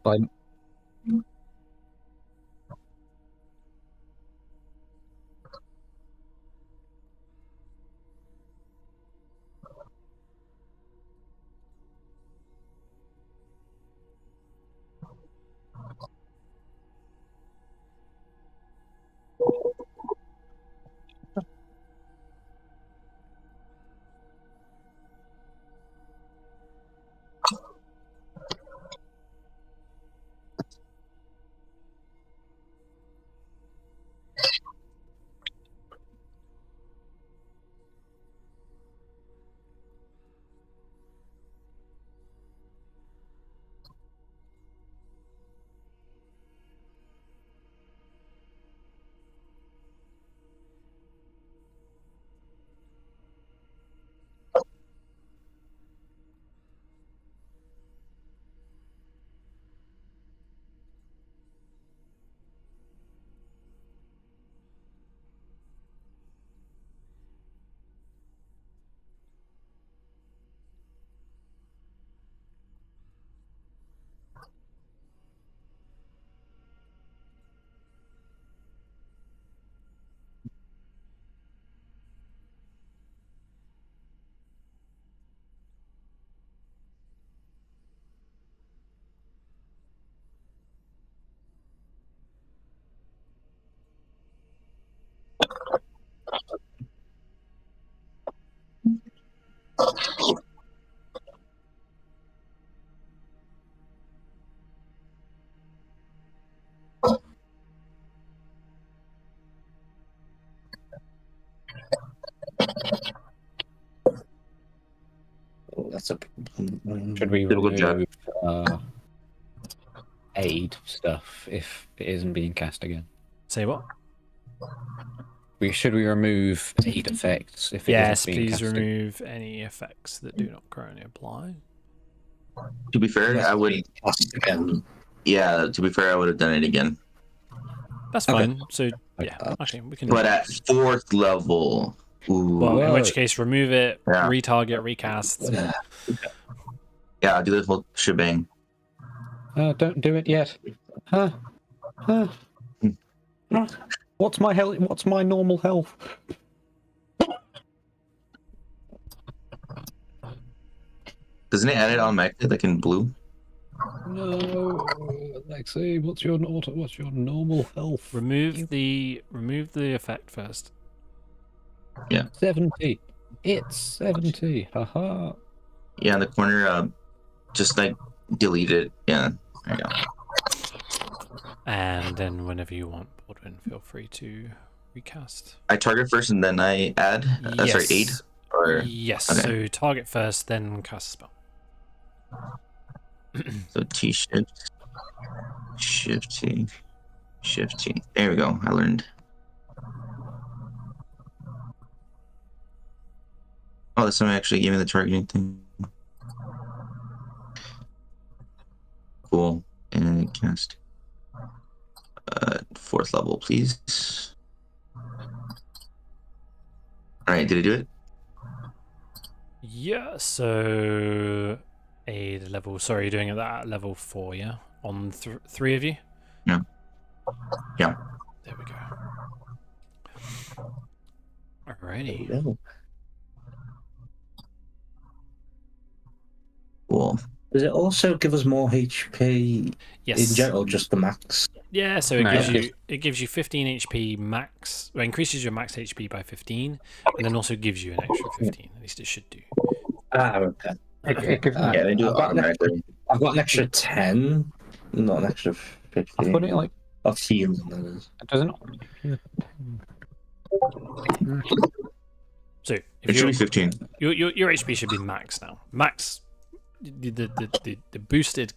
By That's a problem. should we Typical Jack. remove aid stuff if it isn't being cast again? Say what? Should we remove aid effects if it Yes, isn't being please cast remove any effects that do not currently apply. To be fair, I would. Cast again. Yeah, to be fair, I would have done it again. That's Okay. fine. So yeah, actually we can. But at 4th level, ooh. Well, in Whoa. which case, remove it, Yeah. retarget, recast. Yeah, do this whole shebang. Don't do it yet. Huh? What's my health? What's my normal health? Doesn't it add it automatically, like in blue? No, Lexi. What's your normal health? Remove the effect first. 70. It's 70. Haha. Yeah, in the corner, just like delete it. Yeah, there you go. And then whenever you want, Baldwin, feel free to recast. I target first and then I add. Sorry, aid. Or Yes. okay. So target first, then cast a spell. So T shift T. There we go. I learned. Oh, this one actually gave me the targeting thing. Cool. And cast. 4th level, please. All right, did I do it? Yeah. So a level. Sorry, you're doing it at level 4. Yeah. On 3 of you. Yeah. Yeah. There we go. Alrighty. No. Cool. Does it also give us more HP Yes. in general, just the max? Yeah, so it No, gives you 15 HP max. Well, increases your max HP by 15, and then also gives you an extra 15. At least it should do. Okay. It gives me- Yeah, they do it automatically. I've got an extra 10, not an extra 15. I've put it like Of healing, that is. it doesn't. So It if should be 15. your HP should be max now. Max, the boosted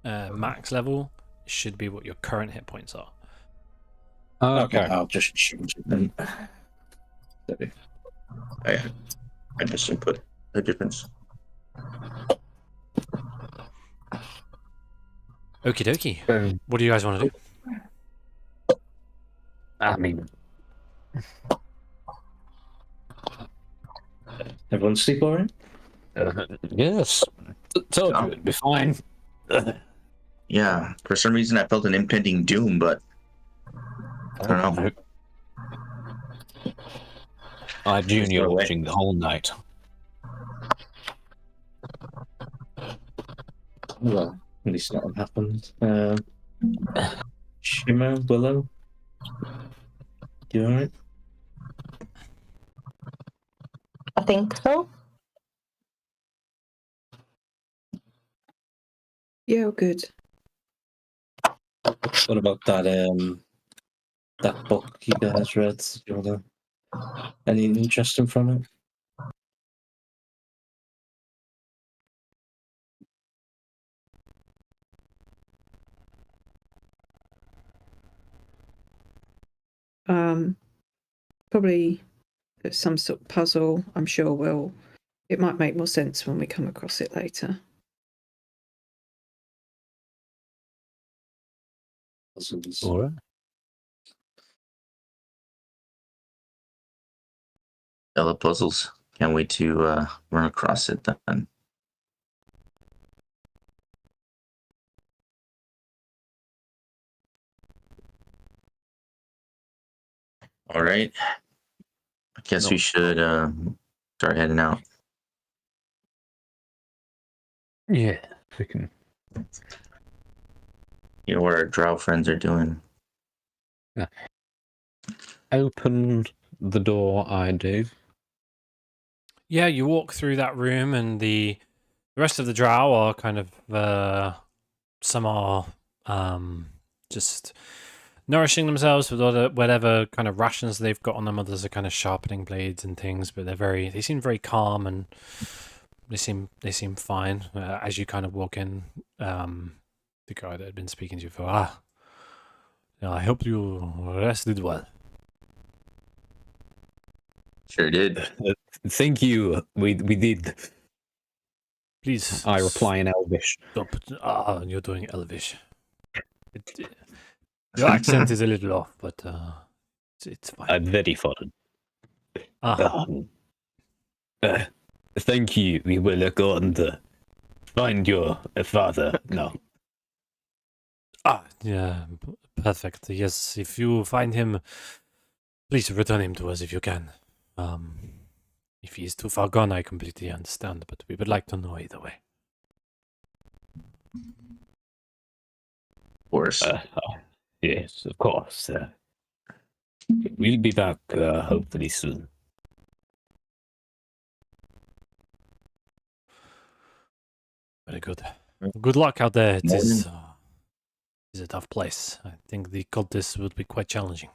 max level should be what your current hit points are. Okay. I'll just change it then. Sorry. I just input the difference. Okie dokie. Boom. What do you guys want to do? I mean, Everyone sleep alright? Yes. Told you it'd be fine. Yeah, for some reason I felt an impending doom, but I don't know. I had Junior Far away. watching the whole night. Well, at least not what happened. Shimmer, Willow, you alright? I think so. Yeah, all good. What about that book you guys read? Do you wanna, anything interesting from it? Probably some sort of puzzle. I'm sure it might make more sense when we come across it later. Puzzles. All right. Ella puzzles. Can't wait to run across it then. All right. I guess we should start heading out. Yeah, we can. You know what our drow friends are doing. Open the door, I do. Yeah, you walk through that room, and the rest of the drow are kind of some are just nourishing themselves with whatever kind of rations they've got on them. Others are kind of sharpening blades and things, but they seem very calm, and they seem fine. As you kind of walk in, the guy that had been speaking to you for yeah, I hope you rested well. Sure did. Thank you. We did. Please, I reply in Elvish. stop. You're doing Elvish. Your accent is a little off, but it's fine. I'm very foreign. Thank you. We will go and find your father now. Yeah, perfect. Yes, if you find him, please return him to us if you can. If he is too far gone, I completely understand, but we would like to know either way. Of course. Yes, of course. We'll be back hopefully soon. Very good. Good luck out there. It is Morning. a tough place. I think the cultists would be quite challenging.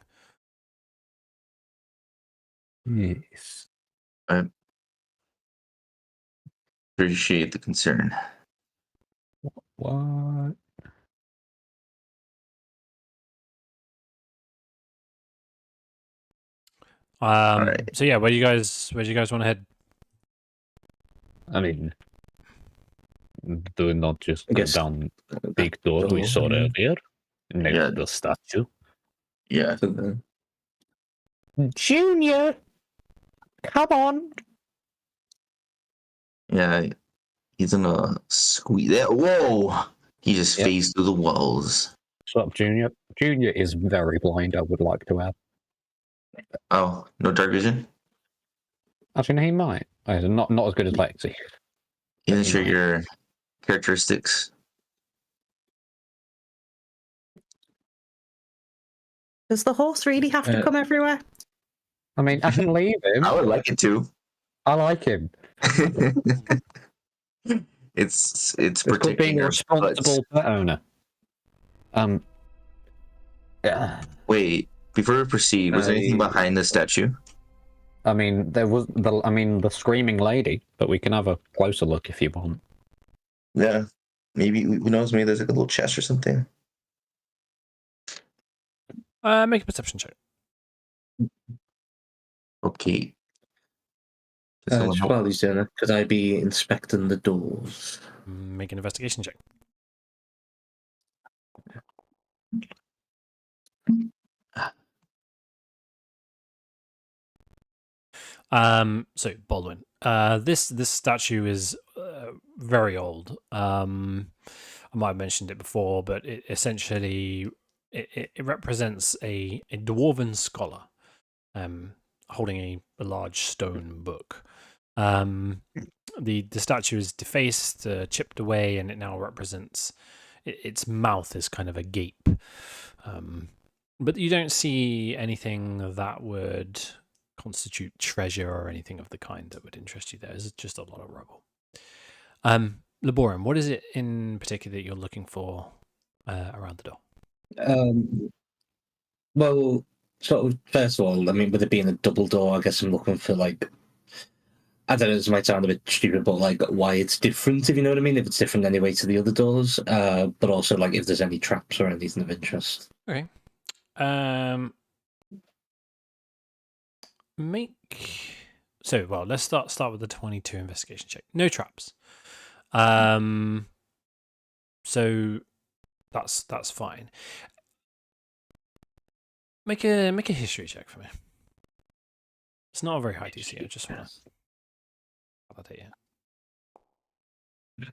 Yes. I appreciate the concern. What? Alright. So yeah, where do you guys want to head? I mean, do not just I go guess down big door we door, saw yeah. earlier next Yeah. to the statue. Yeah. So then- Junior, come on. Yeah. He's gonna squeeze that. Whoa! He just Yep. phased through the walls. What's up, Junior? Junior is very blind, I would like to add. Oh, no dark vision? Actually, he might. Not as good as Lexi. You didn't He show might. your characteristics. Does the horse really have to come everywhere? I mean, I can leave him. I would like it to. I like him. it's It's called protecting being a our responsible pet owner. Yeah. Wait, before we proceed, was there anything behind the statue? I mean, there was the screaming lady, but we can have a closer look if you want. Yeah. Maybe, who knows, maybe there's like a little chest or something. Make a perception check. Okay. Does someone just help? while he's doing it, could I be inspecting the doors? Make an investigation check. So Baldwin, this statue is very old. I might have mentioned it before, but it essentially it represents a dwarven scholar, holding a large stone book. The statue is defaced, chipped away, and it now represents its mouth is kind of a gape. But you don't see anything that would constitute treasure or anything of the kind that would interest you there. It's just a lot of rubble. Laborum, what is it in particular that you're looking for around the door? Well, sort of, first of all, I mean, with it being a double door, I guess I'm looking for, like, I don't know, this might sound a bit stupid, but, like, why it's different, if you know what I mean, if it's different anyway to the other doors, but also, like, if there's any traps or anything of interest. Okay. Let's start with the 22 investigation check. No traps. So that's fine. Make a history check for me. It's not a very high DC. I just want to validate it.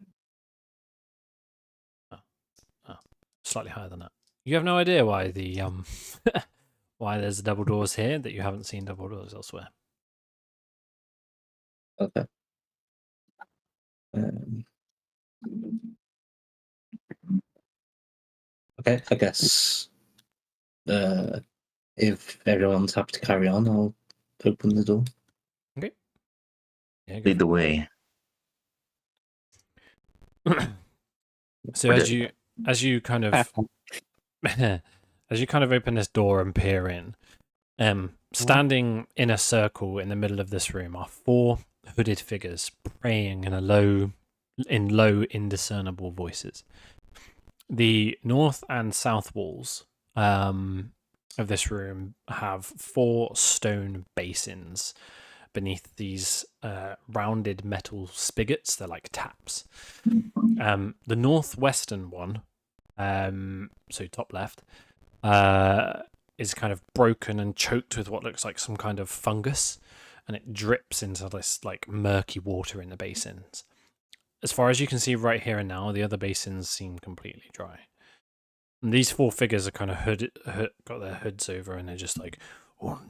Oh, slightly higher than that. You have no idea why the why there's double doors here that you haven't seen double doors elsewhere. Okay. Okay, I guess if everyone's happy to carry on, I'll open the door. Okay. Yeah, Lead the way. So as you kind of as you kind of open this door and peer in, standing in a circle in the middle of this room are 4 hooded figures praying in low, indiscernible voices. The north and south walls of this room have 4 stone basins beneath these rounded metal spigots. They're like taps. The northwestern one, so top left, is kind of broken and choked with what looks like some kind of fungus, and it drips into this like murky water in the basins. As far as you can see right here and now, the other basins seem completely dry. And these 4 figures are kind of got their hoods over, and they're just like, Not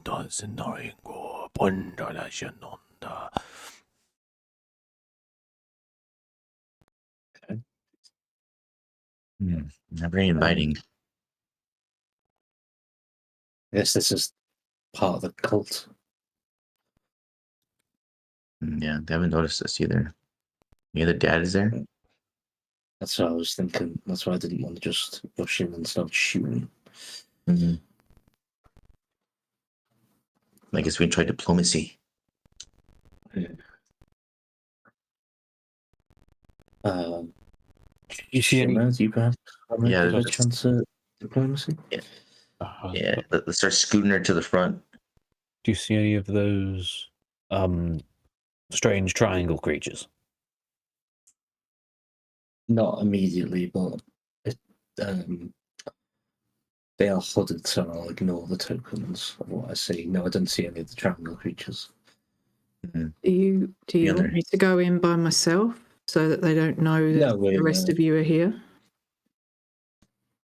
very inviting. I guess this is part of the cult. Yeah, they haven't noticed us either. The other dad is there. That's what I was thinking. That's why I didn't want to just rush in and start shooting. Mm-hmm. I guess we can try diplomacy. You see any? Do you perhaps have Yeah, a chance at diplomacy? Yeah, let's start scooting her to the front. Do you see any of those strange triangle creatures? Not immediately, but they are hooded, so I'll ignore the tokens of what I see. No, I don't see any of the triangle creatures. Do you want me to go in by myself so that they don't know that the rest of you are here?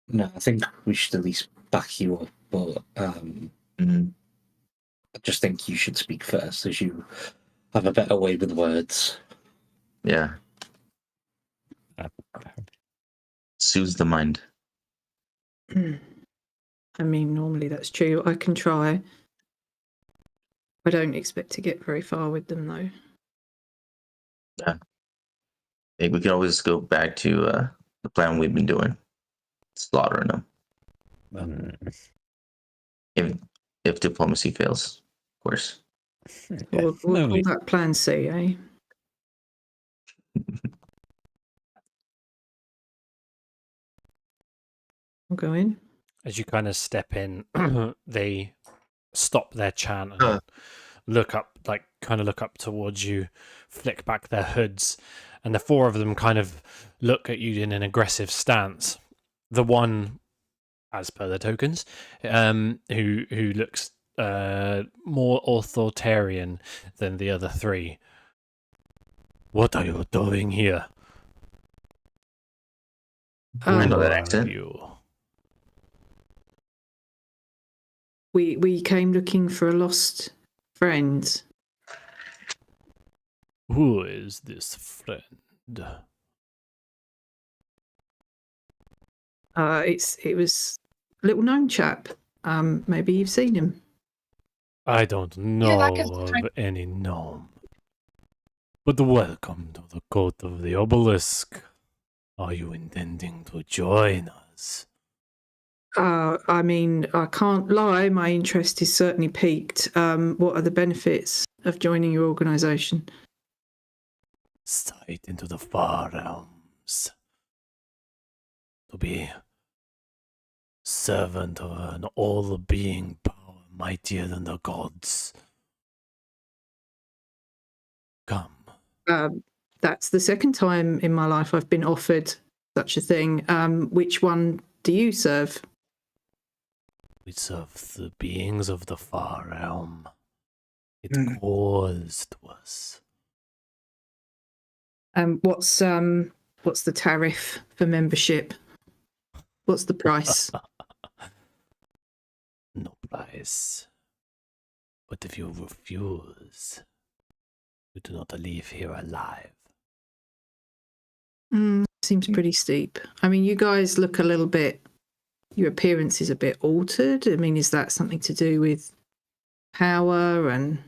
No, I think we should at least back you up, but I just think you should speak first, as you have a better way with words. Yeah. Soothes the mind. I mean, normally that's true. I can try. I don't expect to get very far with them, though. Yeah. I think we could always go back to the plan we've been doing. Slaughtering them. If diplomacy fails, of course. We'll call that Plan C, eh? I'll go in. As you kind of step in, they stop their chant and look up towards you, flick back their hoods, and the 4 of them kind of look at you in an aggressive stance. The one, as per the tokens, who looks more authoritarian than the other three. What are you doing here? I know Who that are accent. you? We came looking for a lost friend. Who is this friend? It was a little known chap. Maybe you've seen him. I don't know of any gnome. But welcome to the court of the obelisk. Are you intending to join us? I mean, I can't lie. My interest is certainly piqued. What are the benefits of joining your organisation? Sight into the far realms. To be servant of an all-being power mightier than the gods. Come. That's the second time in my life I've been offered such a thing. Which one do you serve? We serve the beings of the far realm. It calls to us. What's the tariff for membership? What's the price? No price. But if you refuse, you do not leave here alive. Seems pretty steep. I mean, you guys look a little bit. Your appearance is a bit altered. I mean, is that something to do with power and?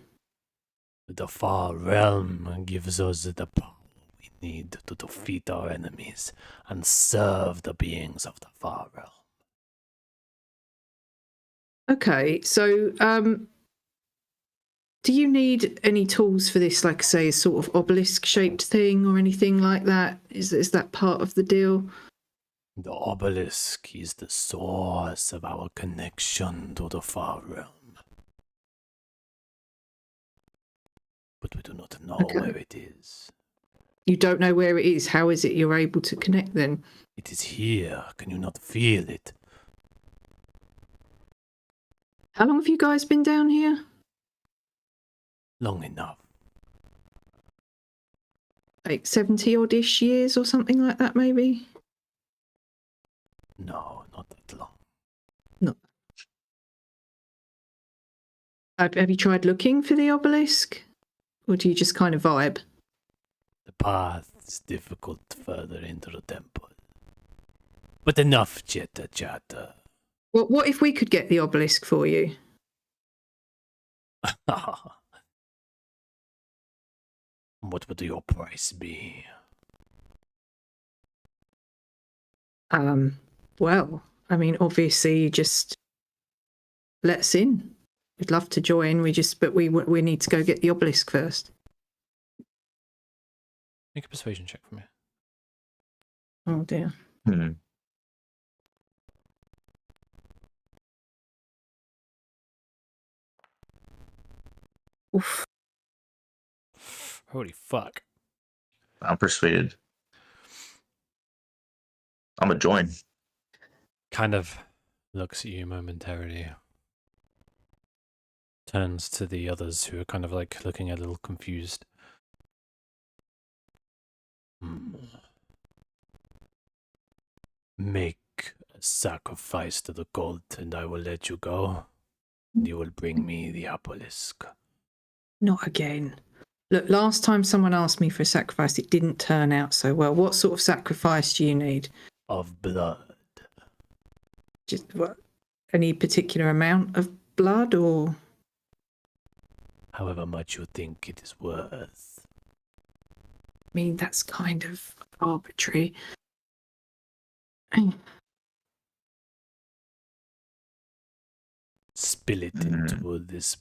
The far realm gives us the power we need to defeat our enemies and serve the beings of the far realm. Okay, so do you need any tools for this, like say a sort of obelisk-shaped thing or anything like that? Is that part of the deal? The obelisk is the source of our connection to the far realm. But we do not know where it is. You don't know where it is. How is it you're able to connect then? It is here. Can you not feel it? How long have you guys been down here? Long enough. Like 70-odd-ish years or something like that, maybe? No, not that long. No. Have you tried looking for the obelisk? Or do you just kind of vibe? The path is difficult further into the temple. But enough chitter chatter. Well, what if we could get the obelisk for you? What would your price be? Well, I mean, obviously, you just let us in. We'd love to join. But we need to go get the obelisk first. Make a persuasion check for me. Oh dear. Oof. Holy fuck. I'm persuaded. I'm a join. Kind of looks at you momentarily. Turns to the others who are kind of like looking a little confused. Make a sacrifice to the god and I will let you go. And you will bring me the obelisk. Not again. Look, last time someone asked me for a sacrifice, it didn't turn out so well. What sort of sacrifice do you need? Of blood. Just what? Any particular amount of blood or? However much you think it is worth. I mean, that's kind of arbitrary. Spill it into this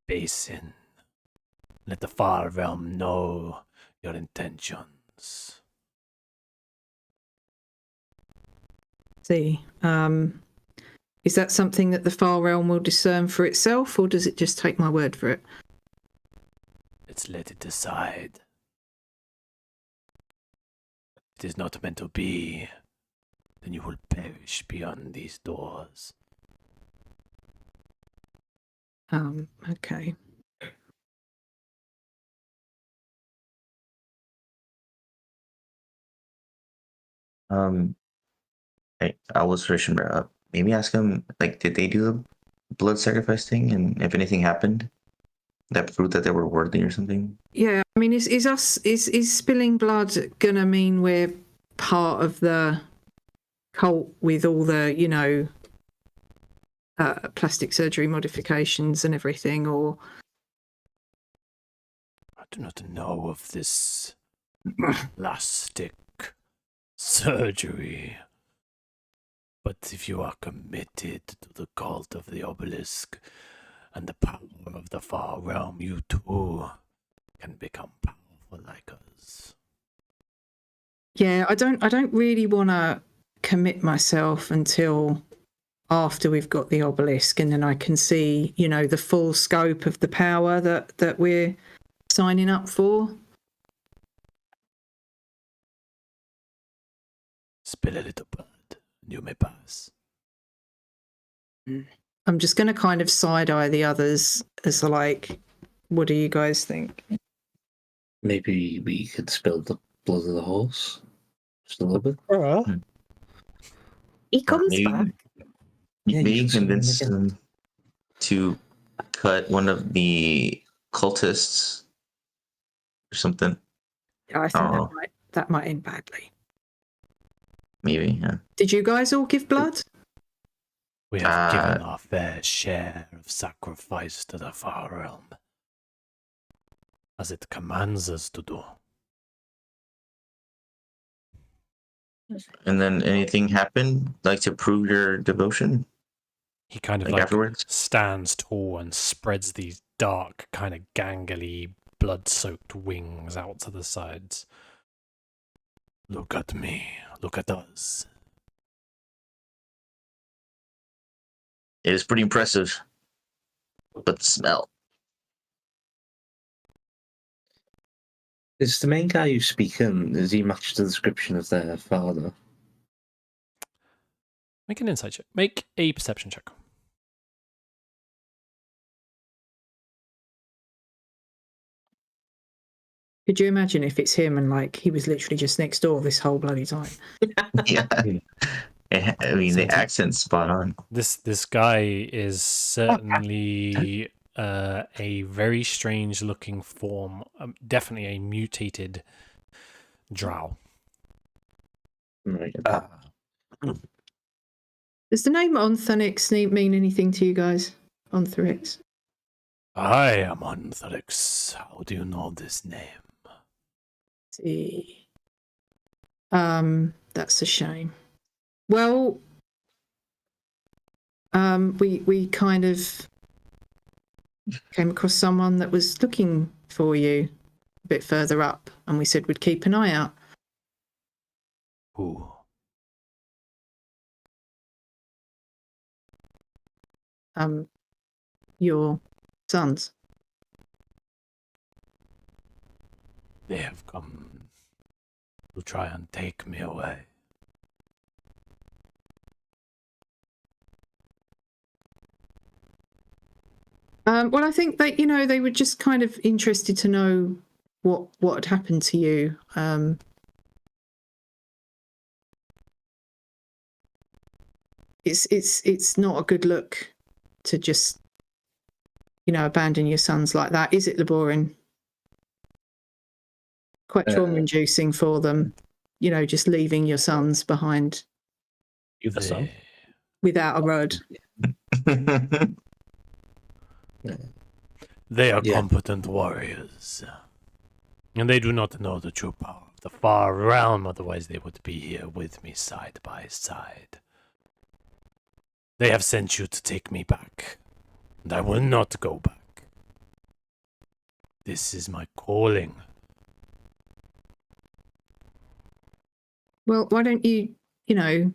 basin. Let the far realm know your intentions. See, is that something that the far realm will discern for itself, or does it just take my word for it? Let's let it decide. If it is not meant to be, then you will perish beyond these doors. Okay. I was searching up. Maybe ask them, like, did they do the blood sacrifice thing? And if anything happened, that proved that they were worthy or something? Yeah, I mean, is spilling blood gonna mean we're part of the cult with all the, you know, plastic surgery modifications and everything, or? I do not know of this plastic surgery. But if you are committed to the cult of the obelisk and the power of the far realm, you too can become powerful like us. Yeah, I don't really want to commit myself until after we've got the obelisk, and then I can see, you know, the full scope of the power that we're signing up for. Spill a little blood, and you may pass. I'm just going to kind of side eye the others as like, what do you guys think? Maybe we could spill the blood of the horse. Just a little bit. He comes Maybe, back. Yeah, maybe you should swim convince again. them to cut one of the cultists or something. I think Oh. that might end badly. Maybe, yeah. Did you guys all give blood? We have given our fair share of sacrifice to the far realm, as it commands us to do. And then anything happen, like to prove your devotion? He kind of Like like afterwards? stands tall and spreads these dark, kind of gangly, blood-soaked wings out to the sides. Look at me. Look at us. It is pretty impressive. But the smell. Is the main guy who's speaking, does he match the description of their father? Make an insight check. Make a perception check. Could you imagine if it's him and like he was literally just next door this whole bloody time? Yeah. I mean, the accent's spot on. This guy is certainly a very strange looking form. Definitely a mutated drow. Right. Does the name Onthanix mean anything to you guys? Onthanix? I am Unforgettable. How do you know this name? See. That's a shame. Well, we kind of came across someone that was looking for you a bit further up, and we said we'd keep an eye out. Who? Your sons. They have come to try and take me away. Well, I think that, you know, they were just kind of interested to know what had happened to you. It's not a good look to just, you know, abandon your sons like that, is it, Laborin? Quite trauma-inducing for them, you know, just leaving your sons behind You the son? without a road. They are Yeah. competent warriors, and they do not know the true power of the far realm, otherwise they would be here with me side by side. They have sent you to take me back, and I will not go back. This is my calling. Well, why don't you, you know,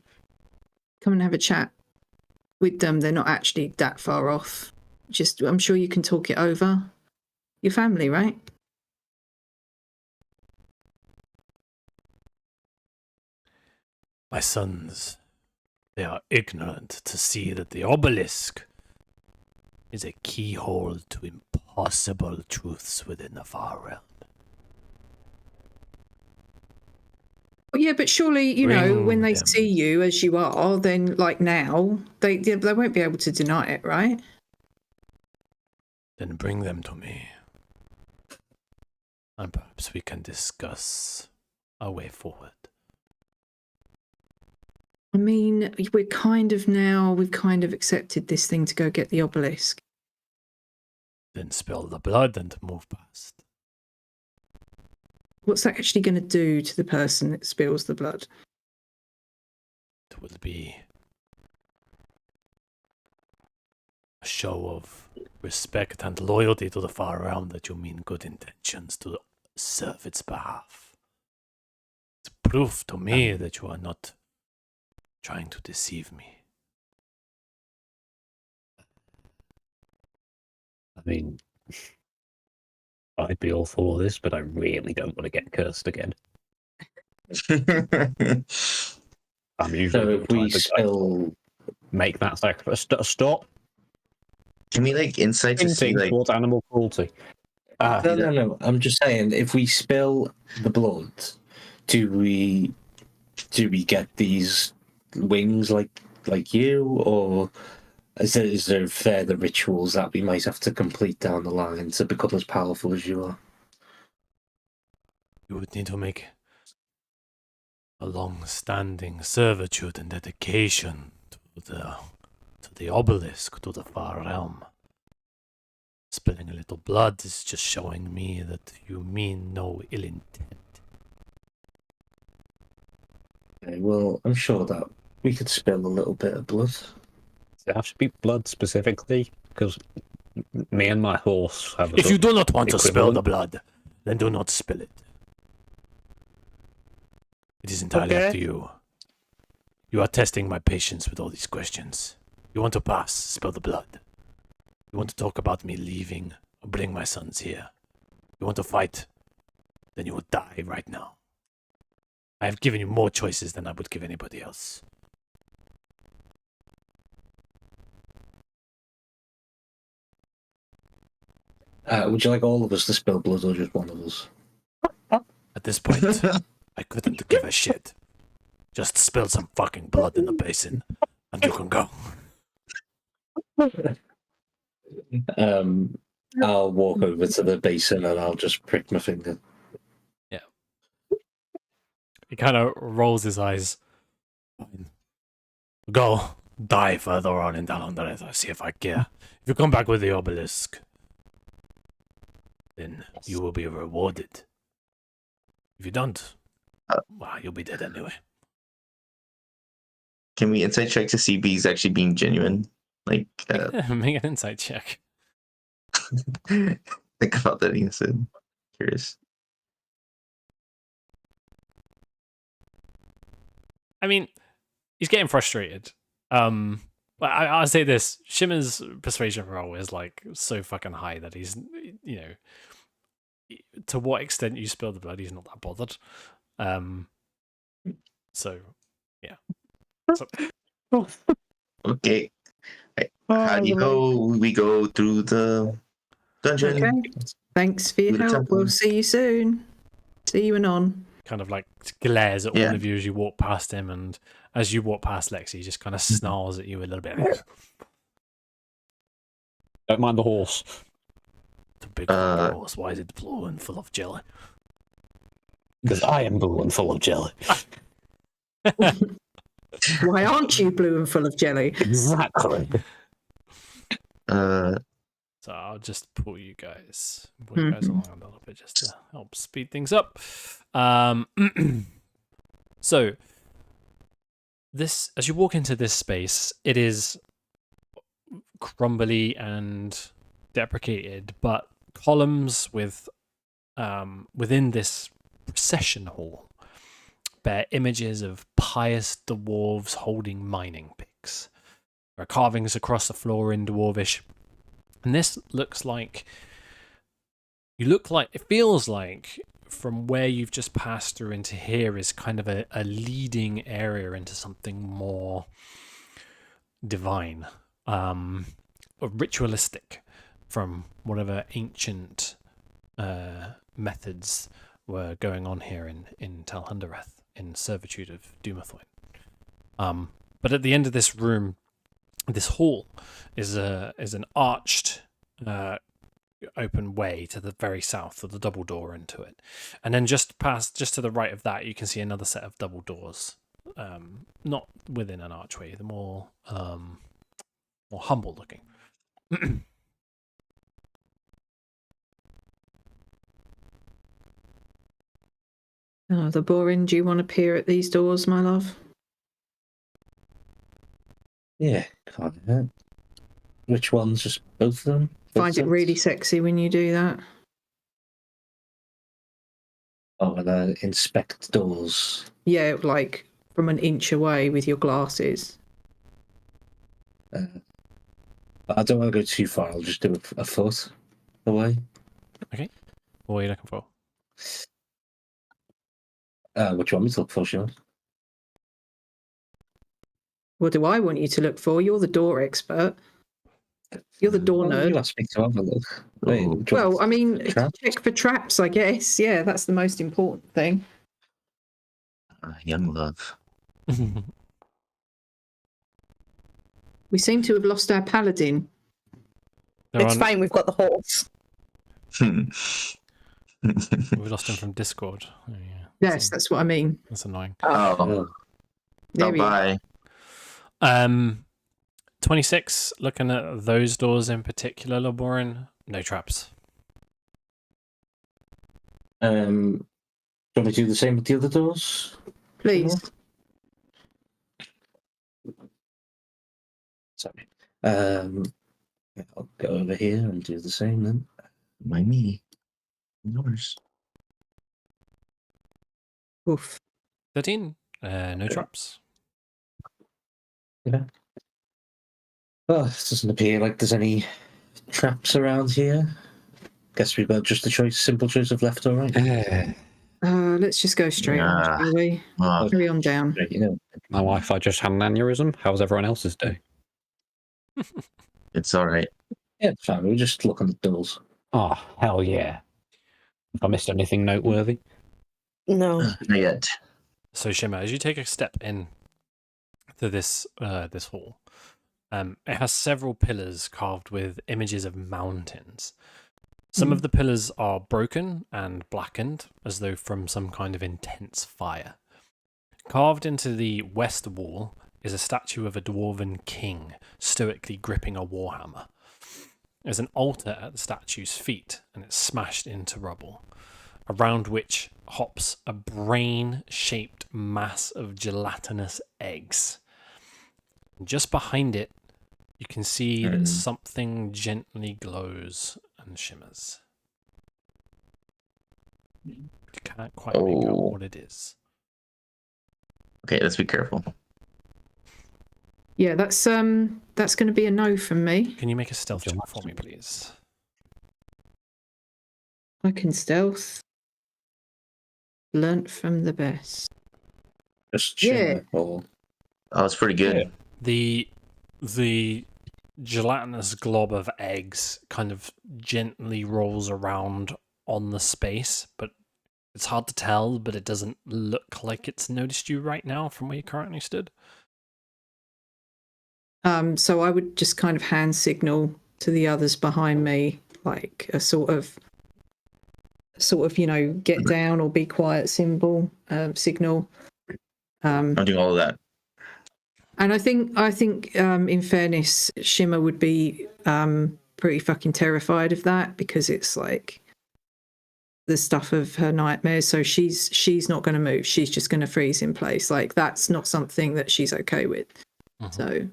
come and have a chat with them? They're not actually that far off. Just, I'm sure you can talk it over. Your family, right? My sons, they are ignorant to see that the obelisk is a keyhole to impossible truths within the far realm. Well, yeah, but surely, you know, Bring when they them. see you as you are, then like now, they won't be able to deny it, right? Then bring them to me. And perhaps we can discuss a way forward. I mean, we've kind of accepted this thing to go get the obelisk. Then spill the blood and move past. What's that actually going to do to the person that spills the blood? It will be a show of respect and loyalty to the far realm that you mean good intentions to serve its behalf. It's proof to me that you are not trying to deceive me. I mean, I'd be all for this, but I really don't want to get cursed again. I'm usually So the if we type of guy to spill, make that sacrifice. Stop Can we like insight to see hinting like towards animal cruelty. no. I'm just saying, if we spill the blood, do we get these wings like you, or is there further rituals that we might have to complete down the line to become as powerful as you are? You would need to make a long-standing servitude and dedication to the obelisk, to the far realm. Spilling a little blood is just showing me that you mean no ill intent. Okay, well, I'm sure that we could spill a little bit of blood. Does it have to be blood specifically? Because me and my horse have. If you do not want to spill the equivalent. blood, then do not spill it. It is entirely up Okay. to you. You are testing my patience with all these questions. You want to pass, spill the blood. You want to talk about me leaving, or bring my sons here. You want to fight, then you will die right now. I have given you more choices than I would give anybody else. Would you like all of us to spill blood, or just one of us? At this point, I couldn't give a shit. Just spill some fucking blood in the basin, and you can go. I'll walk over to the basin and I'll just prick my finger. He kind of rolls his eyes. Fine. Go, die further on in Talhundereth. I see if I care. If you come back with the obelisk, then you will be rewarded. If you don't, well, you'll be dead anyway. can we insight check to see if he's actually being genuine? Like Make an insight check. think about that he said. Curious. I mean, he's getting frustrated. I'll say this: Shimmer's persuasion roll is like so fucking high that he's, you know, to what extent you spill the blood, he's not that bothered. So, yeah. So, Okay. How do you go? We go through the dungeon. Okay. Thanks for your To the help. temple. We'll see you soon. See you anon. kind of like glares at Yeah. all of you as you walk past him, and as you walk past Lexi, he just kind of snarls at you a little bit. Don't mind the horse. It's a big fucking horse. Why is it blue and full of jelly? Because I am blue and full of jelly. Why aren't you blue and full of jelly? Exactly. So I'll just pull you guys along a little bit just to help speed things up. So this, as you walk into this space, it is crumbly and deprecated, but columns with within this procession hall bear images of pious dwarves holding mining picks. There are carvings across the floor in dwarvish. And this looks like, it feels like from where you've just passed through into here is kind of a leading area into something more divine. ritualistic from whatever ancient methods were going on here in Talhundereth, in servitude of Dumathoin. But at the end of this room, this hall is an arched open way to the very south with a double door into it, and then just to the right of that, you can see another set of double doors, not within an archway, the more humble looking. The Borin, do you want to peer at these doors, my love? Yeah, can't hurt. Which ones? Just both of them? Find it really sexy when you do that. Oh, and inspect doors. Yeah, like from an inch away with your glasses. But I don't want to go too far. I'll just do a foot away. Okay. What are you looking for? What do you want me to look for, Sean? What do I want you to look for? You're the door expert. You're the door Well, nerd. you asked me to have a look. Wait, Ooh. do you want Well, I mean, traps? check for traps, I guess. Yeah, that's the most important thing. Young love. We seem to have lost our paladin. It's fine, we've got the horse. We've lost him from Discord. Oh, yeah. Yes, that's what I mean. That's annoying. Oh, There he is. bye. 26, looking at those doors in particular, Laborin, no traps. Do you want me to do the same with the other doors? Please. Sorry. Yeah, I'll go over here and do the same then. Why me? Yours. Oof. 13, no traps. Yeah. Oh, it doesn't appear like there's any traps around here. Guess we've got just a simple choice of left or right. Let's just go straight on, Yeah. shall we? Oh, Carry on down. Right, you know. My Wi-Fi just had an aneurysm. How's everyone else's day? it's all right. Yeah, it's fine. We'll just look on the doors. Oh, hell yeah. Have I missed anything noteworthy? No. Not yet. So Shimmer, as you take a step in to this hall, it has several pillars carved with images of mountains. Some of the pillars are broken and blackened, as though from some kind of intense fire. Carved into the west wall is a statue of a dwarven king, stoically gripping a warhammer. There's an altar at the statue's feet, and it's smashed into rubble, around which hops a brain-shaped mass of gelatinous eggs. And just behind it, you can see that something gently glows and shimmers. You can't quite make out what it is. Okay, let's be careful. Yeah, that's going to be a no from me. Can you make a stealth check for me, please? I can stealth. Learnt from the best. Just Yeah. shimmer or Oh, it's pretty good. The gelatinous glob of eggs kind of gently rolls around on the space, but it's hard to tell, but it doesn't look like it's noticed you right now from where you currently stood. So I would just kind of hand signal to the others behind me, like a sort of, get down or be quiet signal. I'm doing all of that. And I think, in fairness, Shimmer would be pretty fucking terrified of that, because it's like the stuff of her nightmares. So she's not going to move. She's just going to freeze in place. Like, that's not something that she's okay with. Mhm. So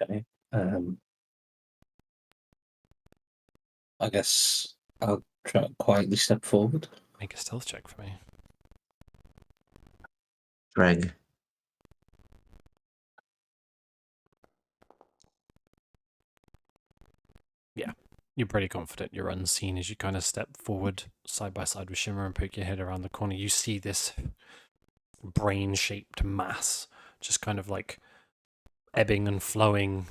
okay. I guess I'll try to quietly step forward. Make a stealth check for me. Greg. You're pretty confident you're unseen as you kind of step forward side by side with Shimmer and poke your head around the corner. You see this brain-shaped mass just kind of like ebbing and flowing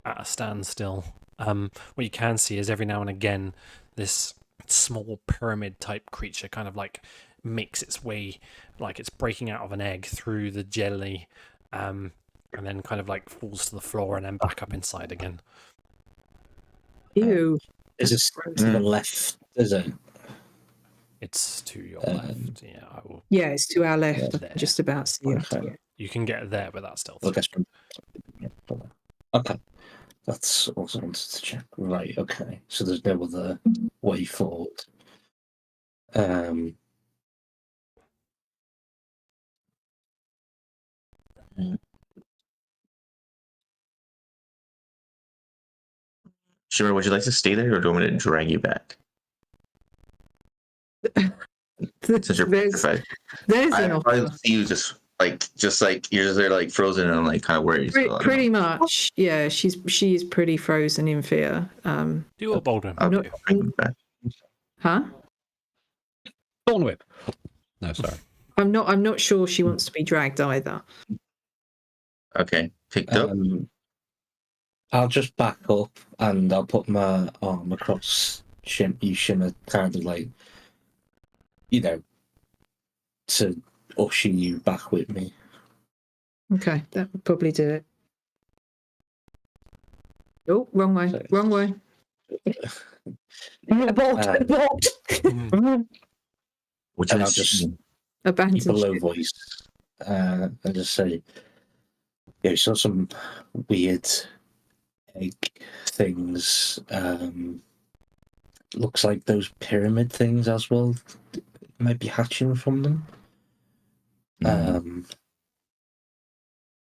at a standstill. What you can see is every now and again this small pyramid type creature kind of like makes its way, like it's breaking out of an egg through the jelly, and then kind of like falls to the floor and then back up inside again. Ew. Is this to the left? Is it? It's to your left. Yeah, I will. Yeah, it's to our left. There. Just about to see it. Okay. You can get there without stealth. Okay. That's also wanted to check. Right, okay. So there's no other way forward. Shimmer, would you like to stay there, or do you want me to drag you back? Since you're petrified. There's I an probably offer. see you just like you're just there like frozen, and I'm like kind of worried. So I don't know. Pretty much, yeah. She is pretty frozen in fear. Do what Baldwin I'll would do. bring you back. Huh? Thorn whip. No, sorry. I'm not sure she wants to be dragged either. Okay, picked up. I'll just back up and I'll put my arm across you, Shimmer, kind of like, you know, to usher you back with me. Okay, that would probably do it. Oh, wrong way. Sorry. Wrong way. Abort. Would you And like I'll just keep Abandoned a low ship. voice and just say, yeah, we saw some weird egg things. Looks like those pyramid things as well might be hatching from them.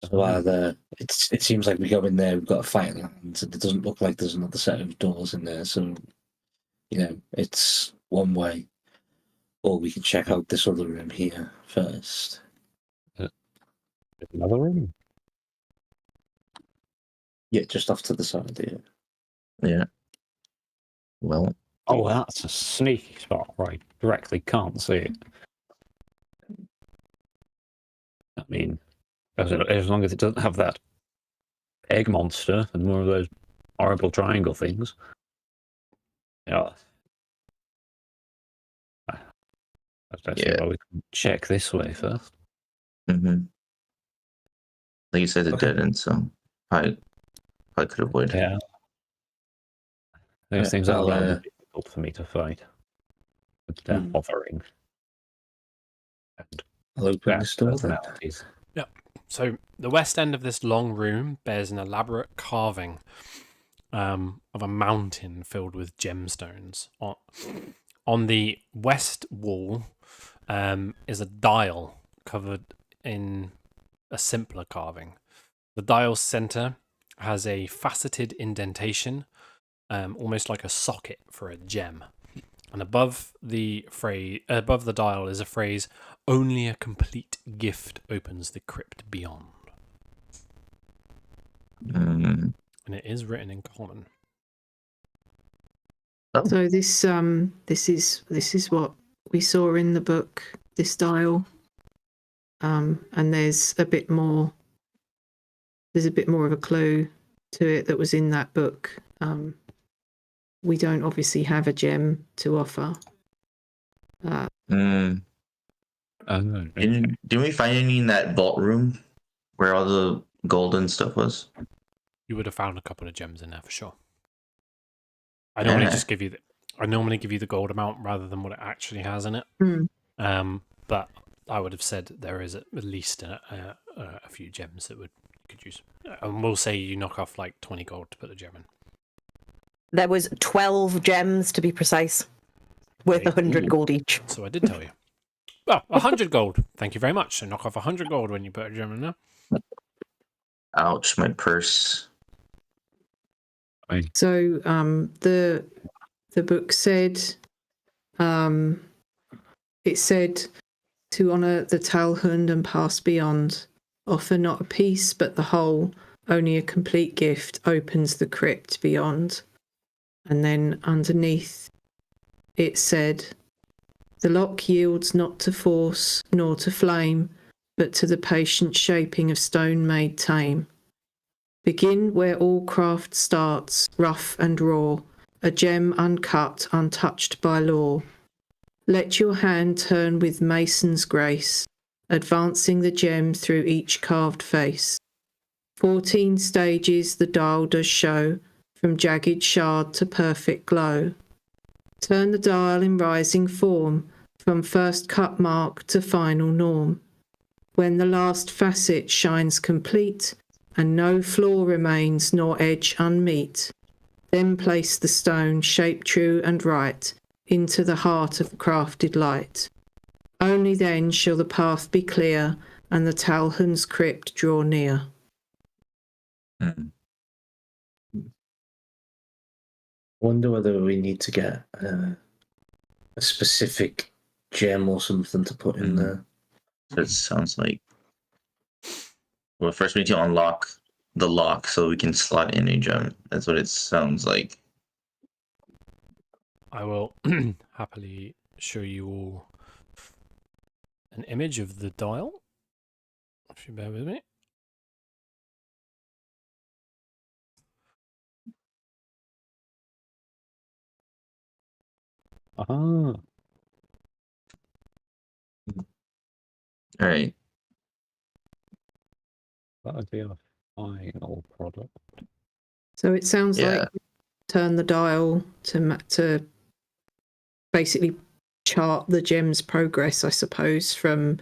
So either it seems like we go in there, we've got a fight in hands, and it doesn't look like there's another set of doors in there. So, you know, it's one way, or we can check out this other room here first. Another room? Yeah, just off to the side here. Yeah. Well, Oh, that's a sneaky spot, right? Directly can't see it. I mean, as long as it doesn't have that egg monster and more of those horrible triangle things. Yeah. Let's see why we can check this way first. like you said, it didn't, so I could avoid it. Yeah. Those things are rather difficult for me to fight. But they're bothering. And I'll open this door then. personalities. So the west end of this long room bears an elaborate carving of a mountain filled with gemstones. On the west wall is a dial covered in a simpler carving. The dial's center has a faceted indentation, almost like a socket for a gem. And above the dial is a phrase, "Only a complete gift opens the crypt beyond." And it is written in common. Oh. So this is what we saw in the book, this dial. And there's a bit more of a clue to it that was in that book. We don't obviously have a gem to offer. Didn't we find any in that vault room where all the golden stuff was? You would have found a couple of gems in there for sure. I normally just give you the gold amount rather than what it actually has in it. But I would have said there is at least a few gems that you could use. And we'll say you knock off like 20 gold to put the gem in. There was 12 gems to be precise, worth 100 gold each. So I did tell you. Well, 100 gold. Thank you very much. So knock off 100 gold when you put a gem in there. Ouch, my purse. So the book said it said to honour the Talhund and pass beyond, offer not a piece but the whole, only a complete gift opens the crypt beyond. And then underneath it said, the lock yields not to force nor to flame, but to the patient shaping of stone made tame. Begin where all craft starts, rough and raw, a gem uncut, untouched by law. Let your hand turn with mason's grace, advancing the gem through each carved face. 14 stages the dial does show, from jagged shard to perfect glow. Turn the dial in rising form, from first cut mark to final norm. When the last facet shines complete, and no flaw remains nor edge unmeet, then place the stone, shape true and right, into the heart of the crafted light. Only then shall the path be clear, and the Talhun's crypt draw near. Wonder whether we need to get a specific gem or something to put in there. So it sounds like. Well, first we need to unlock the lock so we can slot in a gem. That's what it sounds like. I will happily show you all an image of the dial. If you bear with me. Ah, All right. that would be our final product. So it sounds Yeah. like turn the dial to basically chart the gem's progress, I suppose, from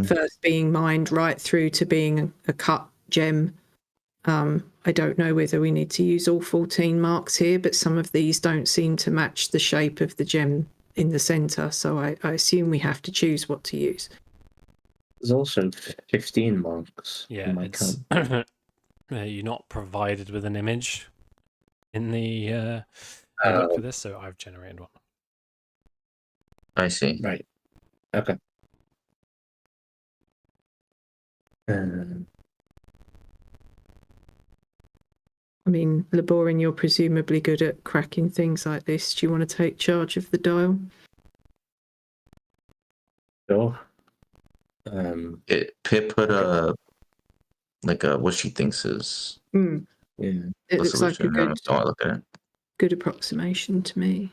first being mined right through to being a cut gem. I don't know whether we need to use all 14 marks here, but some of these don't seem to match the shape of the gem in the centre, so I assume we have to choose what to use. There's also 15 marks. Yeah, in my it's count. you're not provided with an image in the book for this, so I've generated one. I see. Right. Okay. I mean, Laborin, you're presumably good at cracking things like this. Do you want to take charge of the dial? Sure. Pip put a what she thinks is Hmm. Yeah. It a looks like a solution. good, I want to look at it. good approximation to me.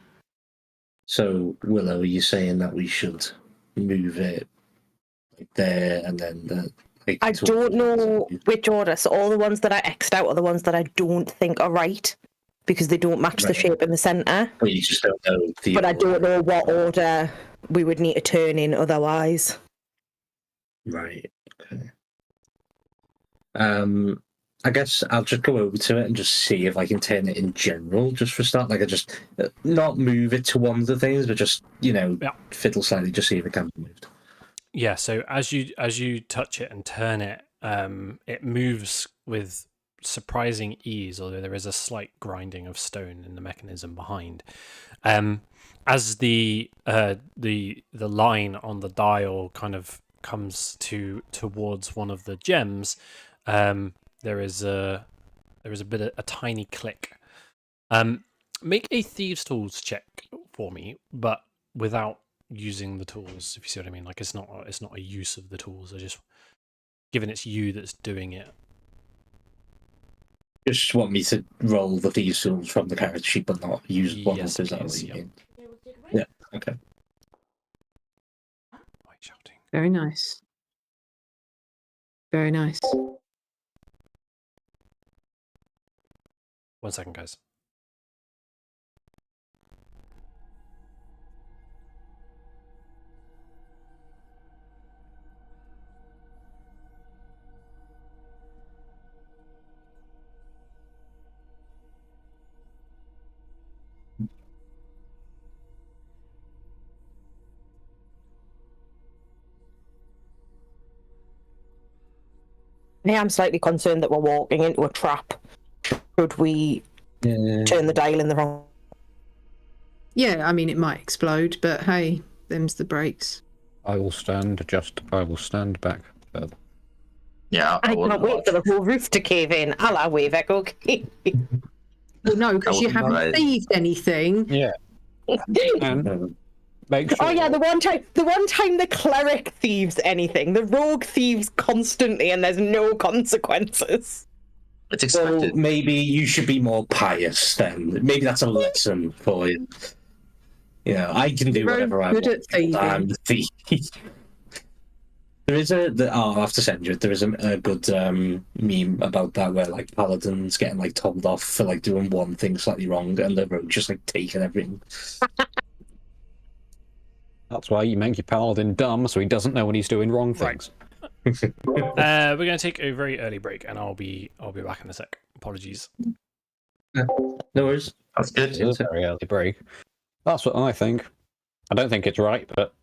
So, Willow, are you saying that we should move it like there and then like I don't know which order. So all the ones that I X'd out are the ones that I don't think are right because they don't match the Right. shape in the centre. But you just don't know the But I order. don't know what order we would need to turn in otherwise. Right. Okay. I guess I'll just go over to it and just see if I can turn it in general, just for start. Like I just not move it to one of the things, but just Yeah. fiddle slightly, just see if it can be moved. Yeah, so as you touch it and turn it, it moves with surprising ease, although there is a slight grinding of stone in the mechanism behind. As the line on the dial kind of comes towards one of the gems, there is a tiny click. Make a thieves' tools check for me, but without using the tools, if you see what I mean. Like it's not a use of the tools. I just, given it's you that's doing it. Just want me to roll the thieves' tools from the character sheet, but not use one Yes, of those. please, yeah. Yeah. Okay. Why shouting? Very nice. Very nice. 1 second, guys. Yeah, I'm slightly concerned that we're walking into a trap. Should we turn the dial in the wrong? Yeah, I mean, it might explode, but hey, them's the breaks. I will stand back further. Yeah, I will can't wait watch. for the whole roof to cave in. I'll have wave echo. Well, no, because you wouldn't haven't mind. thieved anything. Yeah. And make sure. Oh yeah, the one time the cleric thieves anything, the rogue thieves constantly, and there's no consequences. It's Well, expected. maybe you should be more pious then. Maybe that's a lesson for you. You know, I can do You're whatever I good want. at thieving. I'm the thief. There is I'll have to send you it. There is a good meme about that where like paladins getting like told off for like doing one thing slightly wrong, and the rogue just like taking everything. That's why you make your paladin dumb, so he doesn't know when he's doing wrong Right. things. We're going to take a very early break, and I'll be back in a sec. Apologies. No worries. That's good. It is a very early break. That's what I think. I don't think it's right, but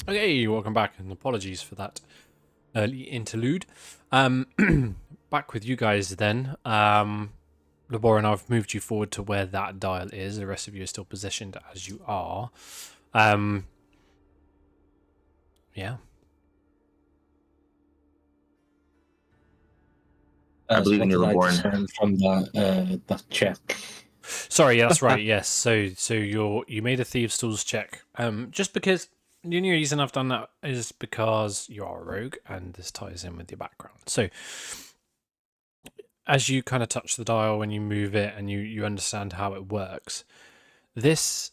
Okay, welcome back, and apologies for that early interlude. Back with you guys then. Labor and I've moved you forward to where that dial is. The rest of you are still positioned as you are. Yeah. I believe in you, What did I Laborn. discern from that check? Sorry, that's right. Yes. So you made a thieves' tools check. Just because the only reason I've done that is because you are a rogue, and this ties in with your background. So as you kind of touch the dial when you move it, and you understand how it works, this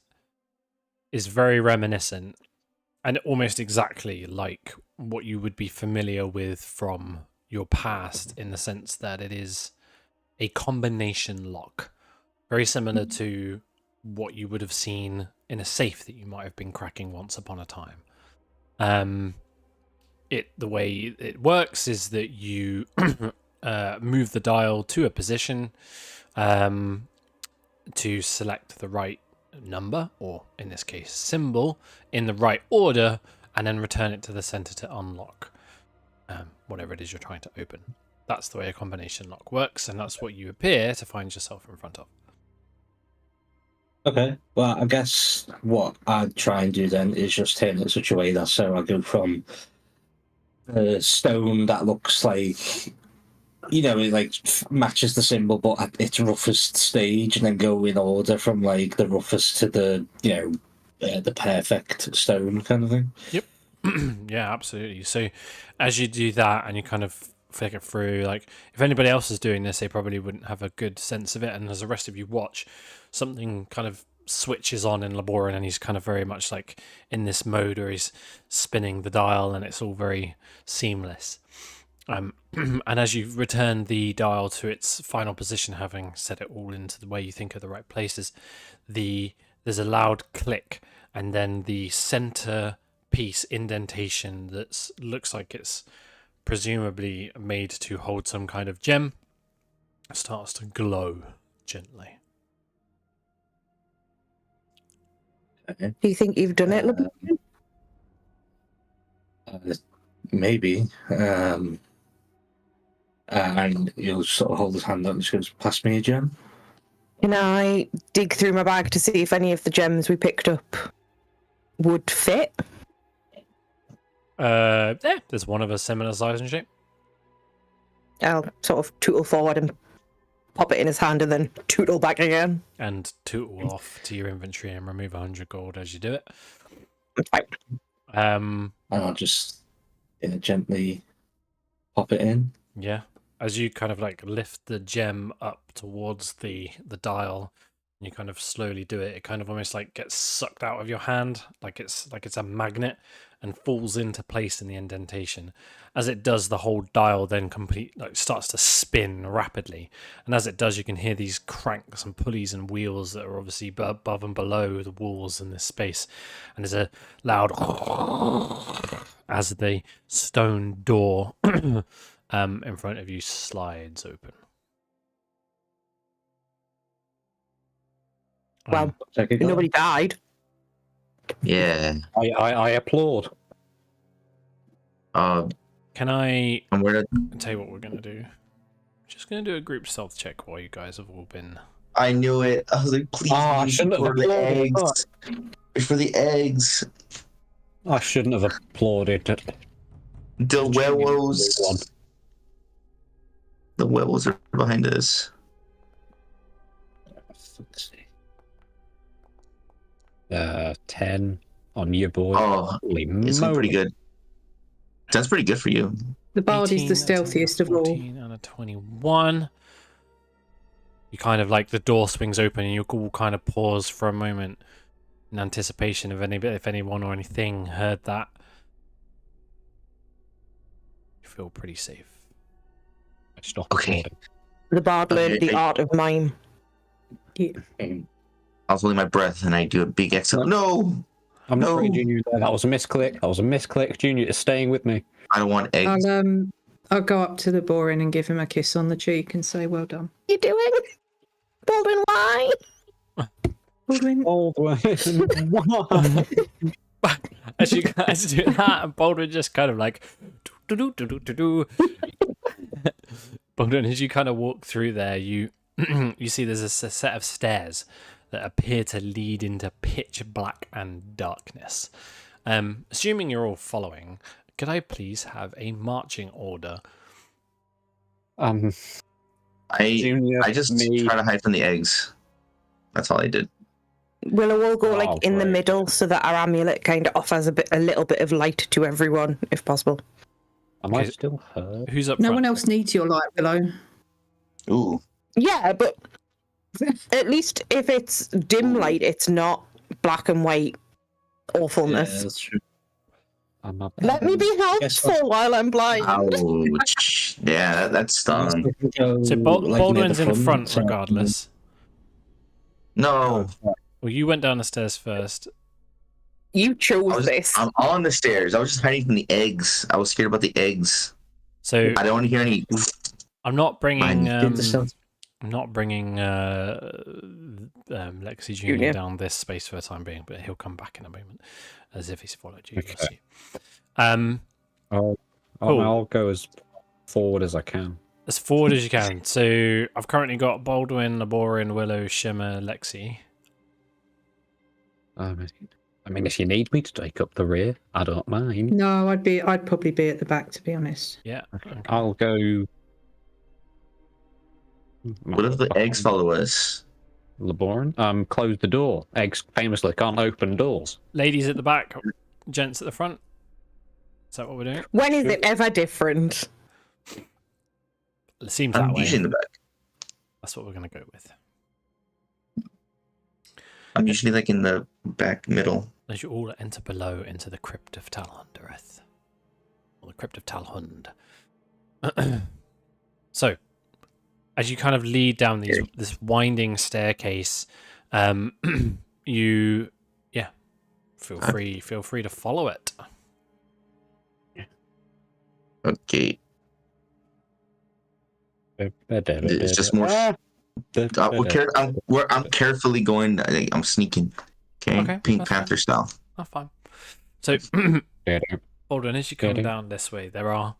is very reminiscent and almost exactly like what you would be familiar with from your past, in the sense that it is a combination lock. Very similar to what you would have seen in a safe that you might have been cracking once upon a time. The way it works is that you move the dial to a position to select the right number, or in this case symbol, in the right order, and then return it to the center to unlock whatever it is you're trying to open. That's the way a combination lock works, and that's what you appear to find yourself in front of. Okay, well, I guess what I'd try and do then is just turn it in such a way that so I go from stone that looks like, you know, it like matches the symbol but at its roughest stage, and then go in order from like the roughest to the, you know, the perfect stone kind of thing. Yep. Yeah, absolutely. So as you do that and you kind of flick it through, like if anybody else is doing this, they probably wouldn't have a good sense of it. And as the rest of you watch, something kind of switches on in Laboran, and he's kind of very much like in this mode where he's spinning the dial, and it's all very seamless. And as you return the dial to its final position, having set it all into the way you think are the right places, there's a loud click, and then the center piece indentation that looks like it's presumably made to hold some kind of gem starts to glow gently. Okay. Do you think you've done it? Maybe. And he'll sort of hold his hand up and just goes, "Pass me a gem." Can I dig through my bag to see if any of the gems we picked up would fit? Yeah, there's one of a similar size and shape. I'll sort of tootle forward and pop it in his hand, and then tootle back again. And tootle off to your inventory and remove 100 gold as you do it. Right. And I'll just gently pop it in. Yeah. As you kind of like lift the gem up towards the dial, and you kind of slowly do it, it kind of almost like gets sucked out of your hand, like it's a magnet, and falls into place in the indentation. As it does, the whole dial then starts to spin rapidly, and as it does, you can hear these cranks and pulleys and wheels that are obviously above and below the walls in this space, and there's a loud as the stone door in front of you slides open. Well, nobody died. Yeah. I applaud. Can I And where did tell you what we're going to do? Just going to do a group stealth check while you guys have all been... I knew it? I was like, please. I shouldn't have for the applauded eggs. For the eggs. I shouldn't have applauded it. The werewolves. The werewolves are behind us. 10 on your boy. Oh, Holy it's moly. pretty good. That's pretty good for you. The bard is 18, the that's a stealthiest of all. 14 and a 21. You kind of like the door swings open, and you all kind of pause for a moment in anticipation of if anyone or anything heard that. You feel pretty safe. Stop Okay. applauding. The bard learned Okay, the art of mime. I was holding my breath and I do a big exhale. No! I'm not No. afraid, Junior. That was a misclick. That was a misclick. Junior is staying with me. I don't want eggs. I'll go up to the Borin and give him a kiss on the cheek and say, "Well done, You doing? Baldwin, why? Baldwin." All the way. as you guys do that, and Baldwin just kind of like do. Baldwin, as you kind of walk through there, you you see there's a set of stairs that appear to lead into pitch black and darkness. Assuming you're all following, could I please have a marching order? Junior, I just me. try to hide from the eggs. That's all I did. We'll all go like Oh, in the great. middle so that our amulet kind of offers a little bit of light to everyone, if possible. Am I Okay. still hurt? Who's up No front? one else needs your light, Willow. Ooh. Yeah, but at least if it's dim light, it's not black and white Yeah, awfulness. that's true. I'm not. Let me be helpful while I'm blind. Ouch. Yeah, that's stung. So Baldwin's in front regardless. No. Well, you went down the stairs first. You chose this. I'm on the stairs. I was just hiding from the eggs. I was scared about the eggs. So I don't want to hear any. I'm not bringing. Mine. I'm not bringing Lexi Junior Junior. down this space for the time being, but he'll come back in a moment, as if he's followed you. Okay. You'll see. Cool. I'll go as forward as I can. As forward as you can. So I've currently got Baldwin, Laborian, Willow, Shimmer, Lexi. I mean, if you need me to take up the rear, I don't mind. No, I'd probably be at the back, to be honest. Yeah. Okay. I'll go. What if the eggs follow us? Laboran? Close the door. Eggs famously can't open doors. Ladies at the back, gents at the front. Is that what we're doing? When is it ever different? It seems I'm that way. usually in the back. That's what we're going to go with. I'm usually like in the back middle. As you all enter below into the crypt of Talhundereth. Or the crypt of Talhund. So, as you kind of lead down this winding staircase, you feel free to follow it. Okay. It's just more. I'm carefully going. I'm sneaking. Okay. Pink that's Panther style. Oh, fine. So, Yeah, Baldwin, as you come Okay. down this way, there are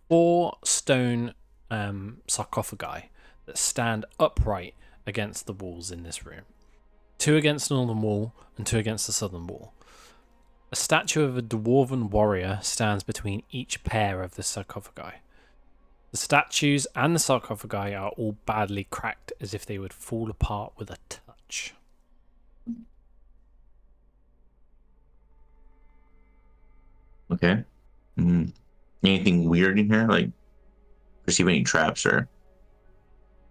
4 stone sarcophagi that stand upright against the walls in this room. 2 against the northern wall and 2 against the southern wall. A statue of a dwarven warrior stands between each pair of the sarcophagi. The statues and the sarcophagi are all badly cracked, as if they would fall apart with a touch. Okay. Anything weird in here? Like, perceive any traps or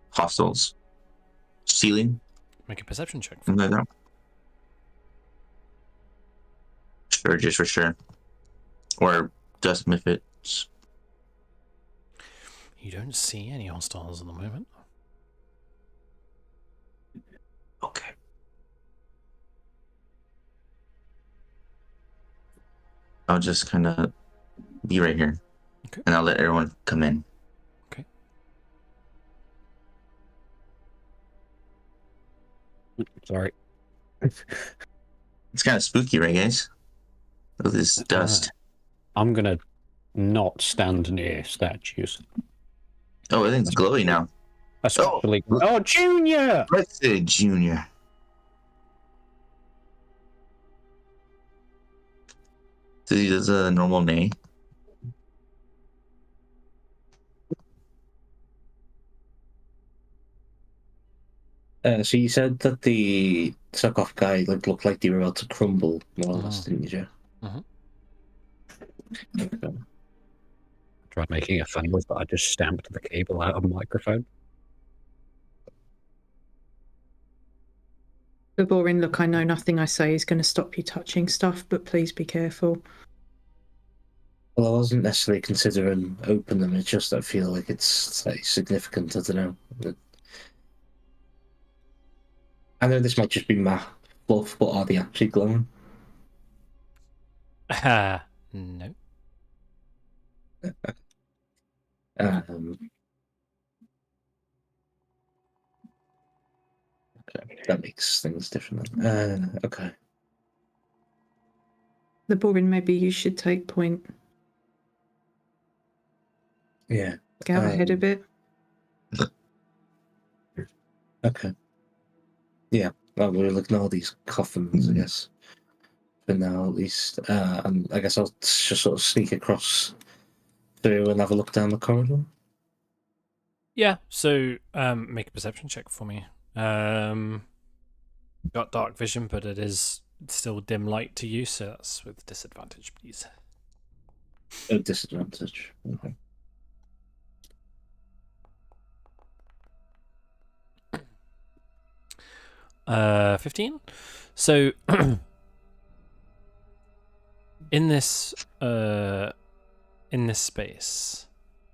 hostiles? Ceiling? Make a perception check. Something like that? Sure, just for sure. Or dust miffits. You don't see any hostiles at the moment. Okay. I'll just kind of be right here. Okay. And I'll let everyone come in. Sorry. It's kind of spooky, right, guys? Look at this dust. I'm gonna not stand near statues. Oh, everything's glowy now. Especially. Oh, Junior! Let's say Junior. So he does a normal neigh. So you said that the sarcophagi looked like they were about to crumble, more or less, didn't you, Joe? Mhm. Okay. Tried making a funny with, but I just stamped the cable out of the microphone. Laborin, look, I know nothing I say is going to stop you touching stuff, but please be careful. Well, I wasn't necessarily considering opening them. It's just I feel like it's like, significant. I don't know. I know this might just be my fluff, but are they actually glowing? No. Okay, that makes things different. Okay. Laborin, maybe you should take point. Yeah. Go ahead a bit. Okay. Yeah. Well, we'll ignore these coffins, I guess. For now, at least. And I guess I'll just sort of sneak across through and have a look down the corridor. Yeah, so make a perception check for me. Got dark vision, but it is still dim light to you, so that's with disadvantage, please. A disadvantage. Okay. 15. So in this space,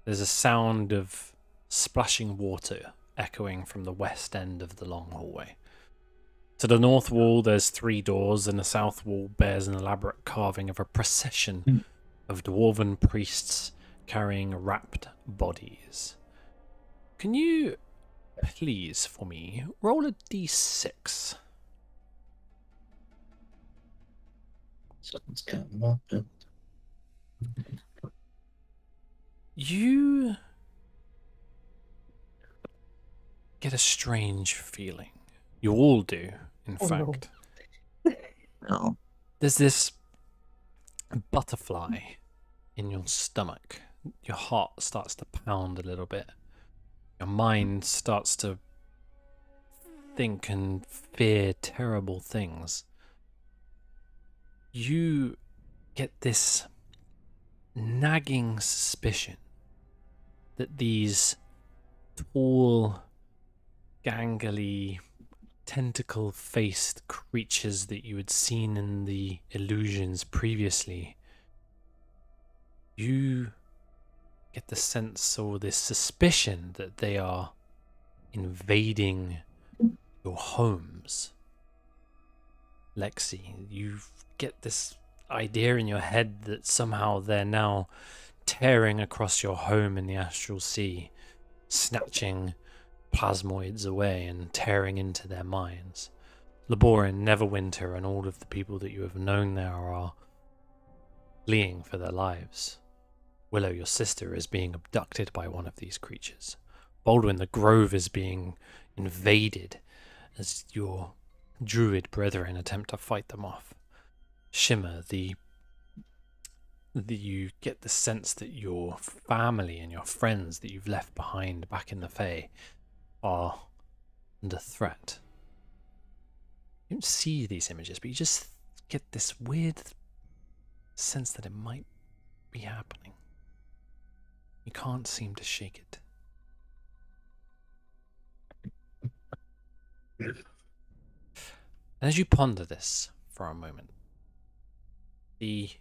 there's a sound of splashing water echoing from the west end of the long hallway. To the north wall, there's 3 doors, and the south wall bears an elaborate carving of a procession of dwarven priests carrying wrapped bodies. Can you please, for me, roll a d6? Someone's got them up. You get a strange feeling. You all do, in fact. No. There's this butterfly in your stomach. Your heart starts to pound a little bit. Your mind starts to think and fear terrible things. You get this nagging suspicion that these tall, gangly, tentacle-faced creatures that you had seen in the illusions previously, you get the sense or this suspicion that they are invading your homes. Lexi, you get this idea in your head that somehow they're now tearing across your home in the astral sea, snatching plasmoids away and tearing into their minds. Laborin, Neverwinter, and all of the people that you have known there are fleeing for their lives. Willow, your sister, is being abducted by one of these creatures. Baldwin, the Grove, is being invaded as your druid brethren attempt to fight them off. Shimmer, you get the sense that your family and your friends that you've left behind back in the Fae are under threat. You don't see these images, but you just get this weird sense that it might be happening. You can't seem to shake it. And as you ponder this for a moment, the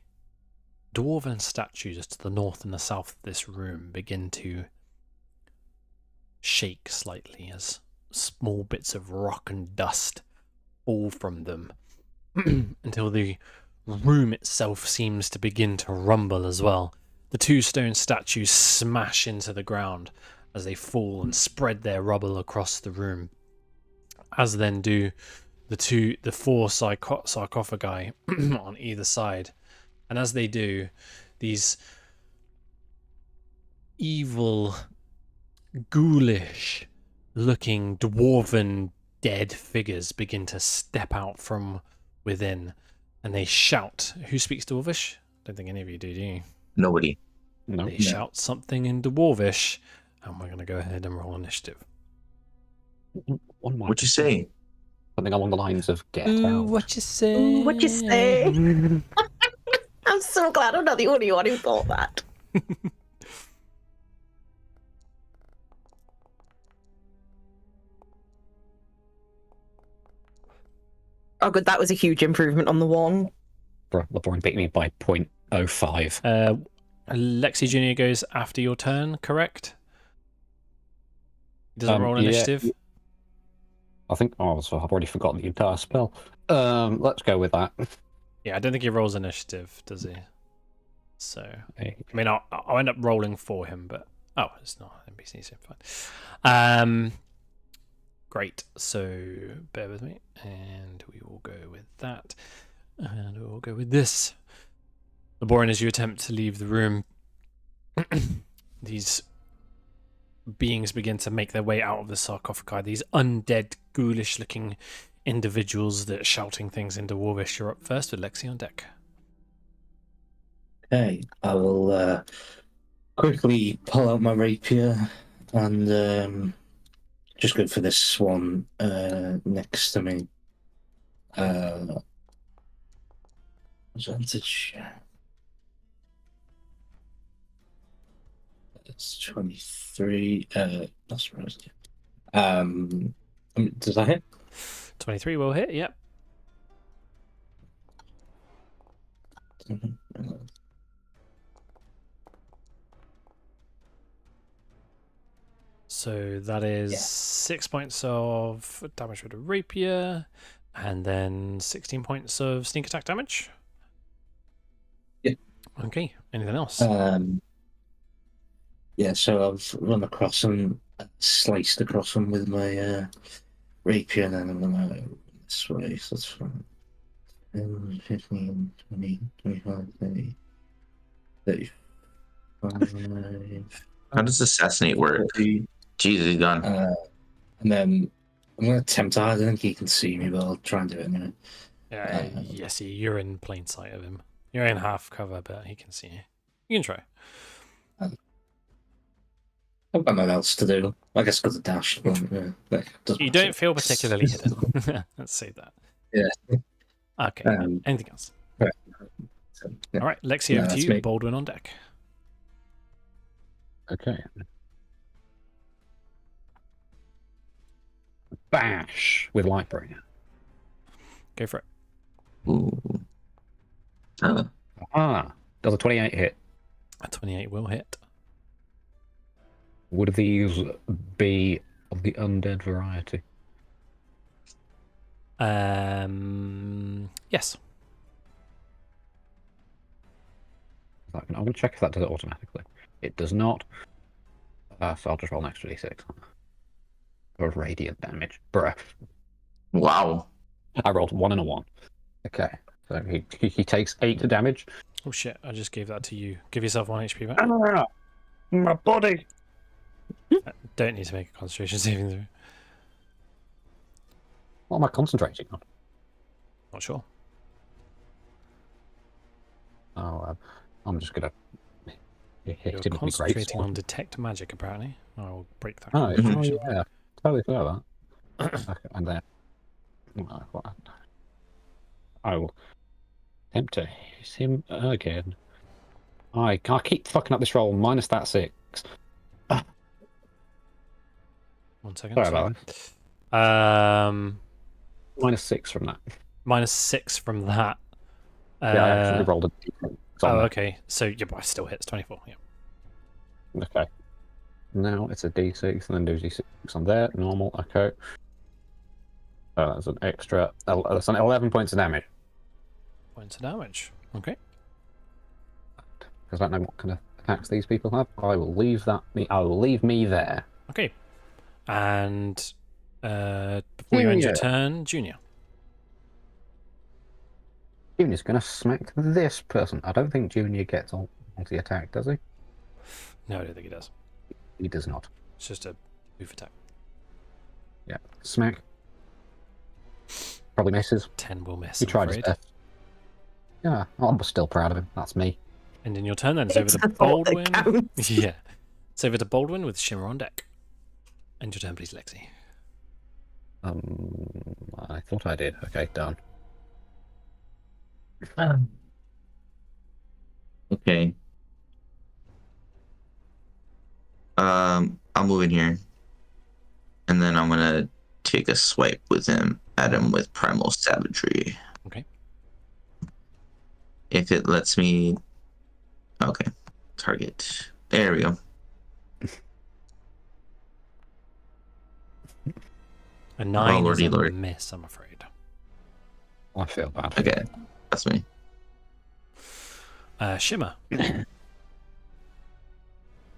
dwarven statues to the north and the south of this room begin to shake slightly as small bits of rock and dust fall from them until the room itself seems to begin to rumble as well. The 2 stone statues smash into the ground as they fall and spread their rubble across the room, as then do the 4 sarcophagi on either side. And as they do, these evil, ghoulish looking dwarven dead figures begin to step out from within, and they shout. Who speaks Dwarvish? Don't think any of you do you? Nobody. No. They shout something in Dwarvish, and we're going to go ahead and roll initiative. One more. What'd you say? Something along the lines of "Get Ooh, out." what you say? Ooh, what you say? I'm so glad I'm not the only one who thought that. Oh, good. That was a huge improvement on the 1. Laborin beat me by 0.05. Lexi Jr. goes after your turn, correct? He doesn't roll Yeah. initiative? I think. Oh, so I've already forgotten the entire spell. Let's go with that. Yeah, I don't think he rolls initiative, does he? So, Hey. I mean, I'll end up rolling for him, but it's not NPC, so fine. Great. So bear with me, and we will go with that. And we'll go with this. Laborin, as you attempt to leave the room, these beings begin to make their way out of the sarcophagi. These undead, ghoulish-looking individuals that are shouting things into Warvish. You're up first with Lexi on deck. Okay, I will quickly pull out my rapier and just go for this one next to me. Advantage. It's 23. That's right. Does that hit? 23 will hit, yep. So that is 6 points of damage with a rapier, and then 16 points of sneak attack damage. Yeah. Okay. Anything else? Yeah. So I've run across him, sliced across him with my rapier, and then I'm gonna this way. So that's fine. 10, 15, 20, 25, 30, 35. How does assassinate work? 40. Jesus, he's gone. And then I'm going to attempt to. I don't think he can see me, but I'll try and do it anyway. Yes, you're in plain sight of him. You're in half cover, but he can see you. You can try. I've got nothing else to do. I guess because of dash. But, You don't feel particularly hidden. Let's say that. Yeah. Okay. Anything else? Right. So, yeah. All right, Lexi, over to you. me. Baldwin on deck. Okay. Bash with Lightbringer. Go for it. Ooh. Does a 28 hit? A 28 will hit. Would these be of the undead variety? Yes. I'm going to check if that does it automatically. It does not. So I'll just roll an extra d6. For radiant damage. Bruh. Wow. I rolled 1 and a 1. Okay. So he takes 8 damage. Oh shit, I just gave that to you. Give yourself 1 HP back. Ah, my body! Don't need to make a concentration saving throw. What am I concentrating on? Not sure. Oh, I'm just going to hit You're him with my concentrating great on detect magic, apparently. I will break that. Oh, concentration. yeah. Totally forgot that. Okay, and then I will attempt to hit him again. I can't keep fucking up this roll. Minus that 6. 1 second. Sorry about that. Minus Minus 6 from that. 6 from that. Yeah, I actually rolled a d6. Oh, okay. So yeah, but it still hits 24. Yeah. Okay. Now it's a d6 and then do d6 on there. Normal. Okay. That's an extra. That's an 11 points of damage. Points of damage. Okay. Because I don't know what kind of attacks these people have. I will leave that. I will leave me there. Okay. And before you end your turn, Junior. Junior's going to smack this person. I don't think Junior gets on the attack, does he? No, I don't think he does. He does not. It's just a move attack. Yeah. Smack. Probably misses. 10 will miss. He I'm tried his afraid. best. Yeah, I'm still proud of him. That's me. And in your turn, then it's over It's to a thought that Baldwin. counts. Yeah. It's over to Baldwin with Shimmer on deck. End your turn, please, Lexi. I thought I did. Okay, done. Okay. I'll move in here, and then I'm gonna take a swipe with him at him with Primal Savagery. Okay. If it lets me. Okay. Target. There we go. A 9 is lordy a lord. miss, I'm afraid. I feel bad. Okay. That's me. Shimmer.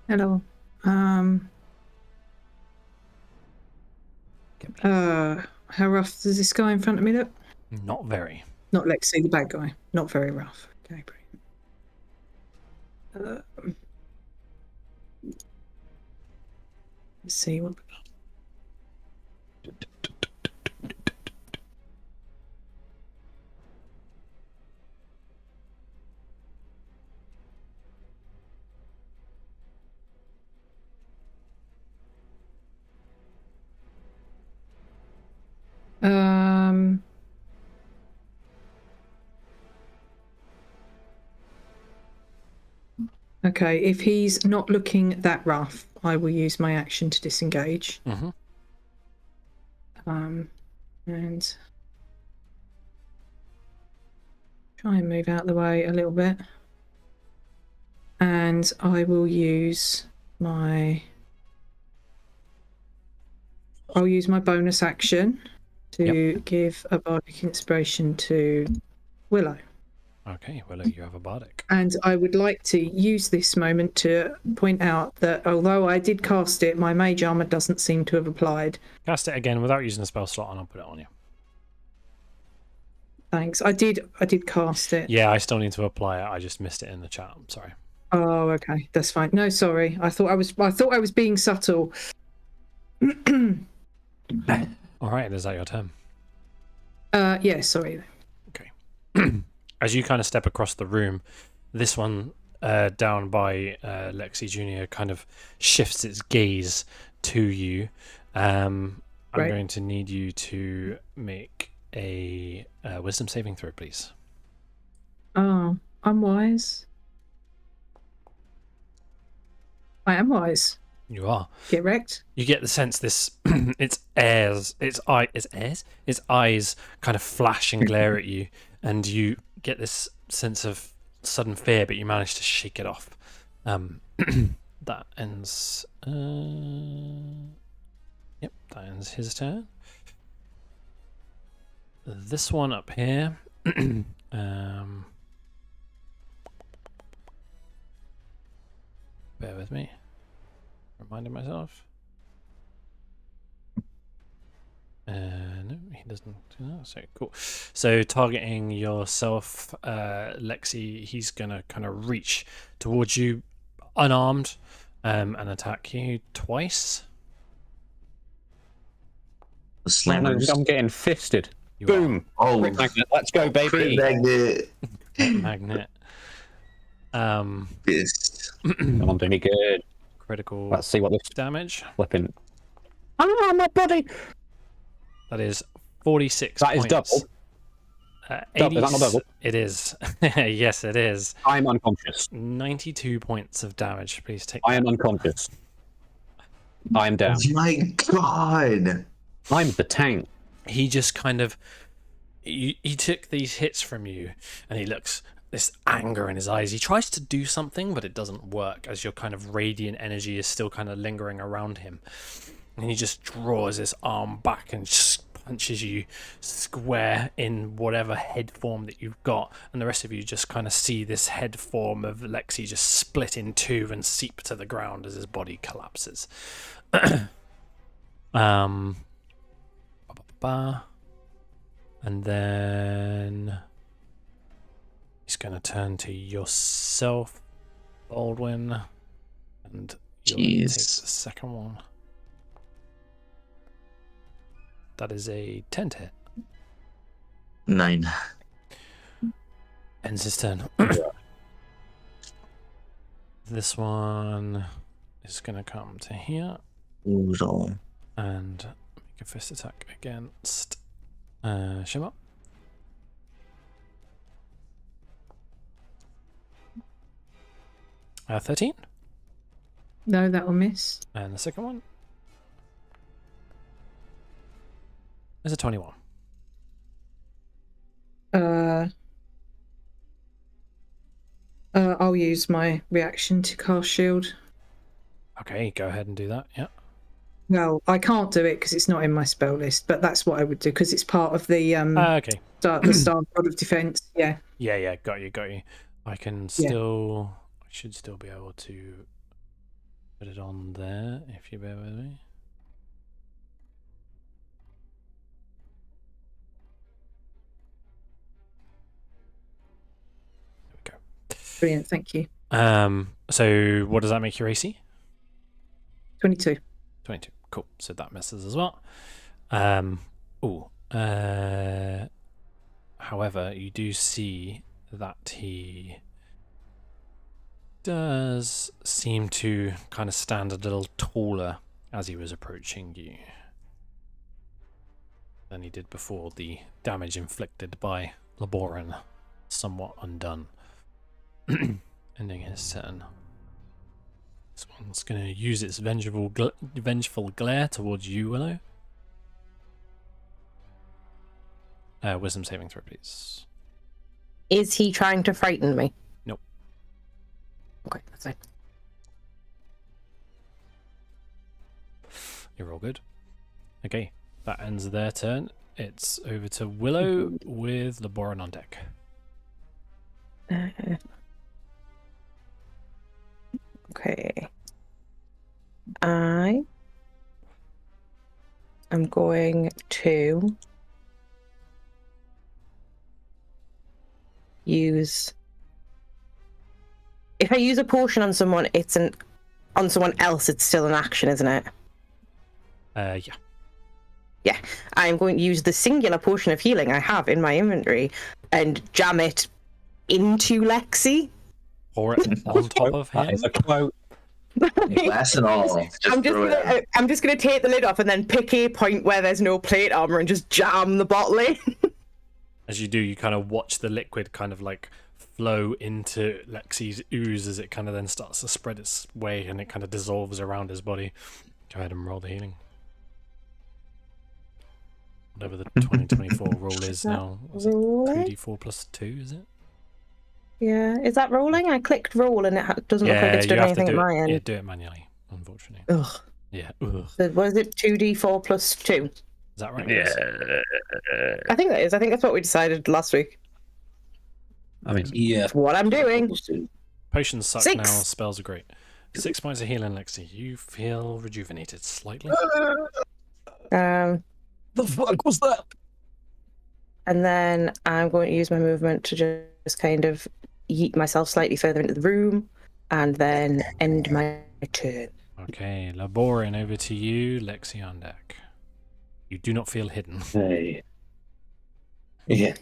Hello. How rough does this guy in front of me look? Not very. Not Lexi, the bad guy. Not very rough. Okay, brilliant. Let's see what. Okay, if he's not looking that rough, I will use my action to disengage. Mm-hmm. And try and move out the way a little bit. And I will use my... I'll use my bonus action to give a bardic inspiration to Willow. Okay, Willow, you have a bardic. And I would like to use this moment to point out that although I did cast it, my mage armor doesn't seem to have applied. Cast it again without using a spell slot, and I'll put it on you. Thanks. I did cast it. Yeah, I still need to apply it. I just missed it in the chat. I'm sorry. Oh, okay, that's fine. No, sorry. I thought I was being subtle. All right, is that your turn? Yeah, sorry. Okay. As you kind of step across the room, this one down by Lexi Jr. kind of shifts its gaze to you. I'm Right. going to need you to make a wisdom saving throw, please. Oh, I'm wise. I am wise. You are. Get wrecked. You get the sense this its eyes kind of flash and glare at you, and you get this sense of sudden fear, but you manage to shake it off. That ends. Yep, that ends his turn. This one up here. Bear with me. Reminding myself. No, he doesn't do that. So cool. So targeting yourself, Lexi, he's gonna kind of reach towards you, unarmed, and attack you twice. The slammers. I'm getting fisted. You Boom. Oh, Crit magnet. Let's go, baby. magnet. are magnet. Fist. Come on, doing it good. Critical Let's see what this damage. flipping. Ah, my body. That is 46 That is points. double. Double, is that not double? It is. Yes, it is. I'm unconscious. 92 points of damage. Please take I am that. unconscious. I am down. My God. I'm the tank. He just kind of he took these hits from you, and he looks this anger in his eyes. He tries to do something, but it doesn't work, as your kind of radiant energy is still kind of lingering around him. And he just draws his arm back and just punches you square in whatever head form that you've got, and the rest of you just kind of see this head form of Lexi just split in two and seep to the ground as his body collapses. And then he's going to turn to yourself, Baldwin, and you'll take the Jeez. second one. That is a 10 to hit. 9. Ends his turn. This one is going to come to here Oozle. and make a fist attack against Shimmer. Uh, 13. No, that will miss. And the second one is a 21. I'll use my reaction to cast shield. Okay, go ahead and do that. Yeah. Well, I can't do it because it's not in my spell list, but that's what I would do because it's part of the Okay. the Star God of Defense. Yeah. Yeah, got you. I can still, I should still be able to put it on there if you bear with me. Brilliant, thank you. So what does that make your AC? 22. 22. Cool. So that misses as well. However, you do see that he does seem to kind of stand a little taller as he was approaching you than he did before. The damage inflicted by Laboran somewhat undone. Ending his turn. This one's going to use its vengeful glare towards you, Willow. Wisdom saving throw, please. Is he trying to frighten me? Nope. Okay, that's fine. You're all good. Okay, that ends their turn. It's over to Willow with Laboran on deck. Okay. I am going to use. If I use a potion on someone, on someone else. It's still an action, isn't it? Yeah. Yeah. I'm going to use the singular potion of healing I have in my inventory and jam it into Lexi. Or on top of That him. is a quote. Glass and all. I'm just gonna take the lid off and then pick a point where there's no plate armor and just jam the bottle in. As you do, you kind of watch the liquid kind of like flow into Lexi's ooze as it kind of then starts to spread its way and it kind of dissolves around his body. Go ahead and roll the healing. Whatever the 2024 roll is now. Was it 2d4 plus 2, is it? Yeah, is that rolling? I clicked roll and it doesn't look like it's doing anything at my end. Yeah, do it manually, unfortunately. Ugh. Yeah. Ugh. So what is it? 2d4 plus 2. Is that right? Yeah. I think that is. I think that's what we decided last week. I mean, Yeah. What I'm doing. Potions suck 6. now, spells are great. 6 points of healing, Lexi. You feel rejuvenated slightly. The fuck was that? And then I'm going to use my movement to just kind of yeet myself slightly further into the room and then end my turn. Okay, Laboran, over to you. Lexi on deck. You do not feel hidden. Hey. Yeah.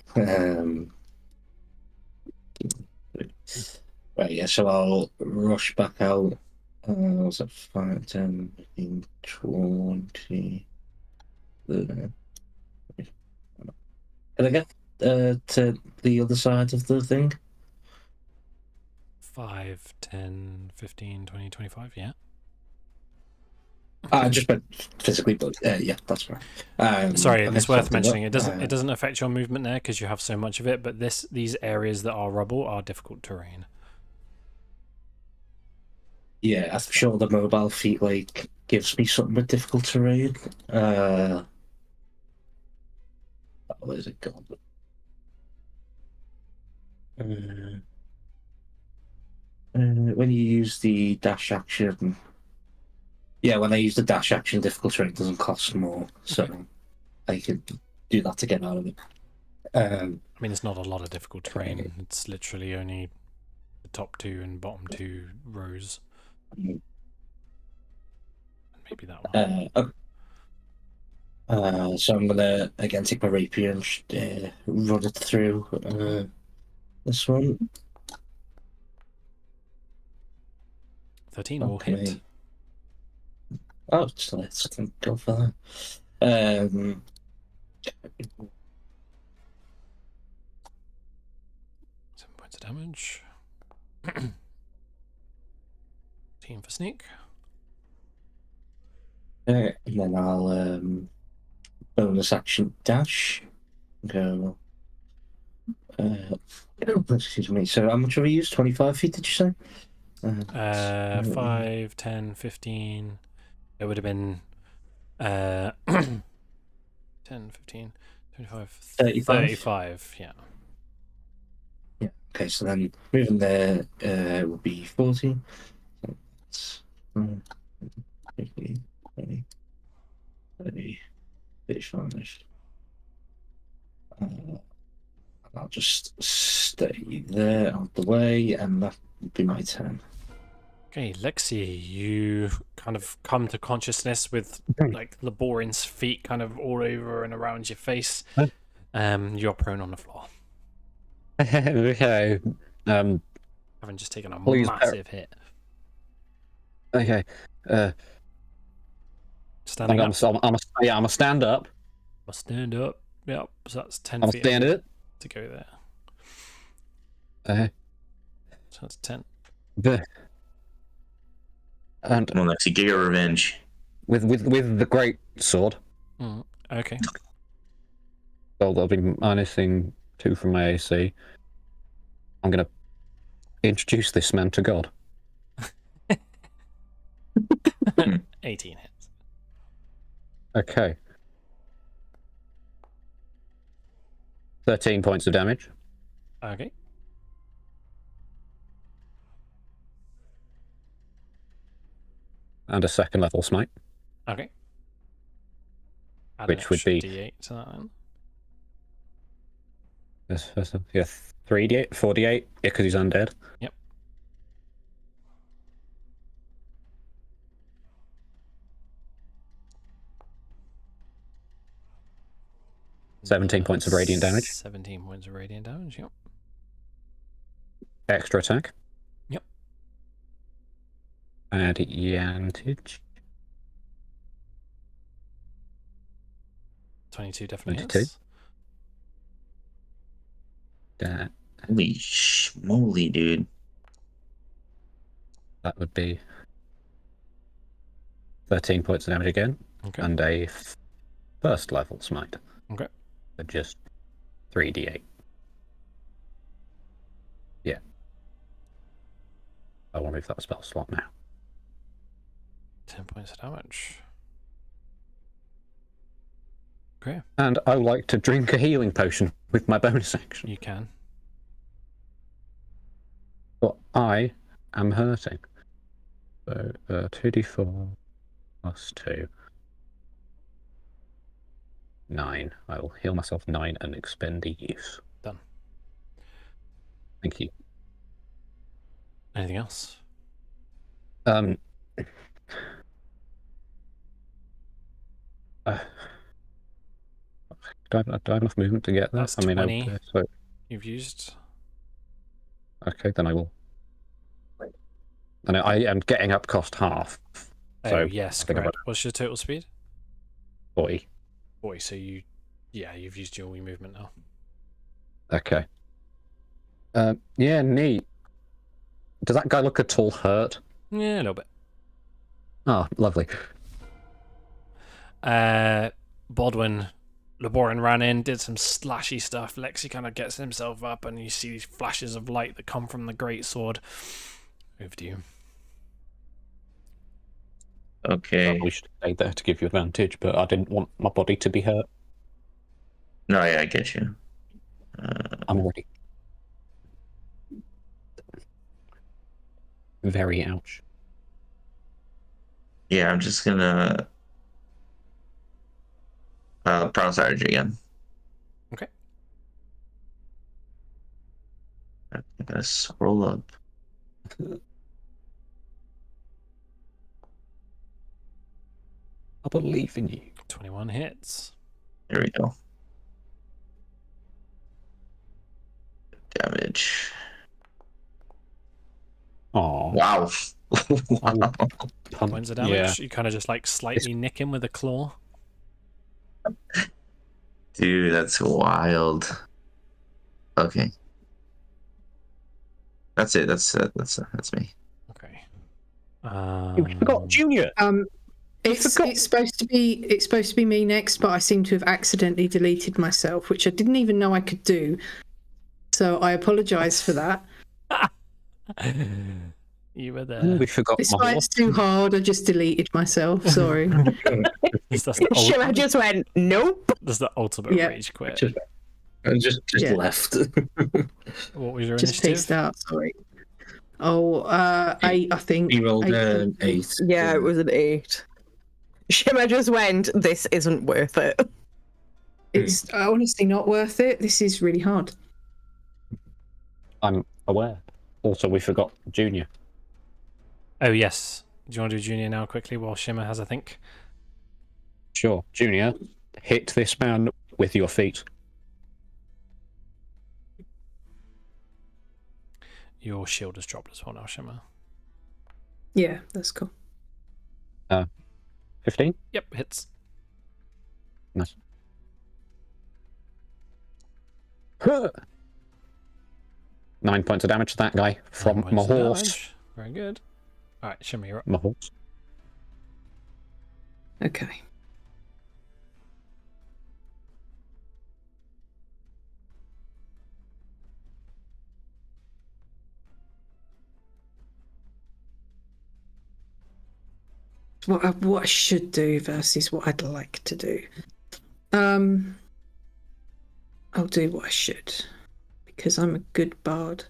Right, yeah, so I'll rush back out. What's that? 5, 10, 15, 20. Can I get to the other side of the thing? 5, 10, 15, 20, 25, yeah. I just meant physically, but yeah, that's right. Sorry, okay, it's worth something mentioning. up. It doesn't affect your movement there because you have so much of it, but these areas that are rubble are difficult terrain. Yeah, I'm sure the mobile feat like gives me something with difficult terrain. Where's it gone? When you use the dash action, yeah, when I use the dash action, difficult terrain doesn't cost more, so I can do that to get out of it. I mean, it's not a lot of difficult terrain. It's literally only the top 2 and bottom 2 rows. Maybe that one. Okay. So I'm gonna again take my rapier and run it through this one. 13 will hit. Oh, so let's go for that. 7 points of damage. 10 for sneak. and then I'll bonus action dash. Go. Excuse me. So how much have I used? 25 feet, did you say? 5, 10, 15. It would have been 10, 15, 25, 35, yeah. Yeah. Okay, so then moving there would be 40. So it's 50, 20, 30, 35. I'll just stay there out of the way, and that would be my turn. Okay, Lexi, you kind of come to consciousness with like Laborin's feet kind of all over and around your face. You're prone on the floor, Okay. having just taken a Please, massive hit. Okay. Standing up. I'm a stand up. I'll stand up. Yep, so that's 10 I'm a feet stand up. to go there. So that's 10. And Well, next, you get your revenge. with the great sword, Okay. so that'll be minusing 2 from my AC. I'm gonna introduce this man to God. 18 hits. Okay. 13 points of damage. Okay. And a second level smite, Okay. Add which would be D8 to that then. yeah, 3d8, 4d8, yeah, because he's undead. Yep. Seventeen points of radiant damage. 17 points of radiant damage, yep. Extra attack. Yep. Advantage. 22 definitely 22. hits. Holy schmoly, dude. That would be 13 points of damage again, Okay. and a first level smite. Okay. So just 3d8. Yeah. I will move that spell slot now. 10 points of damage. Okay, And I would like to drink a healing potion with my bonus action. you can. But I am hurting. So 2d4 plus 2. 9. I will heal myself 9 and expend a use. Done. Thank you. Anything else? Do I have enough movement to get there? That's 20. So, You've used. okay, then I will. And I am getting up cost half. So Oh, yes, I think correct. What's your total speed? 40. 40, so you've used your wee movement now. Okay. Yeah, neat. Does that guy look at all hurt? Yeah, a little bit. Oh, lovely. Baldwin, Laborin ran in, did some slashy stuff. Lexi kind of gets himself up, and you see these flashes of light that come from the great sword. Over to you. Okay. We should stay there to give you advantage, but I didn't want my body to be hurt. No, yeah, I get you. I'm already very ouch. Yeah, I'm just gonna Proud Strategy again. Okay. I gotta scroll up. I believe in you. 21 hits. There we go. Damage. Oh, Wow. Wow. Points of damage. Yeah. You kind of just like slightly nick him with a claw. Dude, that's wild. Okay. That's it. That's me. Okay. You forgot Junior. It's supposed to be me next, but I seem to have accidentally deleted myself, which I didn't even know I could do. So I apologise for that. You were there. We forgot This my fight's too hard. I just deleted myself. Sorry. That's the Shimmer just went, nope. That's the ultimate Yeah. rage quit. Just Yeah. left. What was your Just initiative? pissed out. Sorry. Oh, 8, I think. He rolled 8. an 8. Yeah, it was an 8. Shimmer just went, this isn't worth it. It's honestly not worth it. This is really hard. I'm aware. Also, we forgot Junior. Oh, yes. Do you want to do Junior now quickly while Shimmer has a think? Sure. Junior, hit this man with your feet. Your shield has dropped as well now, Shimmer. Yeah, that's cool. 15? Yep, hits. Nice. 9 points of damage to that guy from 9 my points of horse. damage. Very good. Alright, Shimmer, you're up. My horse. Okay. What I should do versus what I'd like to do. I'll do what I should because I'm a good bard.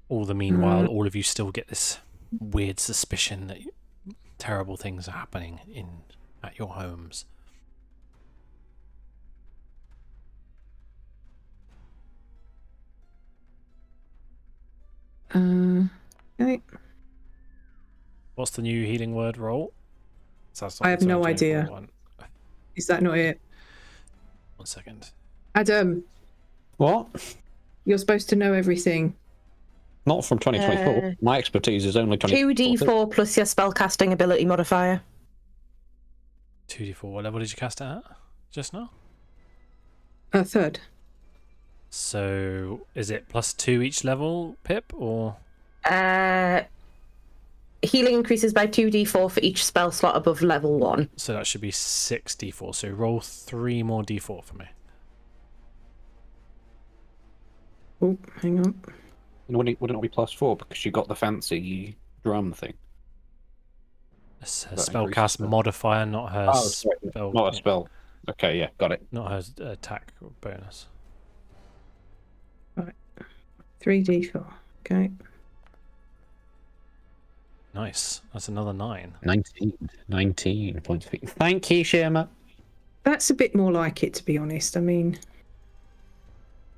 All the meanwhile, all of you still get this weird suspicion that terrible things are happening at your homes. Okay. What's the new healing word roll? So that's not I have the no 2024 idea. one. Is that not it? 1 second. Adam, What? you're supposed to know everything. Not from 2024. My expertise is only 2024. 2d4 plus your spellcasting ability modifier. 2d4. What level did you cast it at just now? Third. So is it +2 each level, Pip, or? Healing increases by 2d4 for each spell slot above level 1. So that should be 6d4. So roll 3 more d4 for me. Oh, hang on. Wouldn't it be +4 because you got the fancy drum thing? It's her That spellcast increases the- modifier, not her sorry, spell. not a spell. Okay, yeah, got it. Not her attack bonus. 3d4. Okay. Nice. That's another 9. 19 points. Thank you, Shema. That's a bit more like it, to be honest. I mean,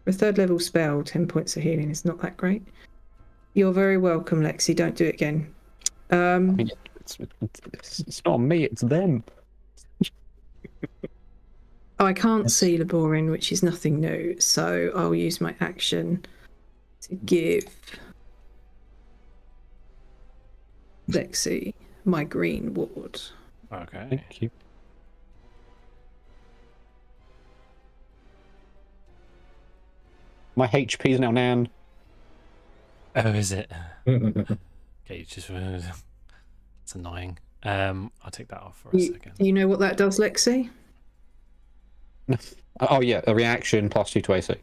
for a third level spell, 10 points of healing is not that great. You're very welcome, Lexi. Don't do it again. I mean, it's not me, it's them. I can't see Laborin, which is nothing new, so I'll use my action to give Lexi my green ward. Okay. Thank you. My HP is now Nan. Oh, is it? Okay, just it's annoying. I'll take that off for a second. You know what that does, Lexi? Oh yeah, a reaction +2 to AC.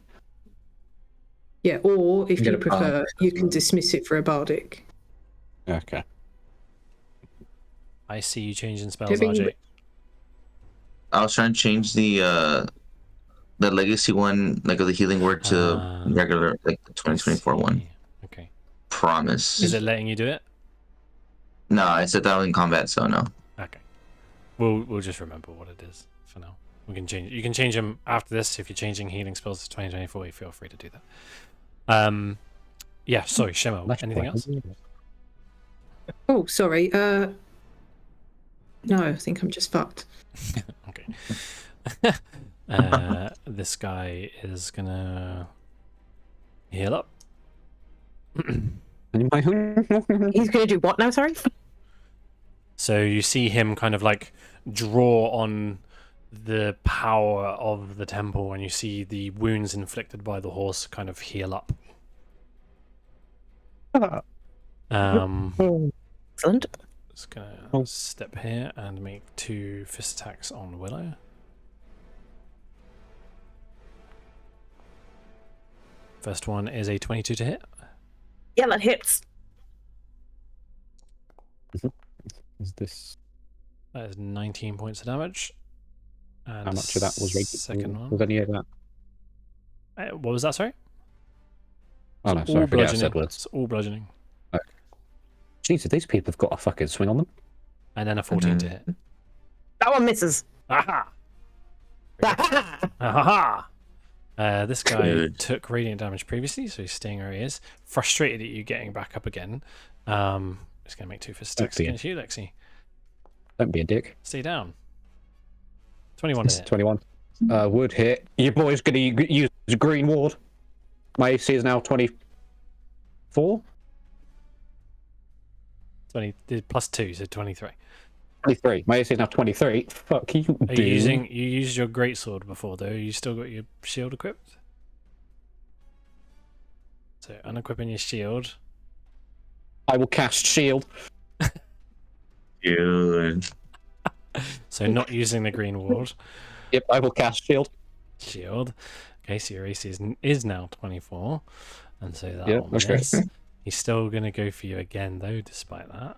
Yeah, or if You you get a prefer, bardic you as can well. dismiss it for a bardic. Okay. I see you changing spells, Giving- RJ. I was trying to change the legacy one, like of the healing word, to regular, like the 2024 one. Okay. Promise. Is it letting you do it? No, I said that in combat, so no. Okay. We'll just remember what it is for now. We can change. You can change them after this if you're changing healing spells to 2024. You feel free to do that. Yeah. Sorry, Shemo. Anything else? Oh, sorry. No, I think I'm just fucked. Okay. This guy is gonna heal up. He's going to do what now, sorry? So you see him kind of like draw on the power of the temple, and you see the wounds inflicted by the horse kind of heal up. Excellent. Just gonna step here and make 2 fist attacks on Willow. First one is a 22 to hit. Yeah, that hits. Is this That is 19 points of damage. And how much of that was rated? second one? Was any of that? What was that? Sorry. Oh no, All sorry, I forget I said bludgeoning. words. It's all bludgeoning, Jesus, these people have got a fucking swing on them. and then a 14 to hit. That one misses. Aha! Ha Aha! This guy Good. took radiant damage previously, so he's staying where he is. Frustrated at you getting back up again. He's going to make 2 fist attacks Okay. against you, Lexi. Don't be a dick. Stay down. 21 to hit. 21. Would hit. Your boy's going to use green ward. My AC is now 24. 20 plus 2, so 23. 23. My AC is now 23. Fuck you, Are dude. you used your greatsword before though? You still got your shield equipped? So unequipping your shield. I will cast shield. Good. So not using the green ward. Yep, I will cast shield. Shield. Okay, so your AC is now 24. And so that Yeah, will okay. miss. He's still going to go for you again though, despite that.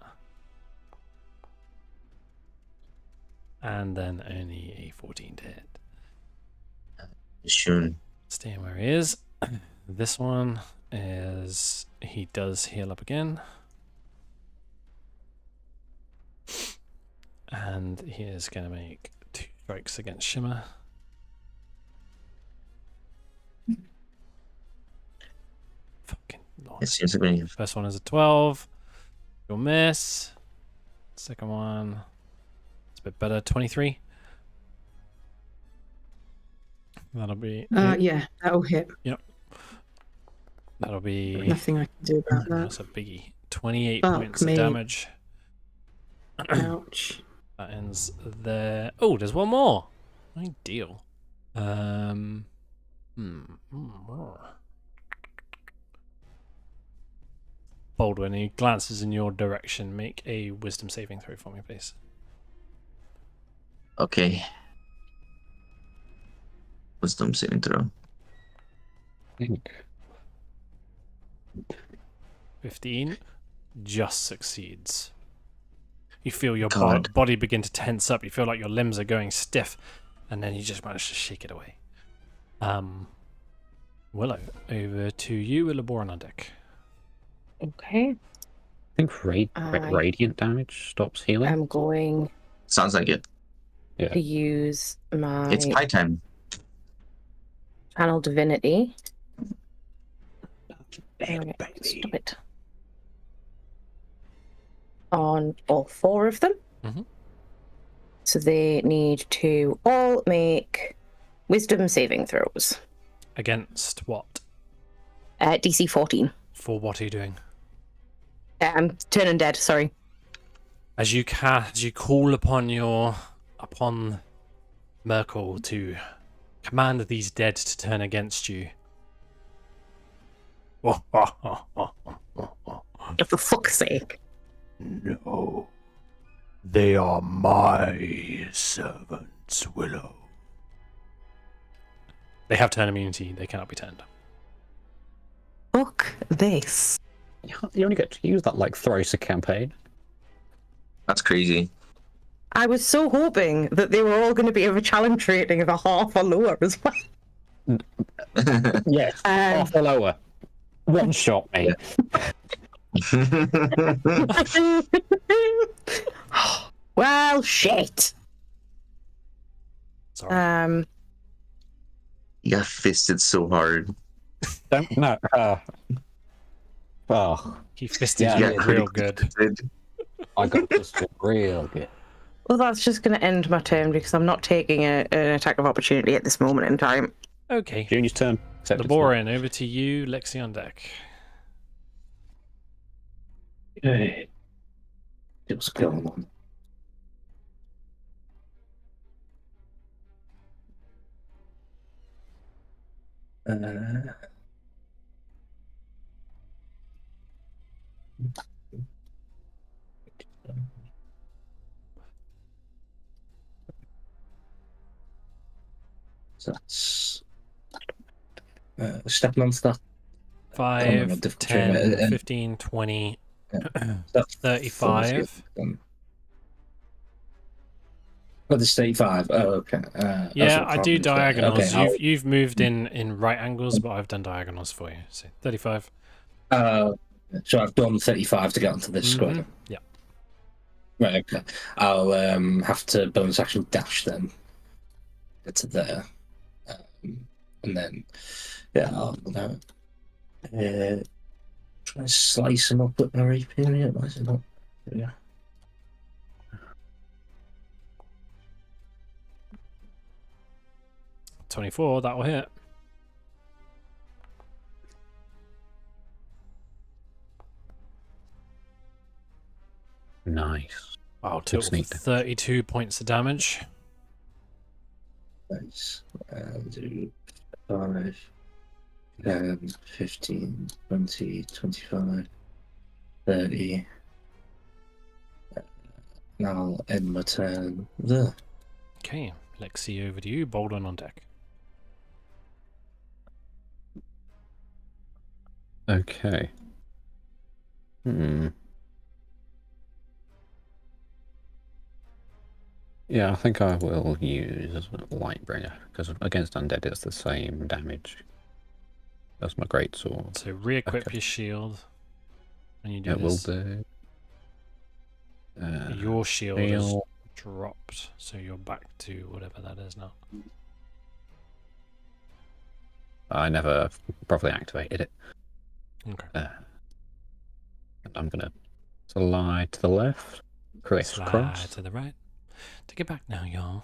And then only a 14 to hit. Shun. Staying where he is. This one is... He does heal up again. And he is going to make 2 strikes against Shimmer. Fucking Lord. It seems like we need First one is a 12. You'll miss. Second one... It's a bit better. 23. That'll be... Yeah, that'll hit. That'll be... Nothing I can do about that. That's a biggie. 28 Fuck points me. of damage. Ouch. That ends there. Oh, there's one more. Ideal. Baldwin, he glances in your direction. Make a wisdom saving throw for me, please. Okay. Wisdom saving throw. Think. 15 just succeeds. You feel your God. body begin to tense up. You feel like your limbs are going stiff, and then you just manage to shake it away. Willow, over to you. Willow on deck. Okay. I think radiant damage stops healing. I'm going Sounds like it. to use my It's pie time. channel divinity. Baby. Stop it. On all 4 of them. Mhm. So they need to all make wisdom saving throws. Against what? DC 14. For what are you doing? I'm turning dead, sorry. As you call upon Merkel to command these dead to turn against you. For fuck's sake. No, they are my servants, Willow. They have turn immunity. They cannot be turned. Fuck this. You only get to use that like thrice a campaign. That's crazy. I was so hoping that they were all going to be of a challenge rating of a half or lower as well. Yes. Half or lower. One shot, mate. Well, shit. Sorry. You got fisted so hard. Don't no. Oh, He fisted Yeah, you Yeah, real critically good. fisted. I got this real good. Well, that's just going to end my turn because I'm not taking an attack of opportunity at this moment in time. Okay. Junior's turn. Laborin, over to you. Lexi on deck. Hey. What's going on? So that's stepping onto that. 5, different 10, trade. 15, 20, That's 35. Oh, there's 35. Oh, okay. Yeah, I do diagonals. Okay, You've moved in right angles, but I've done diagonals for you. So 35. so I've done 35 to get onto this square. Yeah. Right, okay. I'll have to bonus action dash then. Get to there. and then I'll try and slice him up with my rapier. Why is it not? There we go. $24, that will hit. Nice. Wow, Good total sneak. 32 points of damage. Nice. And do 5, 10, 15, 20, 25, 30. And I'll end my turn there. Okay, Lexi, over to you. Bolden on deck. Okay. Yeah, I think I will use Lightbringer, because against undead it's the same damage as my greatsword. So re-equip Okay. your shield when you do It will this. do. Your shield has Shield. dropped, so you're back to whatever that is now. I never properly activated it. Okay. And I'm gonna slide to the left, Slide crisscross. to the right. Take it back now, y'all.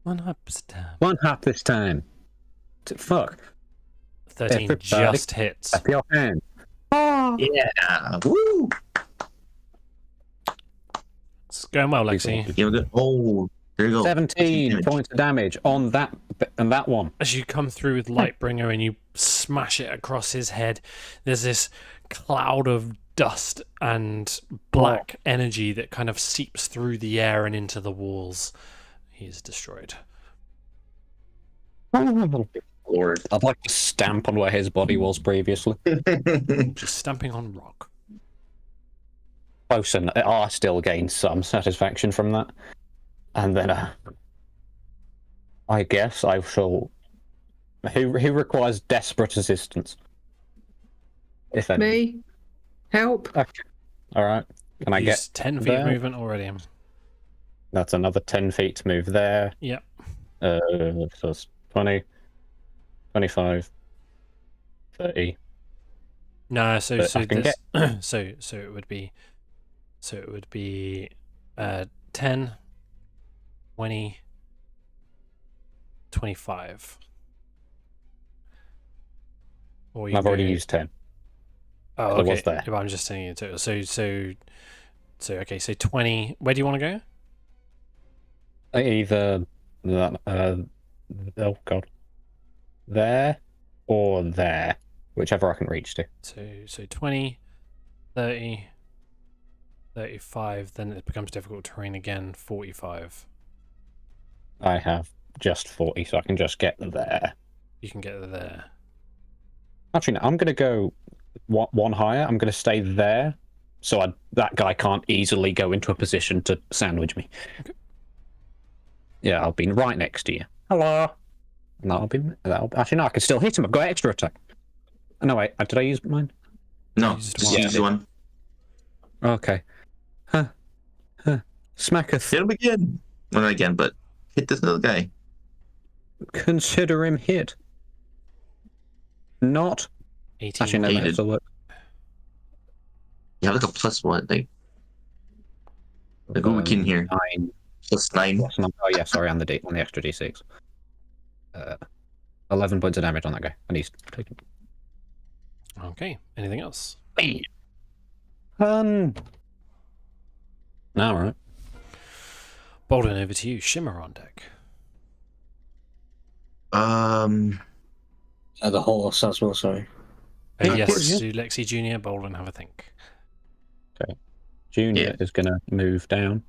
1 up this time. One hop this time. Fuck. 13 Everybody. just hits. At your hand. Oh. Yeah. Woo! It's going well, Lexi. Yeah, good. Oh, there you go. 17 Damage. points of damage on that and that one. As you come through with Lightbringer and you smash it across his head, there's this cloud of dust and black energy that kind of seeps through the air and into the walls. He's destroyed. Lord. I'd like to stamp on where his body was previously. Just stamping on rock. Close enough. I still gain some satisfaction from that. And then, I guess I shall. Who requires desperate assistance? If any. Me? Help? Okay. All right. Can I get Used 10 feet of there? movement already. That's another 10 feet to move there. Yep. So it's 20, 25, 30. No, so But so I can this, so it would be 10, 20, 25. Or you I've already go- used 10. Oh, I okay. was there. But I'm just saying it. So okay. So 20. Where do you want to go? Either that, oh god, there or there, whichever I can reach to. So 20, 30, 35. Then it becomes difficult terrain again. 45. I have just 40, so I can just get there. You can get there. Actually, no, I'm going to go one higher. I'm going to stay there, so that guy can't easily go into a position to sandwich me. Okay. Yeah, I'll be right next to you. Hello. And actually, no, I can still hit him. I've got extra attack. Oh, no, wait, did I use mine? No, Used just one. use one. Okay. Smacketh. Hit him again. Well, not again, but hit this little guy. Consider him hit. Not. 18. Actually, no, He that did. still work. You have like a plus what? Like what we can hear. 9. +9. Plus 9. Oh, yeah, sorry, on the extra d6. 11 points of damage on that guy. And he's taken. Okay. Anything else? No, right. Bolden, over to you. Shimmer on deck. The horse as well, sorry. Yeah, of Yes, course, yeah. do Lexi Junior. Bolden, have a think. Junior Yeah. is going to move down.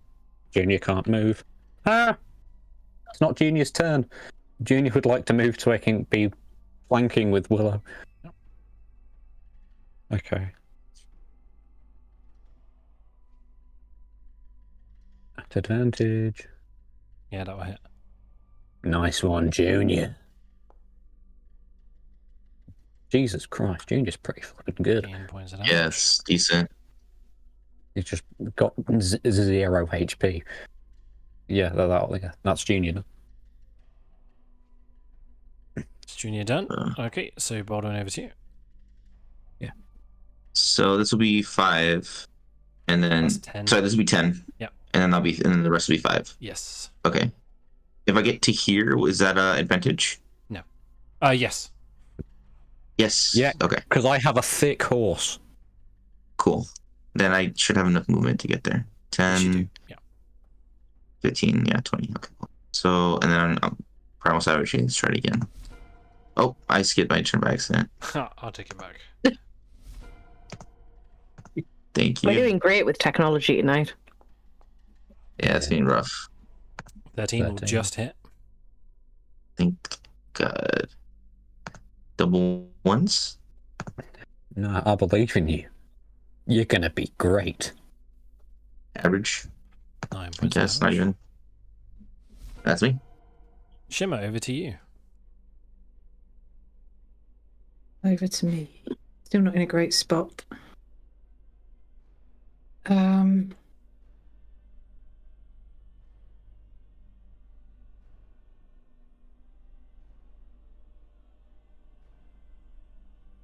Junior can't move. It's not Junior's turn. Junior would like to move so I can be flanking with Willow. Okay. At advantage. Yeah, that will hit. Nice one, Junior. Jesus Christ, Junior's pretty fucking good. 15 points of damage. Yes, decent. He's just got 0 HP. Yeah, that's Junior. Is Junior done? Uh. Okay, so Baldwin, over to you. So this will be 5, and then That's 10. sorry, this will be 10. Yep. And then the rest will be 5. Yes. Okay. If I get to here, is that advantage? No. Yes. Yes. Yeah. Okay. Because I have a thick horse. Cool. Then I should have enough movement to get there. Yes, you do. 10, Yeah. 15, yeah, 20. Okay. Cool. So and then Primal Savage. Let's try it again. Oh, I skipped my turn by accident. I'll take it back. Thank We're you. doing great with technology tonight. Yeah, it's been rough. 13 will 13. just hit. Thank God. Double ones? No, I believe in you. You're gonna be great. Average? 9 I points. of guess, not damage. even. That's me. Shimmer, over to you. Over to me. Still not in a great spot.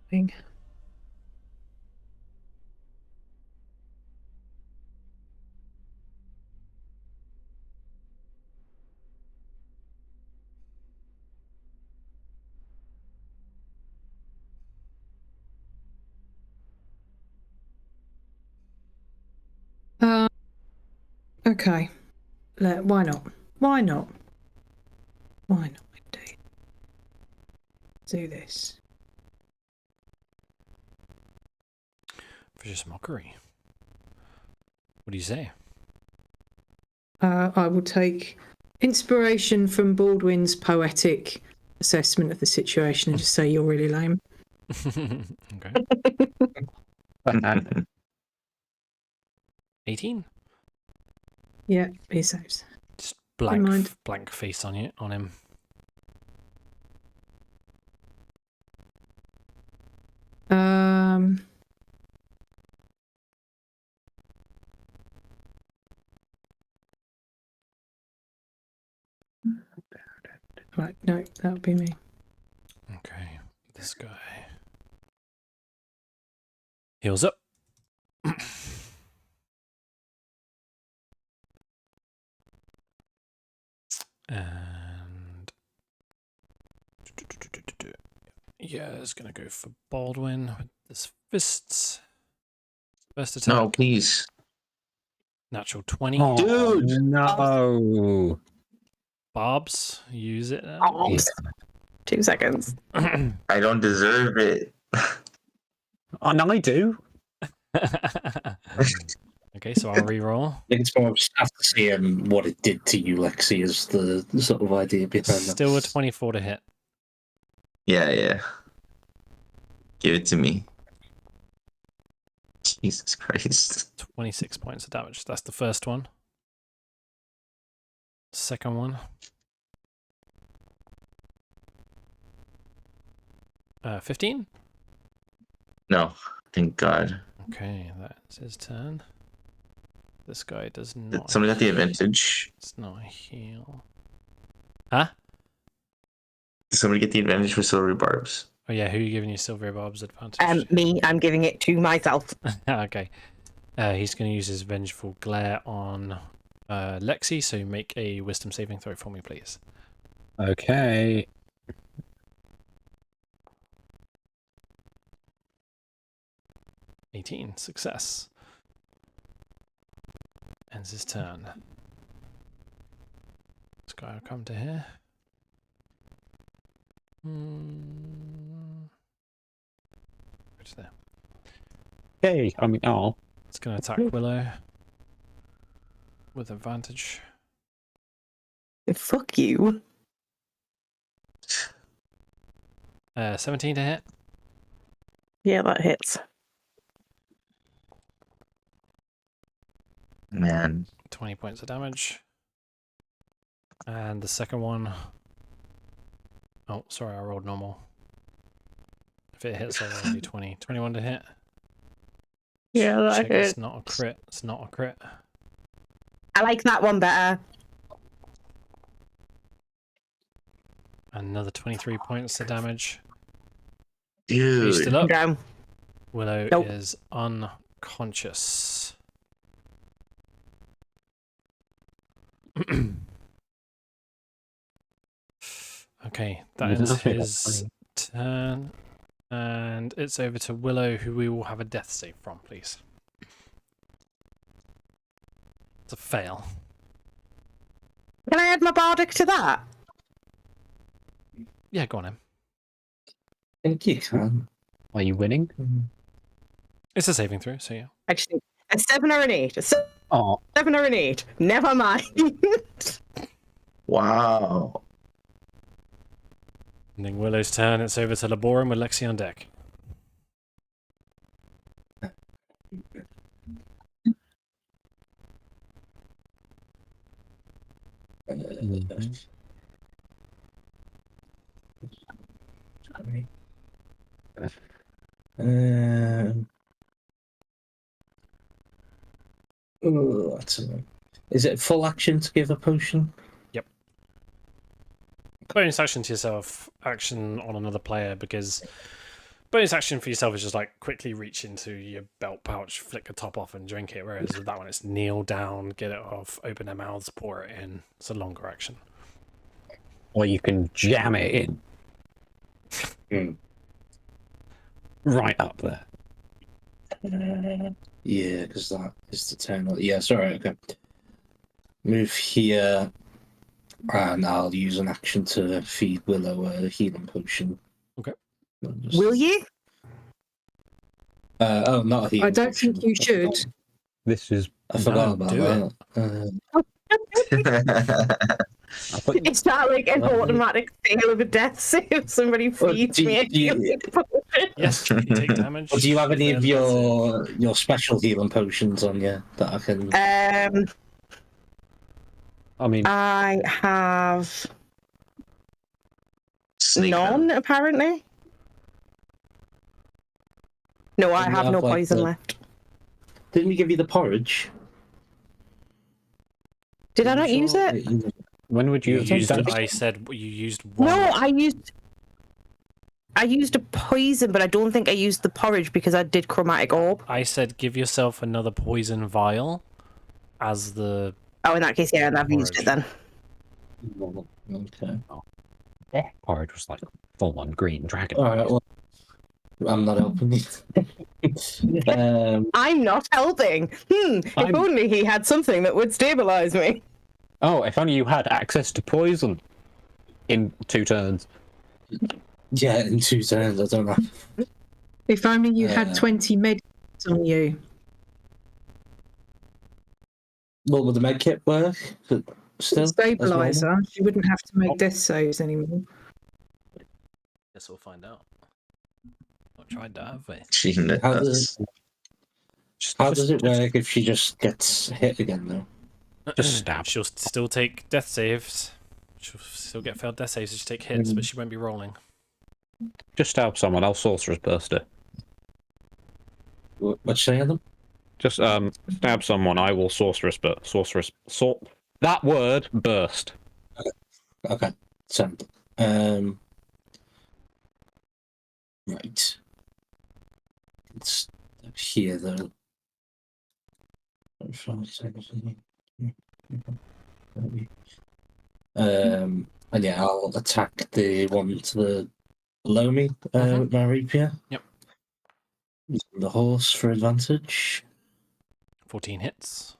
Thing. Okay. Why not? Why not? Why not, indeed? Do this. Vicious Mockery. What do you say? I will take inspiration from Baldwin's poetic assessment of the situation and just say you're really lame. Okay. 18. Yeah, he saves. Just mind. blank face on him. Right, no, that would be me. Okay, this guy heals up. And yeah, it's gonna go for Baldwin with this fists. First attack, No, please. natural 20. Oh, Dude! no. Barbs, use it now. Oh, 2 seconds. I don't deserve it. And I do. Okay, so I'll re-roll. I think it's more just after seeing what it did to you, Lexi, is the sort of idea behind that. Still a 24 to hit. Yeah. Give it to me. Jesus Christ. 26 points of damage. That's the first one. Second one. 15? No, thank God. Okay, that's his turn. This guy does Did not. somebody got the advantage? It's not a heal. Huh? Did somebody get the advantage for silvery barbs? Oh yeah, who are you giving your silver barbs advantage? Me, I'm giving it to myself. Okay. He's going to use his vengeful glare on Lexi, so make a wisdom saving throw for me, please. Okay. $18, success. Ends his turn. This guy will come to here. Where's there? Okay. I mean, oh. It's going to attack Willow with advantage. Fuck you. 17 to hit. Yeah, that hits. Man. 20 points of damage. And the second one. Oh, sorry, I rolled normal. If it hits, I'll roll d20. 21 to hit. Yeah, that Check, hits. it's not a crit. It's not a crit. I like that one better. And Another 23 points of damage. Are you Dude. still up? Down. Willow Nope. is unconscious. Okay, that You ends nothing. his turn. And it's over to Willow, who we will have a death save from, please. It's a fail. Can I add my bardic to that? Yeah, go on, Em. I think you can. Are you winning? It's a saving throw, so yeah. Actually, a 7 or an 8. A Oh, 7 or an 8. Never mind. Wow. Ending Willow's turn, it's over to Laborum with Lexi on deck. Oh, that's is it full action to give a potion? Bonus action to yourself, action on another player, because bonus action for yourself is just like quickly reach into your belt pouch, flick the top off and drink it, whereas with that one it's kneel down, get it off, open their mouths, pour it in. It's a longer action. or you can jam it in. Right up there. Yeah, because that is the turn. Yeah, sorry, okay. Move here, and I'll use an action to feed Willow a healing potion. Okay. Will you? Oh, not a healing I don't potion. think you should. This is. I forgot No, about do that. I thought you- It's not like an automatic fail of a death save. Somebody Well, feeds do me a you- healing potion. Yes, you take damage. Or do you have any of Fail death save. your special healing potions on you that I can? I mean, I have Snake none, apparently. No, I Didn't have have, no like, poison the- left. Didn't we give you the porridge? Did I not use it? when would You you have used, done I said you used one. No, I used a poison, but I don't think I used the porridge because I did chromatic orb. I said give yourself another poison vial as the. Oh, in that case, yeah, and I've used it then. Okay. porridge was like full on green dragon. All right. Well, I'm not helping you. I'm not helping. If I'm- only he had something that would stabilize me. Oh, if only you had access to poison in 2 turns. Yeah, in 2 turns. I don't know. If only you had 20 meds on you. Well, would the med kit work? Still, Stabilizer, you wouldn't have to make death saves anymore. Guess we'll find out. Not tried that, have we? How does it work if she just gets hit again, though? Just stab. She'll still take death saves. She'll still get failed death saves. She'll take hits, but she won't be rolling. Just stab someone. I'll sorcerer's burst it. What'd you say, Adam? Just stab someone. I will sorceress that word burst. Okay, send. Right. It's here, though. And yeah, I'll attack the one to the below me with my rapier. Yep. Using the horse for advantage. 14 hits.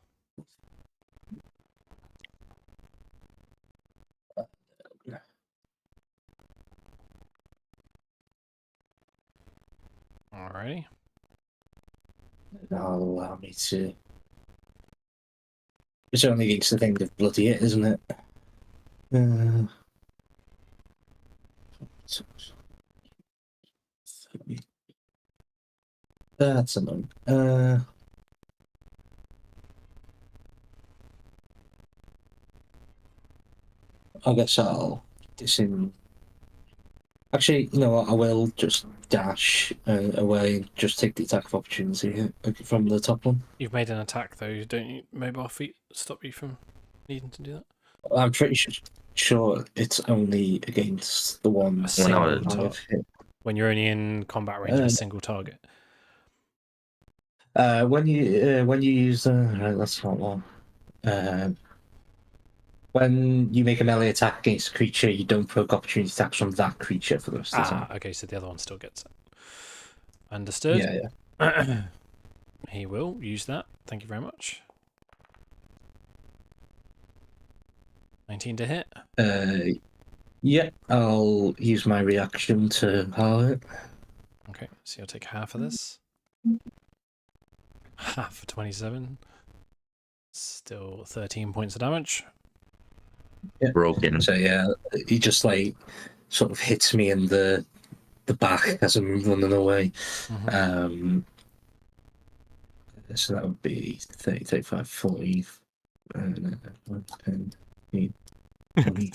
Alrighty. That'll allow me to. It's only against the thing of bloody it, isn't it? That's annoying. I guess I'll disin. Actually, you know what? I will just dash away and just take the attack of opportunity from the top one. You've made an attack, though. Don't you? Mobile feet stop you from needing to do that? I'm pretty sure. sure it's only against the one A When single I was- target. hit. When you're only in combat range of a single target. When you use right, that's not one. When you make a melee attack against a creature, you don't provoke opportunity attacks from that creature for the rest of the time. Okay, so the other one still gets it. Understood. Yeah. He will use that. Thank you very much. 19 to hit. Yeah, I'll use my reaction to halve it. Okay, so you'll take half of this. Half for 27. Still 13 points of damage. Broken. So yeah, he just like sort of hits me in the back as I'm running away. Mhm. So that would be 30, 35, 40, 10, 8, 20.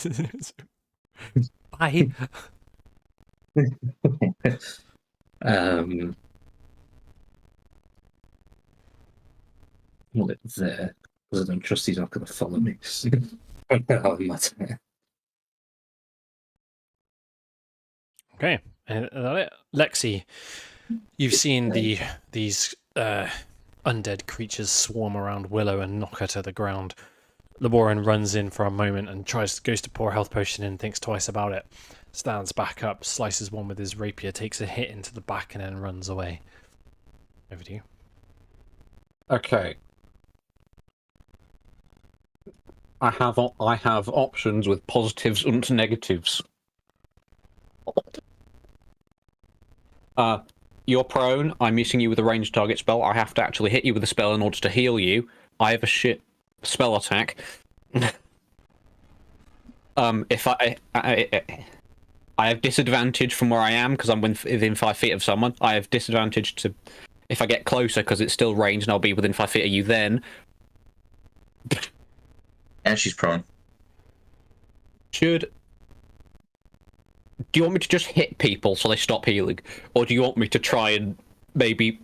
Bye. Well, it's there because I don't trust he's not going to follow me. Oh, matter. Okay, and is that it? Lexi, you've seen these undead creatures swarm around Willow and knock her to the ground. Laboran runs in for a moment and goes to pour a health potion in, thinks twice about it, stands back up, slices one with his rapier, takes a hit into the back, and then runs away. Over to you. Okay. I have options with positives and negatives. You're prone. I'm missing you with a ranged target spell. I have to actually hit you with a spell in order to heal you. I have a shit spell attack. If I have disadvantage from where I am because I'm within 5 feet of someone. I have disadvantage to if I get closer because it's still ranged and I'll be within 5 feet of you then. And she's prone. Do you want me to just hit people so they stop healing? Or do you want me to try and maybe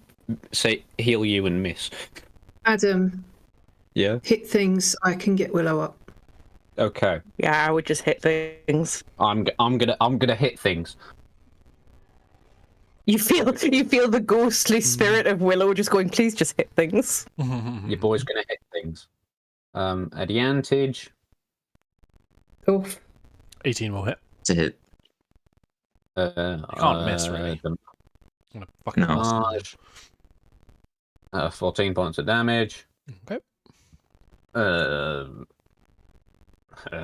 say heal you and miss? Adam, Yeah. hit things. I can get Willow up. Okay. Yeah, I would just hit things. I'm gonna hit things. You feel the ghostly spirit of Willow just going, please just hit things. Your boy's gonna hit things. Advantage. Oh, 18 will hit. It's a hit. You can't miss, really. I'm gonna fucking No. miss. 14 points of damage. Okay.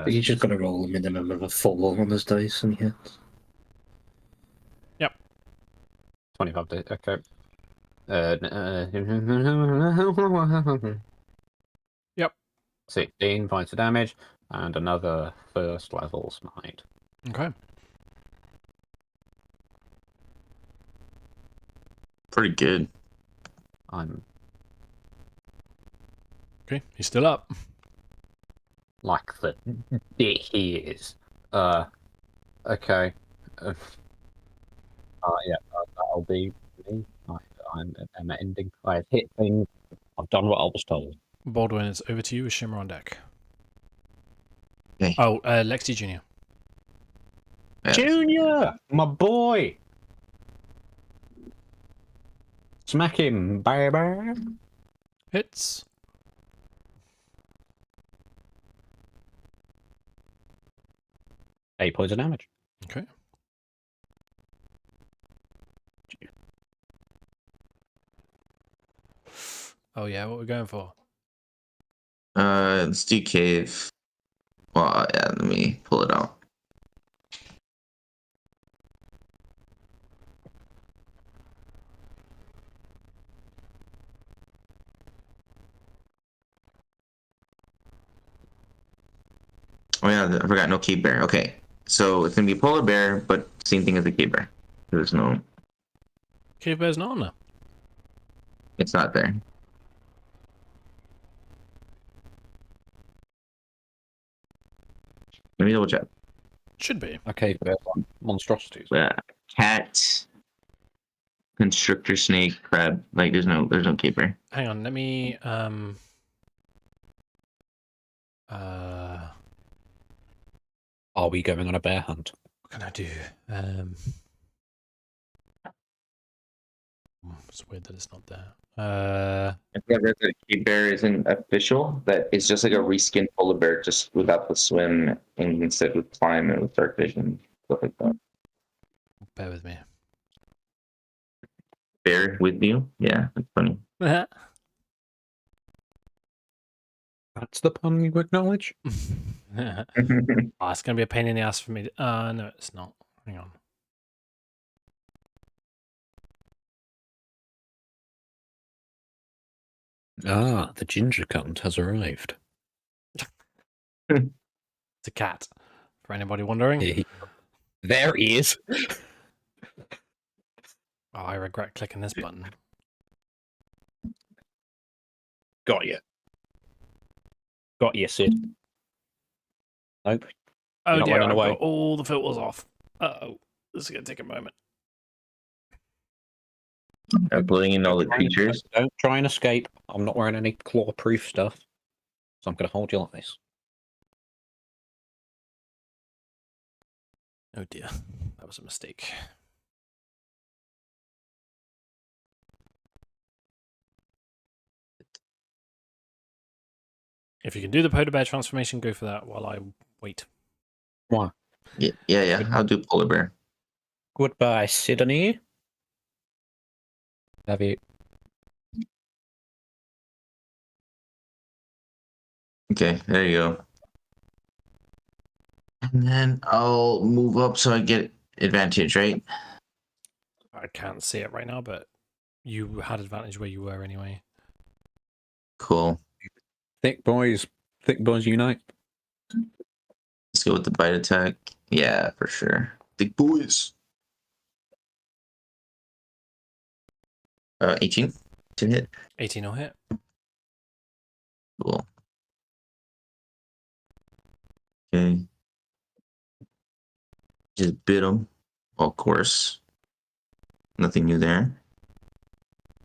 He's just going to roll a minimum of a 4 on his dice and hit. 25 to okay. Yep. 16 points of damage and another first level smite. Okay. Pretty good. I'm Okay, he's still up. like the dick he is. Okay. Yeah, that'll be me. I'm ending. I've hit things. I've done what I was told. Baldwin, it's over to you with Shimmer on deck. Okay. Oh, Lexi Jr. Yeah. Junior, my boy. Smack him, baby. Hits. Eight points of damage. Okay. Oh yeah, what we're going for? Let's do cave. Well, yeah, let me pull it out. Oh yeah, I forgot, no cave bear. Okay, so it's gonna be polar bear, but same thing as a cave bear. There's no, Cave Bear's not on there. it's not there. Let me double check. Should be. Okay, but monstrosities. Cat, constrictor, snake, crab. Like there's no cave bear. Hang on, let me Are we going on a bear hunt? What can I do? It's weird that it's not there. I think that the key bear isn't official. That it's just like a reskinned polar bear, just without the swim and instead with climb and with dark vision, stuff like that. Bear with me. Bear with you? Yeah, that's funny. That's the pun you acknowledge? Oh, it's going to be a pain in the ass for me. No, it's not. Hang on. Ah, the ginger cunt has arrived. It's a cat, for anybody wondering. There he is. Oh, I regret clicking this button. Got you. Got you, Sid. Nope. Oh not dear, running I've away. got all the filters off. Uh-oh. This is going to take a moment. Pulling in all the creatures. Don't try and escape. I'm not wearing any claw-proof stuff. So I'm going to hold you like this. Oh dear, that was a mistake. If you can do the polar bear transformation, go for that while I wait. Why? Yeah. I'll do polar bear. Goodbye, Sydney. Have you? Okay, there you go. And then I'll move up so I get advantage, right? I can't see it right now, but you had advantage where you were anyway. Cool. Thick boys unite. Let's go with the bite attack. Yeah, for sure. Big boys. 18 to hit. 18 will hit. Cool. Okay. Just bit him. Of course. Nothing new there.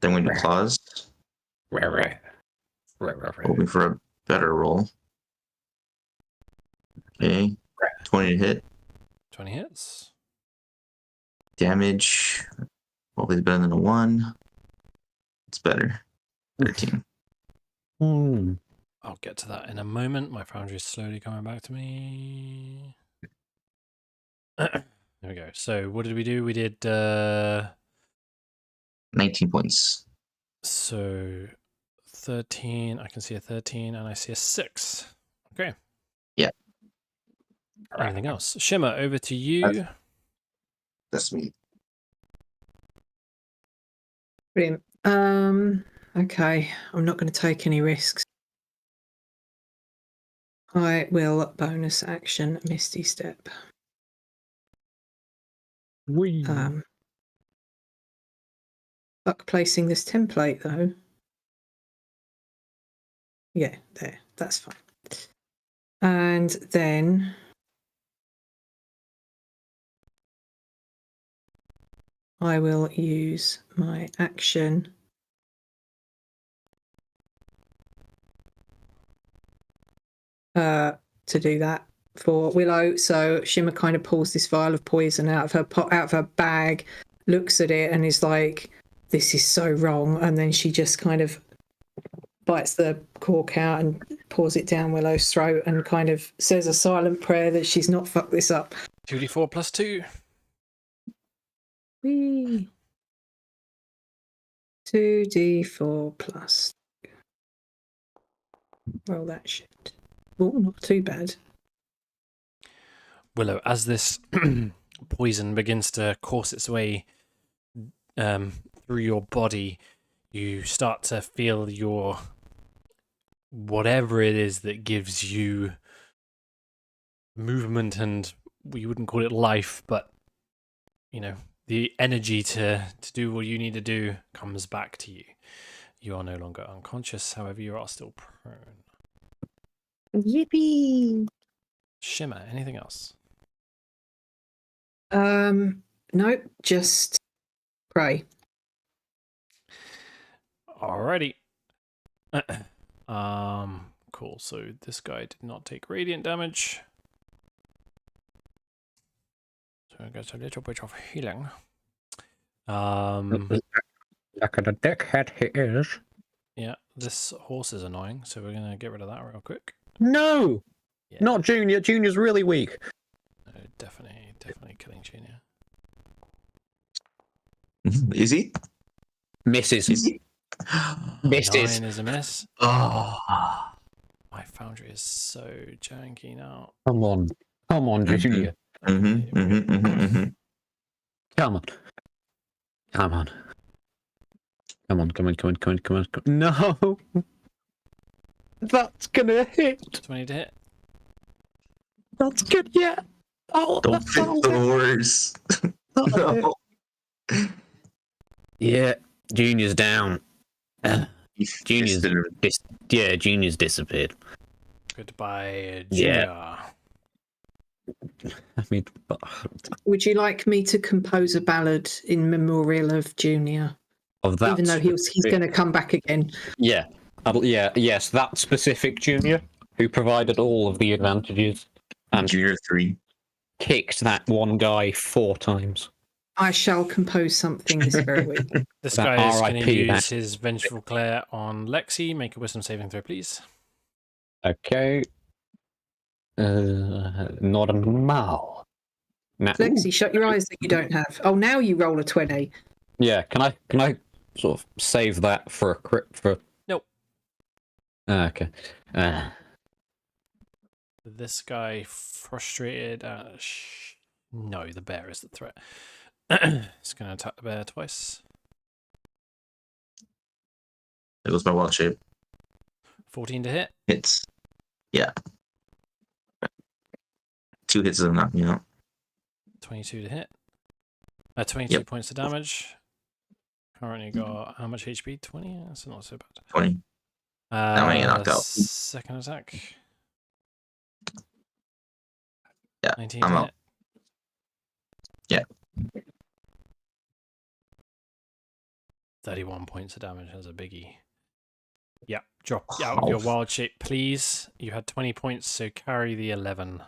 Then we do claws. Hoping for a better roll. Okay. 20 to hit. 20 hits. Damage. Always better than a 1. It's better. 13. I'll get to that in a moment. My foundry is slowly coming back to me. There we go. So what did we do? We did 19 points. so 13. I can see a 13 and I see a 6. Okay. Yeah. Anything else? Shimmer, over to you. That's me. Brilliant. Okay, I'm not going to take any risks. I will bonus action Misty Step. Fuck placing this template though. Yeah, there. That's fine. And then I will use my action to do that for Willow. So Shimmer kind of pulls this vial of poison out of her bag, looks at it and is like, this is so wrong. And then she just kind of bites the cork out and pours it down Willow's throat and kind of says a silent prayer that she's not fucked this up. 2d4 plus 2. Whee. 2d4 plus. Roll that shit. Oh, not too bad. Willow, as this poison begins to course its way through your body, you start to feel your whatever it is that gives you movement, and we wouldn't call it life, but you know, the energy to do what you need to do comes back to you. You are no longer unconscious, however, you are still prone. Yippee! Shimmer, anything else? Nope, just pray. Alrighty. Cool. So this guy did not take radiant damage. So I guess a little bit of healing. Like a dickhead he is. Yeah, this horse is annoying, so we're gonna get rid of that real quick. No! Yeah, Not Junior. Junior's really weak. definitely killing Junior. Is he? Misses. Is he? Misses. 9 is a miss. Oh. My foundry is so janky now. Come on. Come on, Junior. Come on. Come on. Come on, come on, come on, come on, come on. No! That's gonna hit! 20 to hit. That's good, yeah! Oh, Don't pick the horse. No. Yeah, Junior's down. Junior's Disturbed. Junior's disappeared. Goodbye, Junior. I mean, but, Would you like me to compose a ballad in memorial of Junior? of that, Even though he's going to come back again. yeah, yes, that specific Junior who provided all of the advantages and Junior 3. kicked that one guy 4 times. I shall compose something this very week. This That guy is going to RIP use his Vengeful Glare on Lexi. Make a wisdom saving throw, please. Okay. Normal. Now, Lexi, shut your eyes that you don't have. Oh, now you roll a 20. yeah, can I sort of save that for a crit for? Nope. Okay. This guy frustrated. No, the bear is the threat. It's going to attack the bear twice. There goes my wild shape. 14 to hit. Hits. Yeah. 2 hits doesn't knock me out. 22 to hit. 22 points of damage. Currently got how much HP? 20? That's not so bad. 20. Now I get knocked out. Second attack. Yeah, 19 I'm to out. hit. Yeah. 31 points of damage as a biggie. Yeah, drop out of your wild shape, please. You had 20 points, so carry the 11.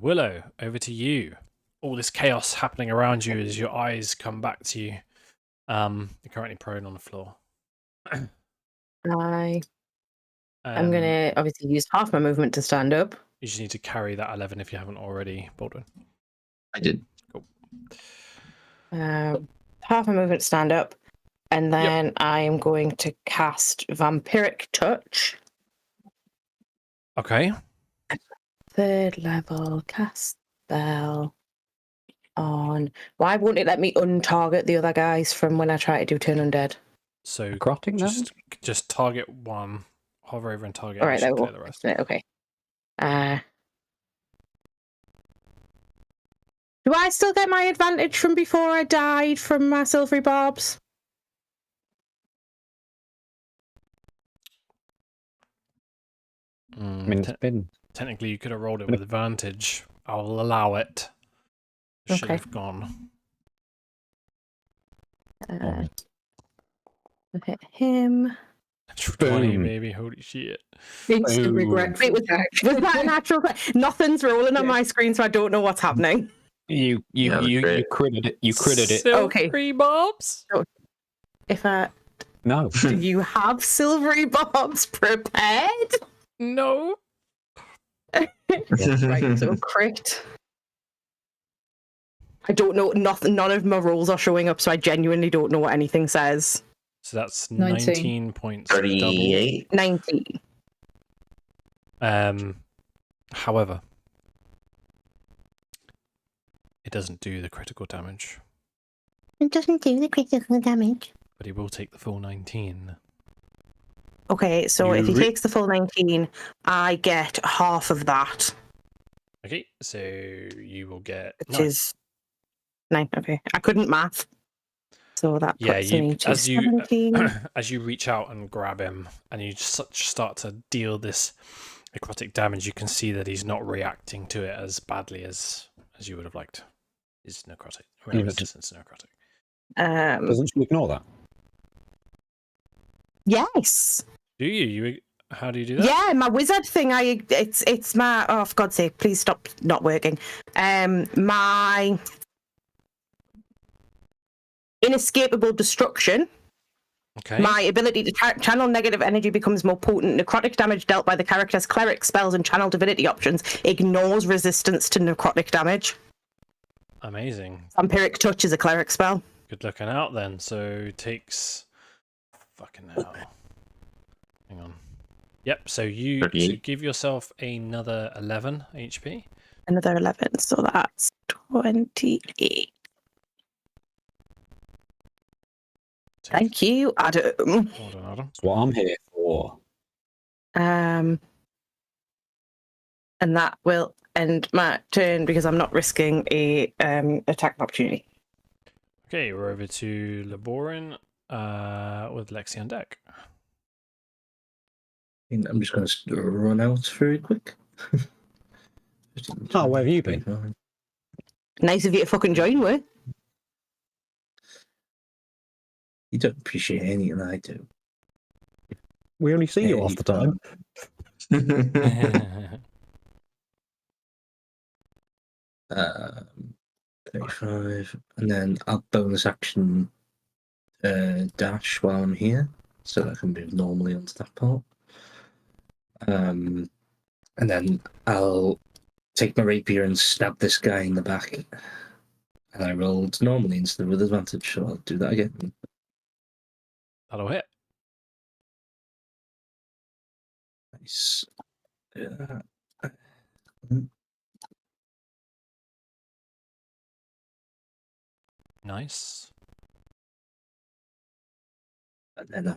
Willow, over to you. All this chaos happening around you as your eyes come back to you. You're currently prone on the floor. I'm going to obviously use half my movement to stand up. You just need to carry that 11 if you haven't already, Baldwin. I did. Cool. Half my movement to stand up. And then I am going to cast Vampiric Touch. Okay. 3rd level cast spell on. Why won't it let me untarget the other guys from when I try to do Turn Undead? So Necrotic just target one, hover over and target. All right, and that will clear the rest. Okay. Do I still get my advantage from before I died from my silvery barbs? I mean, it's been Technically, you could have rolled it with advantage. I'll allow it. Should Okay. have gone. I'll hit him. 20, Boom. maybe. Holy shit. Instant Ooh. regret. Was that natural? Nothing's rolling on my screen, so I don't know what's happening. you great. critted it. You critted it. Silvery bobs? If I No. do you have silvery bobs prepared? No. Right, so crit. I don't know. None of my rolls are showing up, so I genuinely don't know what anything says. So that's 19. 19 points. Double. 38. 19. However, it doesn't do the critical damage, It doesn't do the critical damage. but he will take the full 19. Okay, so You if he re- takes the full 19, I get half of that, Okay, so you will get which 9. is 9. Okay, I couldn't math. So that Yeah, puts you me to as you 17. as you reach out and grab him, and you start to deal this necrotic damage, you can see that he's not reacting to it as badly as you would have liked. He's necrotic. Yeah, Resistance to necrotic. Doesn't she ignore that? Yes. Do you? How do you do that? Yeah, my wizard thing. It's my. Oh, for God's sake! Please stop not working. My inescapable destruction. Okay. My ability to channel negative energy becomes more potent. Necrotic damage dealt by the character's cleric spells and channel divinity options ignores resistance to necrotic damage. Amazing. Vampiric touch is a cleric spell. Good looking out then. So takes. Fucking hell. Hang on. Yep. So you 38. give yourself another 11 HP. Another 11, so that's 28. Thank you, Adam. Hold on, Adam. That's what I'm here for. And that will end my turn because I'm not risking a attack opportunity. Okay, we're over to Laborin with Lexi on deck. I'm just going to run out very quick. Oh, where have you been? Nice of you to fucking join, Word. You don't appreciate anything I do. We only see you Yeah, half the time. 35, and then I'll bonus action dash while I'm here, so that I can move normally onto that part. And then I'll take my rapier and stab this guy in the back. And I rolled normally instead with advantage, so I'll do that again. That'll hit. Nice. Nice. And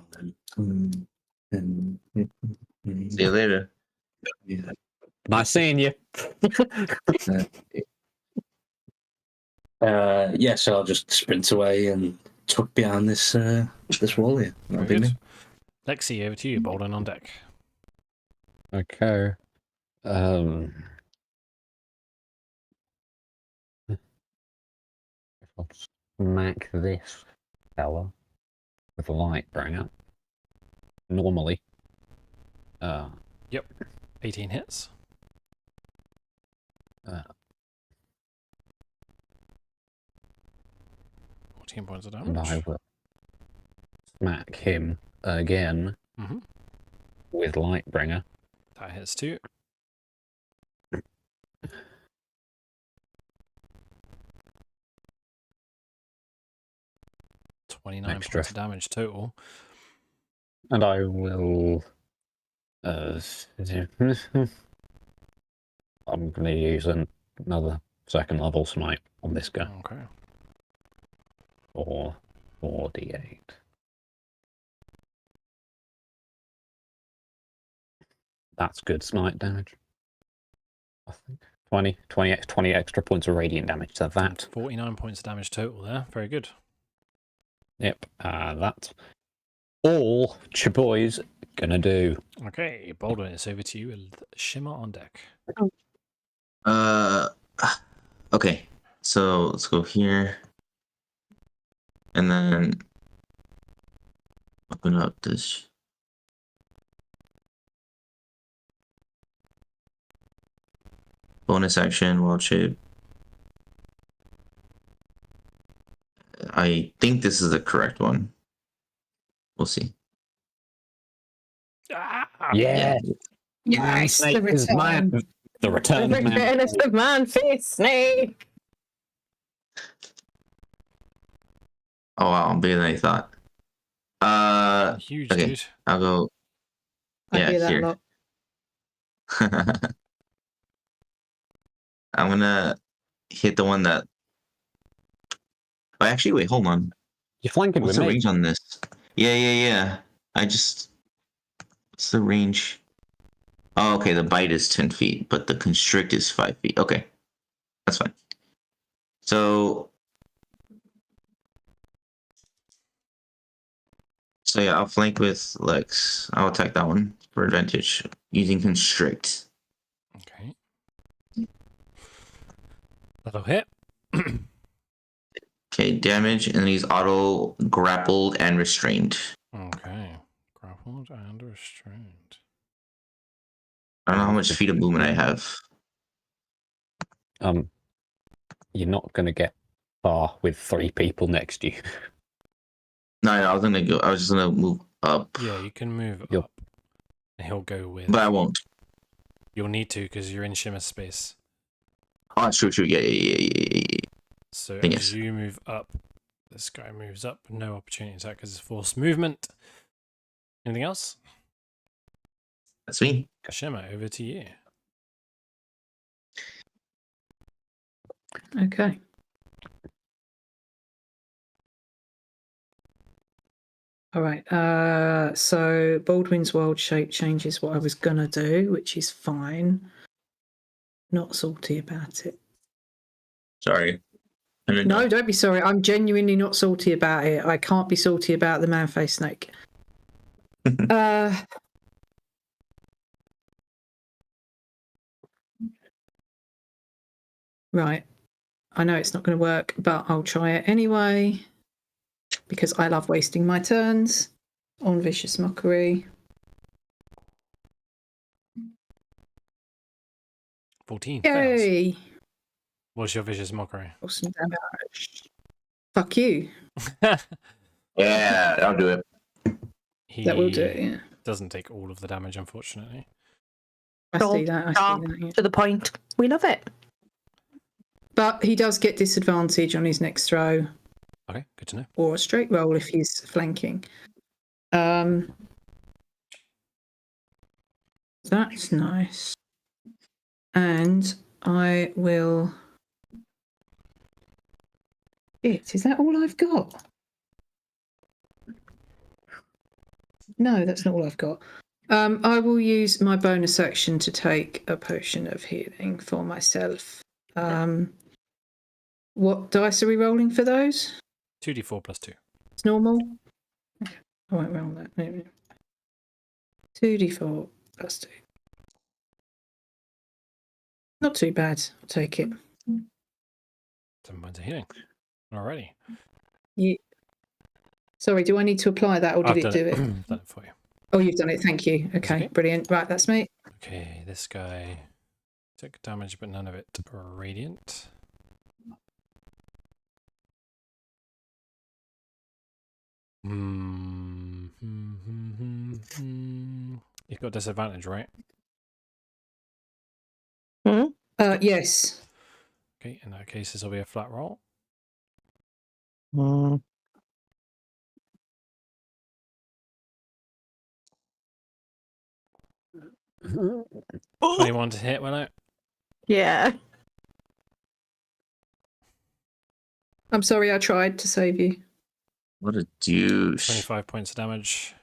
then See you later. yeah. Nice seeing you. Yeah, so I'll just sprint away and tuck behind this this wall here. That'll Very be good. me. Lexi, over to you. Bolden on deck. Okay. If I'll smack this fella with a light bringer. Normally. 18 hits. 14 points of And I damage. will smack him again Mm-hmm. with Lightbringer. That hits too. $29 Extra. points of damage total. And I will... I'm going to use another second level smite on this guy. Okay. Or 4d8. That's good smite damage. I think 20 extra points of radiant damage to that. 49 points of damage total there. Very good. Yep, that's all Chaboy's gonna do. Okay, Bolden, it's over to you with Shimmer on deck. Okay. So let's go here. And then open up this. Bonus action, wild shape. I think this is the correct one. We'll see. Yeah, Yes, the Snake is mine. return. The return of man. Return of the man face snake. Oh wow, I'm bigger than I thought. Huge, Okay. dude. I'll go. I Yeah, hear that here. a lot. I'm gonna hit the one that. Oh, actually, wait, hold on. You're flanking What's with the me. range on this? Yeah. What's the range? Oh, okay. The bite is 10 feet, but the constrict is 5 feet. Okay, that's fine. So yeah, I'll flank with Lex. I'll attack that one for advantage using constrict. Okay. That'll hit. Okay, damage, and he's auto grappled and restrained. Okay. grappled and restrained. I don't know how much feet of movement I have. You're not gonna get far with 3 people next to you. No, I was gonna go. I was just gonna move up. Yeah, you can move You'll- up. And he'll go with. But I won't. You'll need to because you're in shimmer space. Oh, true. Yeah. So Yes. as you move up, this guy moves up. No opportunity attack because it's forced movement. Anything else? That's me. Shimmer, over to you. Okay. All right. So Baldwin's wild shape changes what I was gonna do, which is fine. Not salty about it. Sorry. No, don't be sorry. I'm genuinely not salty about it. I can't be salty about the man-faced snake. Right. I know it's not going to work, but I'll try it anyway because I love wasting my turns on vicious mockery. 14. Fails. Yay! What's your vicious mockery? Awesome damage. Fuck you. Yeah, I'll do it. That will do it, yeah. Doesn't take all of the damage, unfortunately. I see that. I see that. Yeah. To the point. We love it. But he does get disadvantage on his next throw. Okay, good to know. Or a straight roll if he's flanking. That's nice. And I will... Is that all I've got? No, that's not all I've got. I will use my bonus action to take a potion of healing for myself. What dice are we rolling for those? 2d4 plus 2. It's normal. Okay. I won't roll that. No. 2d4 plus 2. Not too bad. I'll take it. 7 points of healing. Alrighty. Yeah. Sorry, do I need to apply that or did it do it? I've done it for you. Oh, you've done it. Thank you. Okay, brilliant. Right, that's me. Okay, this guy took damage, but none of it radiant. You've got disadvantage, right? Yes. Okay, in that case, this will be a flat roll. Mm. 21 to hit, Willow. Yeah. I'm sorry, I tried to save you. What a douche. 25 points of damage.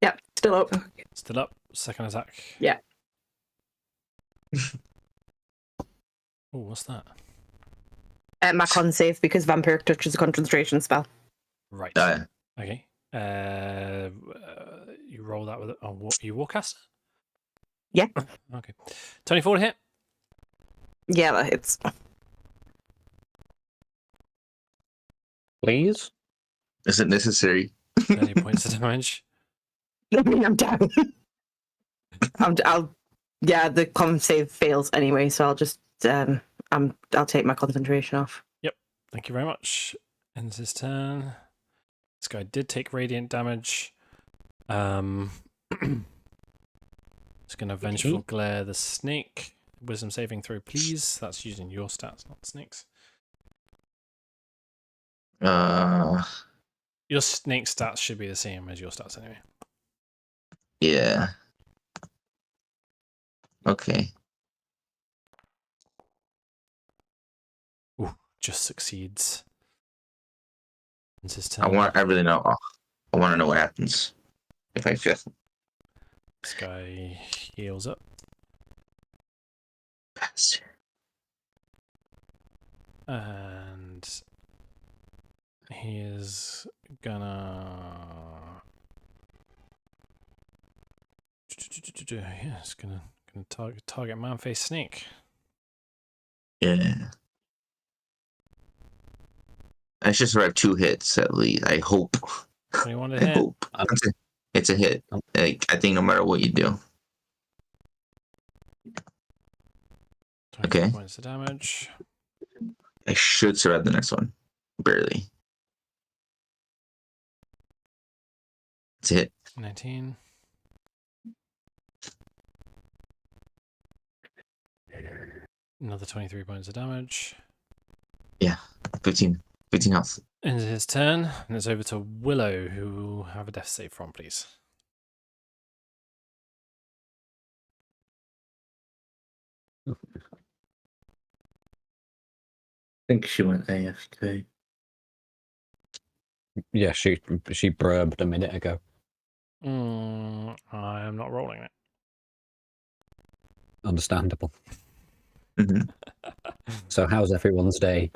Yep, still up. Fuck. Still up. Second attack. Yeah. Oh, what's that? My con save because Vampiric Touch is a concentration spell. Right. Yeah. Okay. You roll that with you warcaster? Yeah. Okay. 24 to hit. Yeah, that hits. Please? Is it necessary? 30 points of damage. I mean, I'm down. Yeah, the con save fails anyway, so I'll just I'll take my concentration off. Yep. Thank you very much. Ends his turn. This guy did take radiant damage. Just gonna vengeful glare the snake. Wisdom saving throw, please. That's using your stats, not the snake's. Your snake stats should be the same as your stats anyway. Yeah. Okay. Ooh, just succeeds. Ends his turn. I really know. I want to know what happens if I fail. This guy heals up. Bastard. And he is gonna... Yeah, it's gonna target man-faced snake. Yeah. I should survive 2 hits at least. I hope. 21 to I hit. hope. It's a hit. Like, I think no matter what you do. 23 Okay. points of damage. I should survive the next one. Barely. It's a hit. 19. Another 23 points of damage. 15 health. Ends his turn, and it's over to Willow, who will have a death save from, please. I think she went AFK. Yeah, she brurbed a minute ago. I am not rolling it. Understandable. Mhm. So how's everyone's day?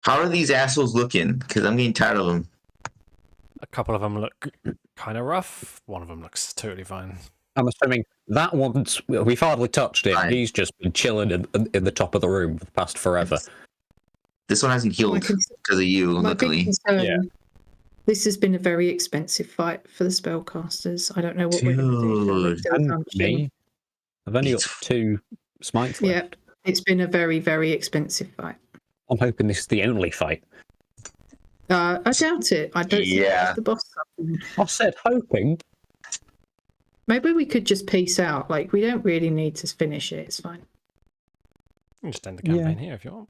How are these assholes looking? Because I'm getting tired of them. A couple of them look kind of rough. One of them looks totally fine. I'm assuming that one's... We've hardly touched him. Fine. He's just been chilling in the top of the room for the past forever. This one hasn't healed because of you, My big luckily. concern, Yeah. this has been a very expensive fight for the spellcasters. I don't know what we're going to do. Shall we Dude. still And punch me. them? I've only got It's- 2 smites Yeah, left. it's been a very, very expensive fight. I'm hoping this is the only fight. I doubt it. I don't think Yeah. it's the boss. Something. I said hoping. Maybe we could just peace out. Like, we don't really need to finish it. It's fine. You can just end the campaign here if you want.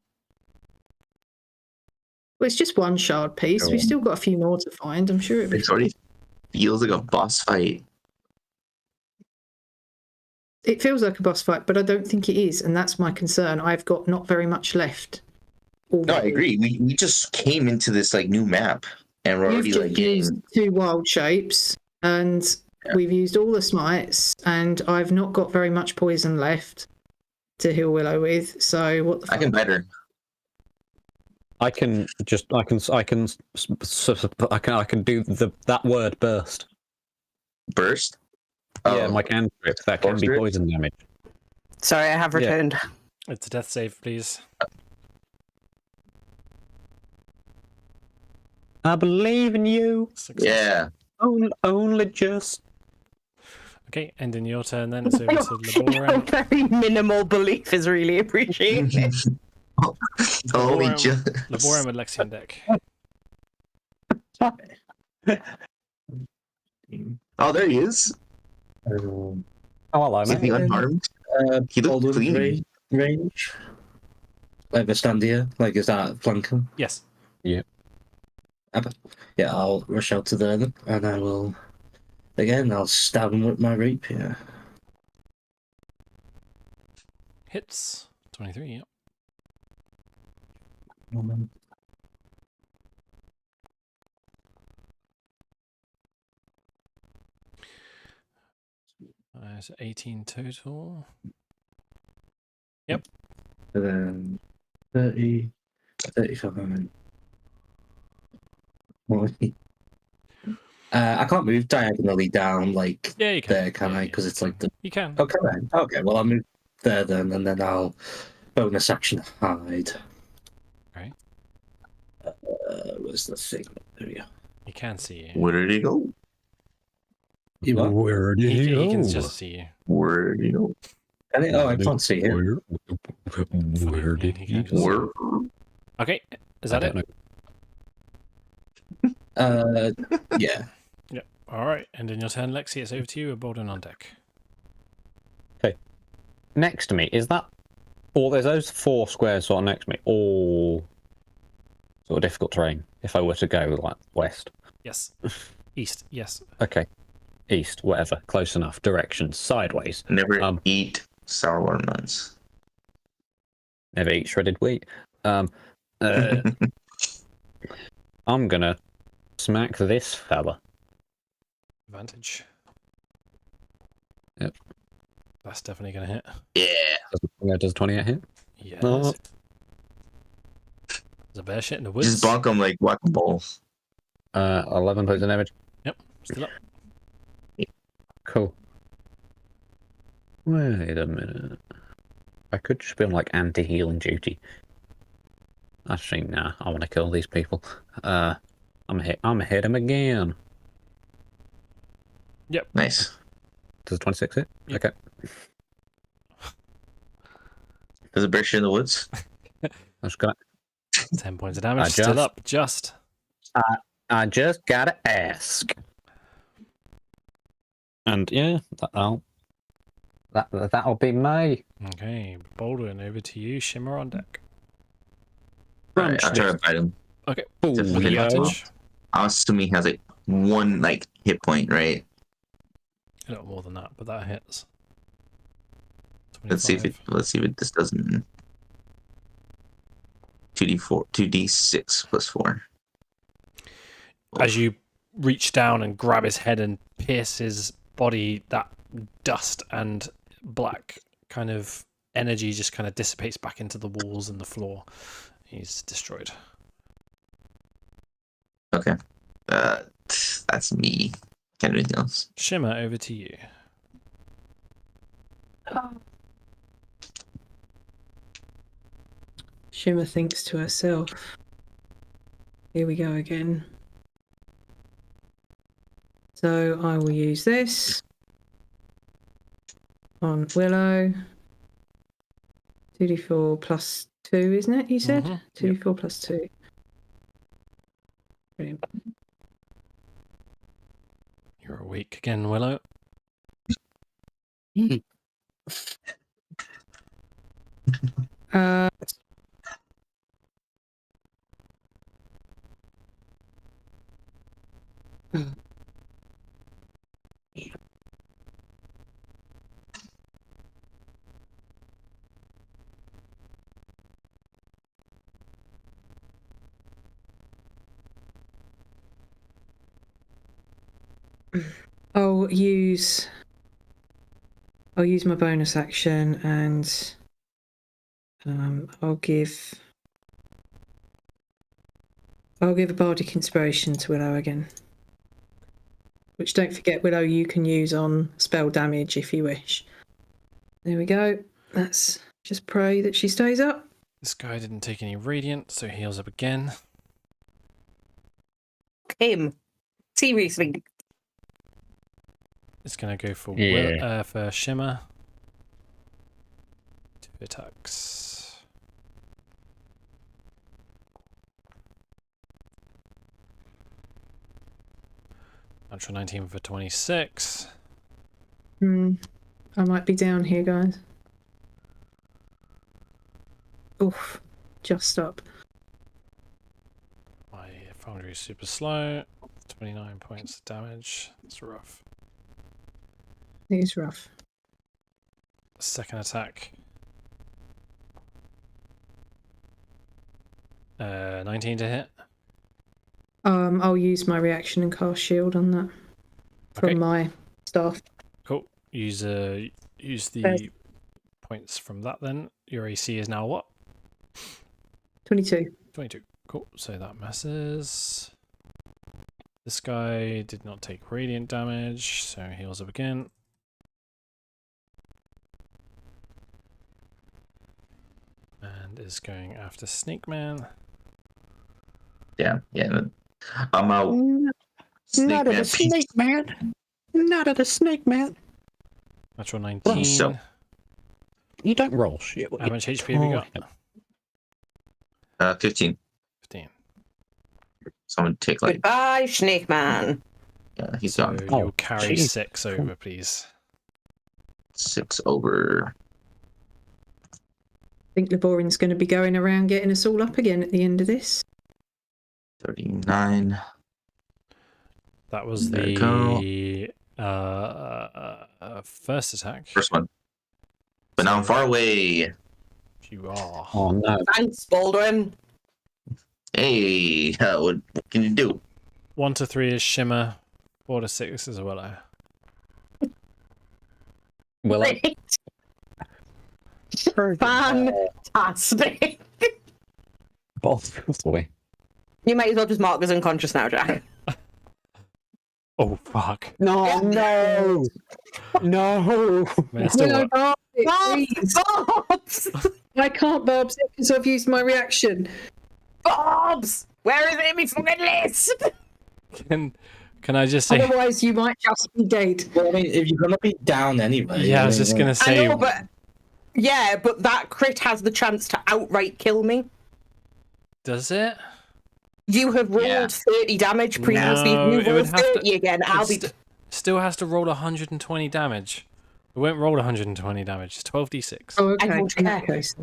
Well, it's just one shard piece. We've still got a few more to find. I'm sure it'll be It already feels like a boss fight. It feels like a boss fight, but I don't think it is, and that's my concern. I've got not very much left. No, I agree. We just came into this like new map, and we're already You've like just used getting... 2 wild shapes, and Yeah. we've used all the smites, and I've not got very much poison left to heal Willow with. So what the fuck? I can better. I can do that word burst. Burst? Yeah, Oh, my cantrip. That can be Sorcery? poison damage. Sorry, I have Yeah. returned. It's a death save, please. I believe in you. Success. yeah. Only just. Okay, ending your turn then. It's over to Your Laborum. very minimal belief is really appreciated. Oh, we Laborum, just... Laborum with Lexion deck. Oh, there he is. Oh, hello, Is he mate. unharmed? He looked Baldwin's clean. range. Like the stand here. Like, is that flanking? Yes. Yeah, I'll rush out to there then, and I will. Again, I'll stab him with my rapier. Hits. 23, yep. It's 18 total. And then 30, 35. I can't move diagonally down like Yeah, you can. there, can Yeah, I? yeah. Because it's like the. You can. Okay, okay. Well, I'll move there then, and then I'll bonus action hide. Right. Where's the thing? There we go. You can see you. Where did he go? You are? Where did He, he go? he can just see you. Where did he go? Oh, I can't see him. Where did He he can't just- go? Where? Okay, is I that don't it? know. Yeah. Alright, and in your turn, Lexi, it's over to you. A Bolden on deck. Next to me, is that... Or there's those 4 squares sort of next to me, all sort of difficult terrain, if I were to go, like, west. Yes. East, yes. Okay. East, whatever. Close enough. Directions. Sideways. Never eat sour watermelons. Never eat shredded wheat. I'm gonna smack this fella. Advantage. Yep. That's definitely going to hit. Yeah. Does 28 hit? Yeah. Oh. There's a bear shit in the woods. Just bonk him like whack-a-mole. 11 points of damage. Yep, still up. Cool. Wait a minute. I could just be on like anti-healing duty. Actually, nah. I want to kill these people. I'm gonna hit him again. Nice. Does 26 hit? Yep. Okay. Does a bear share in the woods? I was gonna. 10 points of damage. I Still just- up. Just. I just gotta ask. And yeah, that'll be me. Okay. Baldwin, over to you. Shimmer on deck. Alright, I'll try to bite him. Okay. Ooh, Just With Okay. advantage. I'm assuming he has like one like hit point, right? A little more than that, but that hits. Let's see if 25. this doesn't. 2d4, 2d6 plus 4. As you reach down and grab his head and pierce his body, that dust and black kind of energy just kind of dissipates back into the walls and the floor. He's destroyed. Okay. That's me. Can't do anything else. Shimmer, over to you. Shimmer thinks to herself, here we go again. So I will use this on Willow. 2d4 plus 2, isn't it? You said? Mhm, 2d4 plus 2. Brilliant. You're awake again, Willow. Uh, I'll use my bonus action and I'll give a bardic inspiration to Willow again. Which, don't forget, Willow, you can use on spell damage if you wish. There we go. Let's just pray that she stays up. This guy didn't take any radiant, so he heals up again. Him. Seriously. It's gonna go for Yeah. for Shimmer. 2 attacks. Natural 19 for 26. I might be down here, guys. Oof. Just up. My foundry is super slow. 29 points of damage. It's rough. It is rough. Second attack. 19 to hit. I'll use my reaction and cast shield on that from Okay. my staff. Cool. Use the Yes. points from that then. Your AC is now what? 22. 22. Cool. So that misses. This guy did not take radiant damage, so he heals up again. And is going after Snake Man. Yeah. I'm out. Not at Man, a snake, man. Not at a snake, man. Natural 19. so- You don't roll shit. How much HP have you got? 15. 15. So I'm gonna take like Goodbye, Snake Man. he's So gone. you'll carry geez. 6 over, please. 6 over. I think Laborin's going to be going around getting us all up again at the end of this. 39. That was There you the first attack. First one. But now I'm far away. You are. Oh no. Thanks, Baldwin. Hey, what can you do? 1 to 3 is Shimmer. 4 to 6 is Willow. Well, Fantastic. both boy. You might as well just mark as unconscious now, Jack. Oh, fuck. No, no, no. Man, still Willow, work. Barb, Bobs! please. Bobs! I can't Barb's it because I've used my reaction. Bobs! Where is it in my fucking list? Can I just say? Otherwise, you might just be dead. Well, I mean, if you're gonna be down anyway. Yeah, I was just gonna I say. know, but yeah, but that crit has the chance to outright kill me. Does it? You have rolled Yeah. 30 damage previously. No, if it you would roll have to- 30 again, I'll be. Still has to roll 120 damage. It won't roll 120 damage. It's 12d6. Oh, okay. I don't In that care. case.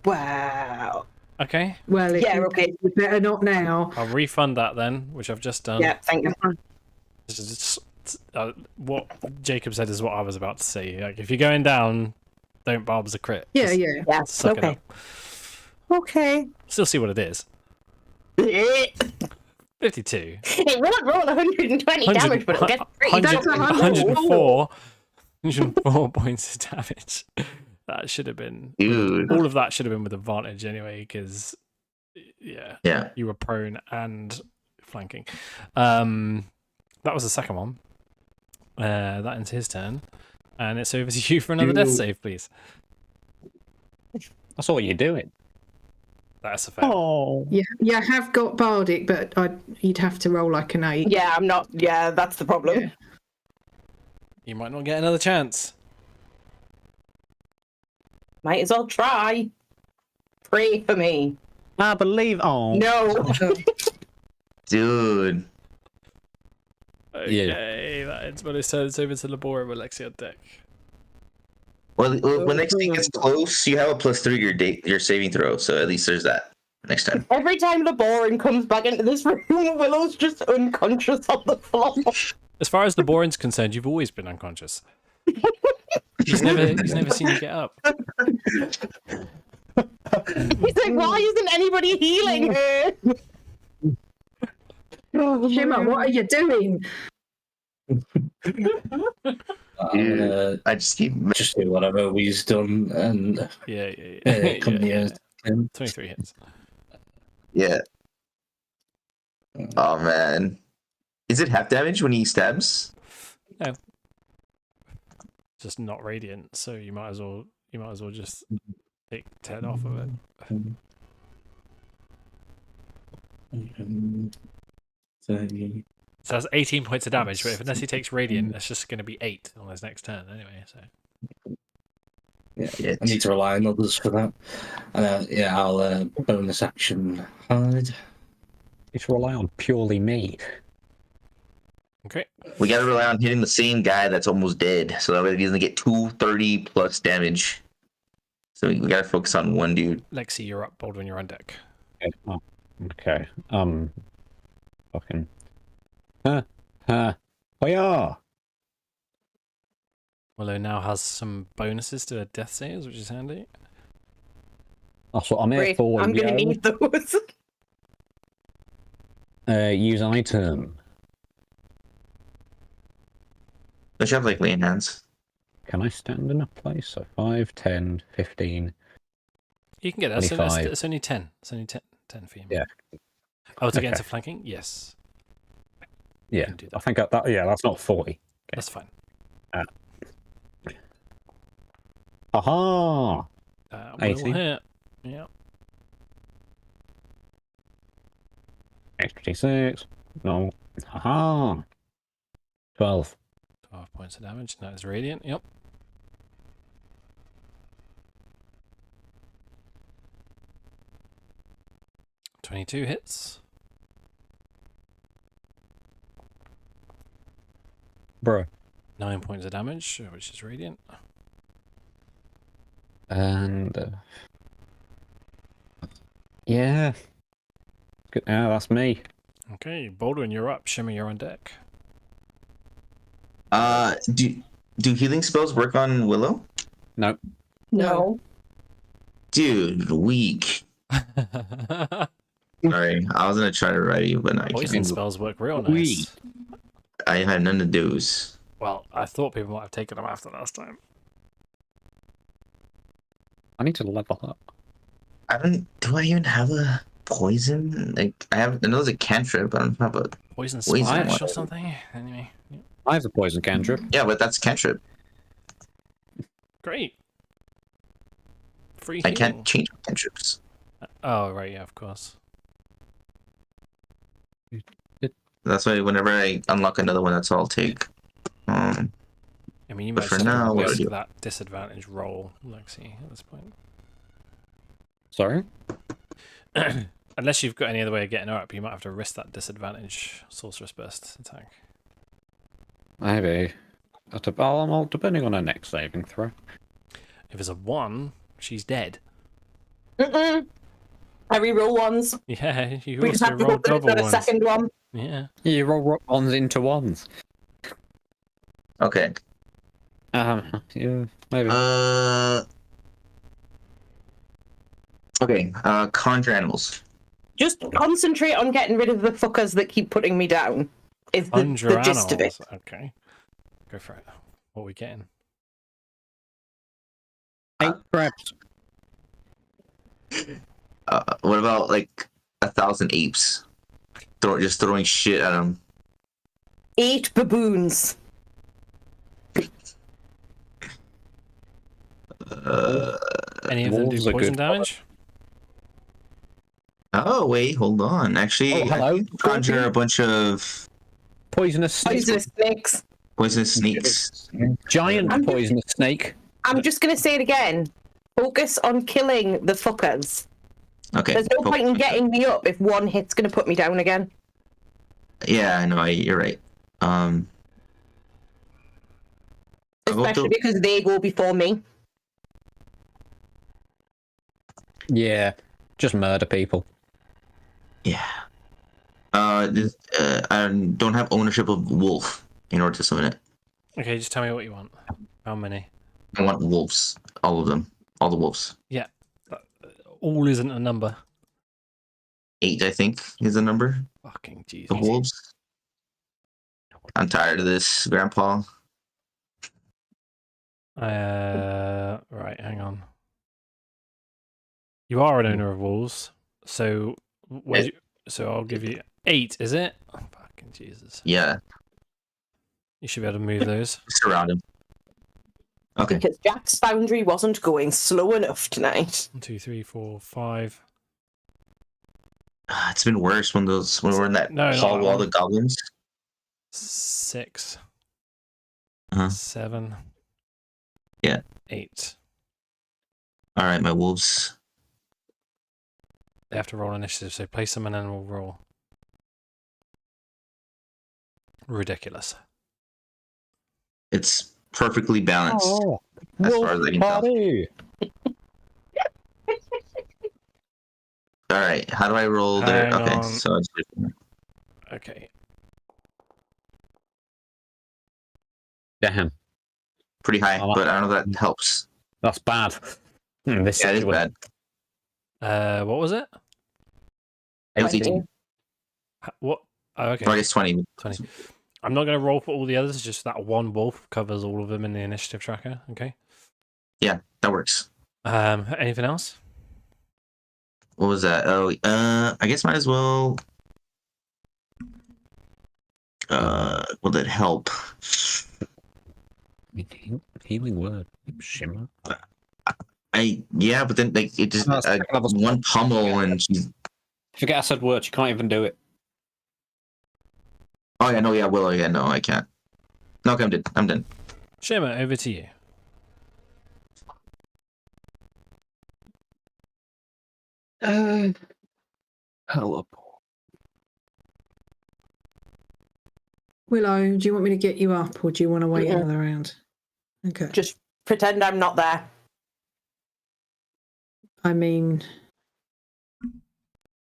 Wow. Okay, Well, if Yeah, you, okay. you better not now. I'll refund that then, which I've just done. Yeah, thank you. This is what Jacob said is what I was about to say. Like, if you're going down, don't Barb's a crit. Yeah, Just yeah. Yeah, suck it okay. up. Okay. Still see what it is. It 52. won't roll 120 damage, but it'll get pretty 104 points of damage. That should have been. Dude. All of that should have been with advantage anyway, because Yeah. you were prone and flanking. That was the second one. That ends his turn, and it's over to you for another death save, please. That's all you're doing. That's a fair. Oh. Yeah, you have got Bardic, but you'd have to roll like an 8. Yeah, I'm not. Yeah, that's the problem. Yeah. You might not get another chance. Might as well try. Pray for me. I believe. Oh. No. Dude. Okay, that ends when it's over to Labora with Lexi on deck. Well, when next thing gets close, you have a +3 to your saving throw, so at least there's that next time. Every time Laborin comes back into this room, Willow's just unconscious on the floor. As far as the Borin's concerned, you've always been unconscious. He's never seen you get up. He's like, why isn't anybody healing her? Shimmer, what are you doing? I just keep. Just do whatever we've done and Yeah. come here. 23 hits. Yeah. Oh man. Is it half damage when he stabs? No. Just not radiant, so you might as well just take 10 off of it. So that's 18 points of damage, but unless he takes radiant, that's just going to be 8 on his next turn anyway. So Yeah, I need to rely on others for that. Yeah, I'll bonus action hide. It's rely on purely me. okay, We gotta rely on hitting the same guy that's almost dead, so that way he doesn't get 230 plus damage. So we gotta focus on one dude. Lexi, you're up. Baldwin, you're on deck. Okay. Oh, okay. Fucking. Oh yeah. Willow now has some bonuses to her death saves, which is handy. That's what I'm here Great, for. I'm gonna yo. need those. Use item. Don't you have like lay in hands? Can I stand in a place? So 5, 10, 15. You can get that. So 25. it's only 10. It's only 10 for you. Yeah. Oh, to get Okay. into flanking? Yes. Yeah, can do I think that. Yeah, that's not 40. That's fine. Aha! Will 18. hit. Yeah. Extra 6. No. Aha! 12. 12 points of damage. That is radiant. Yep. $22 hits. Bro. 9 points of damage, which is radiant. And. Yeah. Good. Yeah, that's me. Okay, Baldwin, you're up. Shimmer, you're on deck. Do healing spells work on Willow? No. No. Dude, weak. Sorry, I was gonna try to write you, but I Poison can't. spells work real Wee. nice. I had none to do's. Well, I thought people might have taken them after last time. I need to level up. Do I even have a poison? Like I know there's a cantrip, I don't have a Poison Poison splash one. or something? Anyway. Yeah. I have a poison cantrip. yeah, but that's cantrip. Great. Free I heal. can't change my cantrips. Oh, right, yeah, of course. That's why whenever I unlock another one, that's all I'll take. I mean, you But might for just have now, to what do I risk do? that disadvantage roll, Lexi, at this point. Sorry? Unless you've got any other way of getting her up, you might have to risk that disadvantage sorceress burst attack. Maybe. Well, depending on her next saving throw. If it's a 1, she's dead. I reroll ones. Yeah, you We just also have to roll hope that it's double not a ones. second one. Yeah. You roll ones into ones. Okay. Yeah, maybe. Okay. Conjure animals. Just concentrate on getting rid of the fuckers that keep putting me down. Is the Conjure gist of it. animals. Okay. Go for it. What are we getting? 8 crabs. What about like 1,000 apes? Just throwing shit at them. 8 baboons. Any of them wolves do are poison good. damage? Oh wait, hold on. Actually, Oh, hello. I can conjure a bunch of Poisonous snake. Poisonous snakes. poisonous snakes. Giant I'm- poisonous snake. I'm just going to say it again. Focus on killing the fuckers. Okay. There's no point in getting me up if one hit's going to put me down again. Yeah, I know. You're right. I'll go Especially through- because they go before me. Yeah, just murder people. Yeah. I don't have ownership of wolf in order to summon it. Okay, just tell me what you want. How many? I want wolves. All of them. All the wolves. Yeah. All isn't a number. 8, I think, is the number Fucking of Jesus. wolves. I'm tired of this, Grandpa. Right, hang on. You are an owner of wolves, so I'll give you 8. Is it? Oh, fucking Jesus! Yeah. You should be able to move those. Surround him. Okay. Because Jack's Foundry wasn't going slow enough tonight. 1, 2, 3, 4, 5. It's been worse when we're in that No, not hall that with all one. the goblins. 6. Uh-huh. 7. Yeah. 8. All right, my wolves. They have to roll initiative, so place them and then we'll roll. Ridiculous. It's perfectly balanced Oh, as wolf far as I can tell. party. All right, how do I roll there? Hang Okay, on. so it's Okay. Damn, pretty high, Oh, but I don't know if that helps. that's bad. This Yeah, it is situation. bad. What was it? It was 18. What? Oh, okay. Or I guess 20. 20. I'm not going to roll for all the others, just that one wolf covers all of them in the initiative tracker. Okay. Yeah, that works. Anything else? What was that? Oh, I guess might as well. Will that help? Healing word. Shimmer. Yeah, but then like it just No, it's second level spell. one pummel and she's. Forget I said words. You can't even do it. Oh yeah, no, yeah, Willow, yeah, no, I can't. No, okay, I'm done. Shimmer, over to you. Hello. Willow, do you want me to get you up or do you want to wait Yeah. another round? Okay. Just pretend I'm not there. I mean,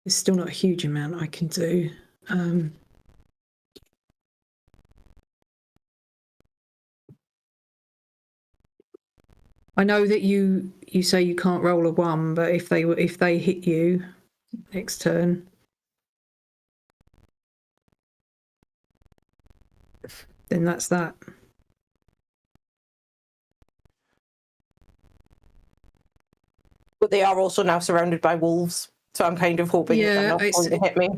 there's still not a huge amount I can do. I know that you say you can't roll a 1, but if they hit you next turn, then that's that. But they are also now surrounded by wolves. So I'm kind of hoping Yeah, they're not it's- going to hit me.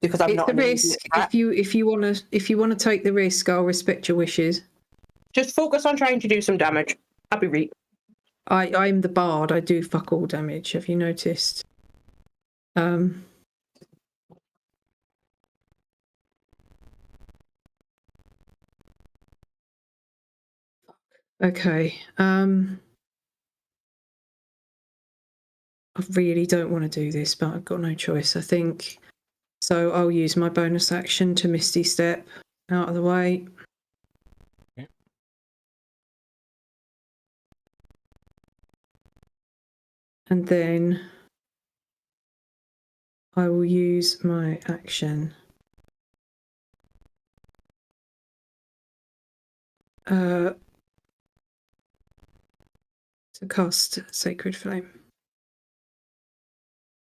Because I'm It's not a an risk. immediate threat. If you want to take the risk, I'll respect your wishes. Just focus on trying to do some damage. I'll be right. I'm the bard. I do fuck all damage. Have you noticed? Okay. I really don't want to do this, but I've got no choice, I think. So I'll use my bonus action to Misty Step out of the way. Okay. And then I will use my action to cast Sacred Flame,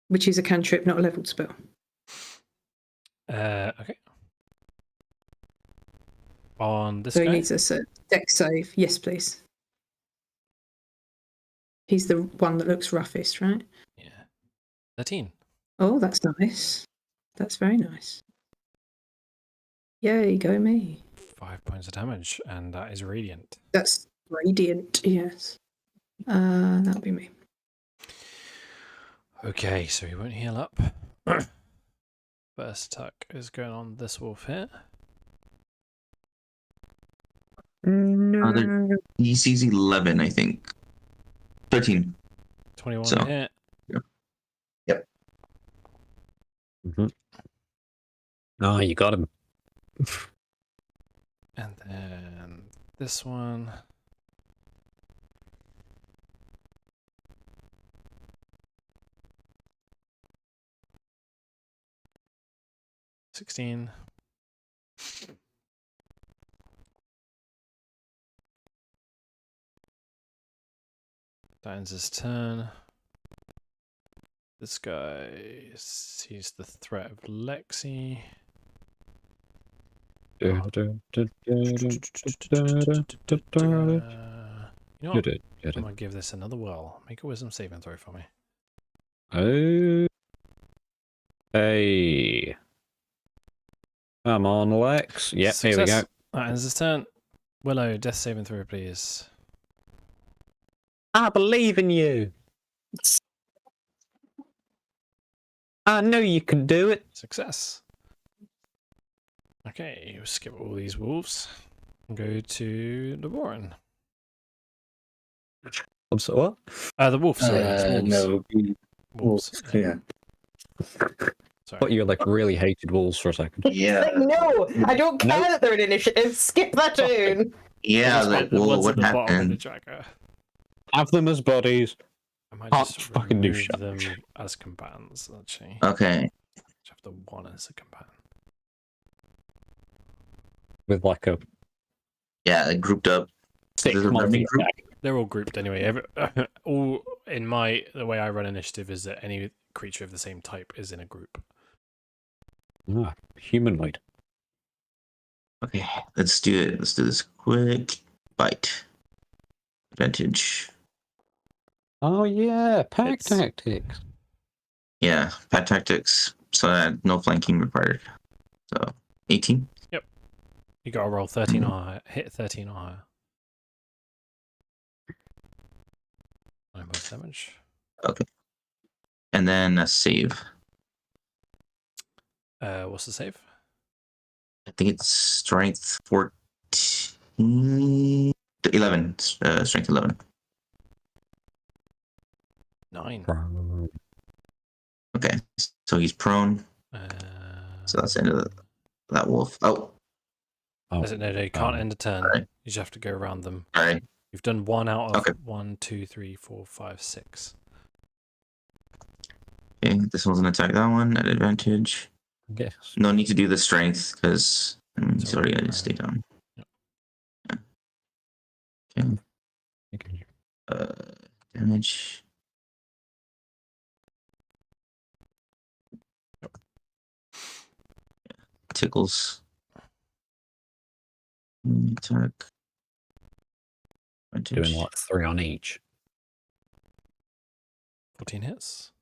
which is a cantrip, not a leveled spell. Okay. On this So he guy? needs a dex save. Yes, please. He's the one that looks roughest, right? Yeah. 13. Oh, that's nice. That's very nice. Yay, go me. 5 points of damage, and that is radiant. That's radiant, yes. That'll be me. Okay, so he won't heal up. First attack is going on this wolf here. Other DC's 11, I think. 13. 21 So. hit. Yep. Mm-hmm. Oh, you got him. And then this one. $16. That ends his turn. This guy sees the threat of Lexi. You know what? I'm gonna give this another whirl. Make a wisdom saving throw for me. Oh. Hey. Come on, Lex. Yep, Success. here we go. That ends his turn. Willow, death saving throw, please. I believe in you. I know you can do it. Success. Okay, we'll skip all these wolves and go to the Warren. I'm sorry, what? The wolf, sorry. It's wolves. No, Wolves. yeah. Sorry. But you like really hated wolves for a second. Yeah. Like, no, I don't care No. that they're an initiative. Skip that turn. Yeah, Just like, the whoa, ones what at the bottom of the happened? tracker. Have them as buddies. I might Can't just fucking do remove shit. them as combatants, actually. Okay. Just have the one as a combatant. With like a Yeah, like grouped up. 6 There's a remnant group? multi-attack. They're all grouped anyway. All in the way I run initiative is that any creature of the same type is in a group. Ah, humanoid. Okay, let's do it. Let's do this quick. Bite. Advantage. Oh yeah, pack It's- tactics. Yeah, pat tactics. So no flanking required. So 18. You gotta roll 13 or higher. Hit 13 or higher. 9 points damage. Okay. And then a save. What's the save? I think it's strength 14. 11. Strength 11. 9. Okay. So he's prone. So that's the end of that wolf. Oh, Oh, Is it, no, you can't end a turn. alright. You just have to go around them. sorry. You've done 1 out of Okay. 1, 2, 3, 4, 5, 6. Okay, this one's gonna attack that one at advantage. yes. No need to do the strength because he's It's already already gonna stay down. Yep. Yeah. Okay. Damage. Tickles. Attack. Advantage. Doing like 3 on each. 14 hits.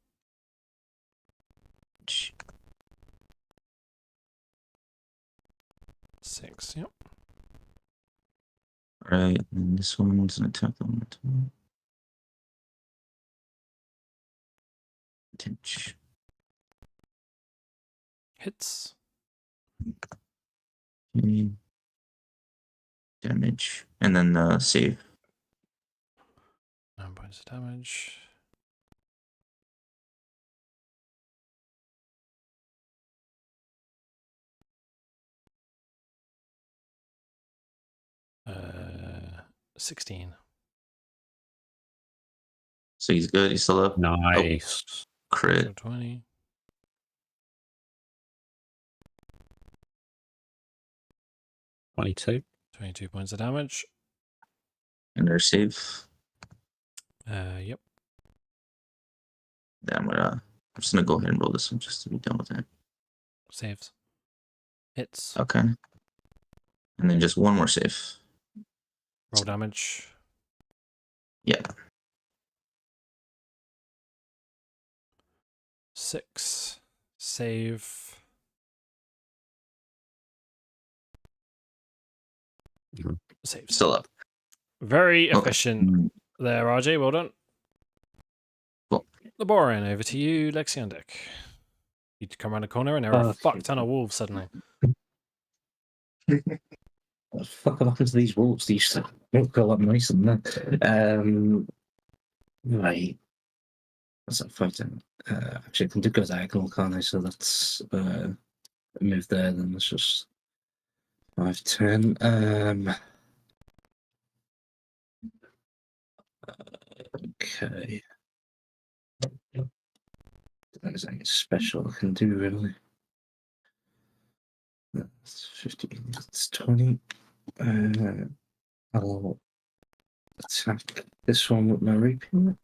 6, yep. Alright, and this one's gonna attack them. Advantage. Hits. Okay. Damage. And then save. points of damage. Uh, 16. So he's good. He's still up. Nice. Crit. So 20. 22. 22 points of damage. And they're safe. Yep. Yeah, I'm just gonna go ahead and roll this one just to be done with it. Saves. Hits. Okay. And then just one more save. Roll damage. Yeah. 6. Save. Mhm. Saves. Still up. Very Okay. efficient there, RJ. Well done. Cool. Laboran, over to you. Lexi on deck. You'd come around the corner and there are a fuck ton of wolves suddenly. What the fuck happened to these wolves? They used to look a lot nicer than that. Right. What's that fighting? Actually, I can do go diagonal, can't I? So that's a move there. Then that's just 5, 10. Okay. There's anything special I can do, really. That's 15. That's 20. I'll attack this one with my rapier.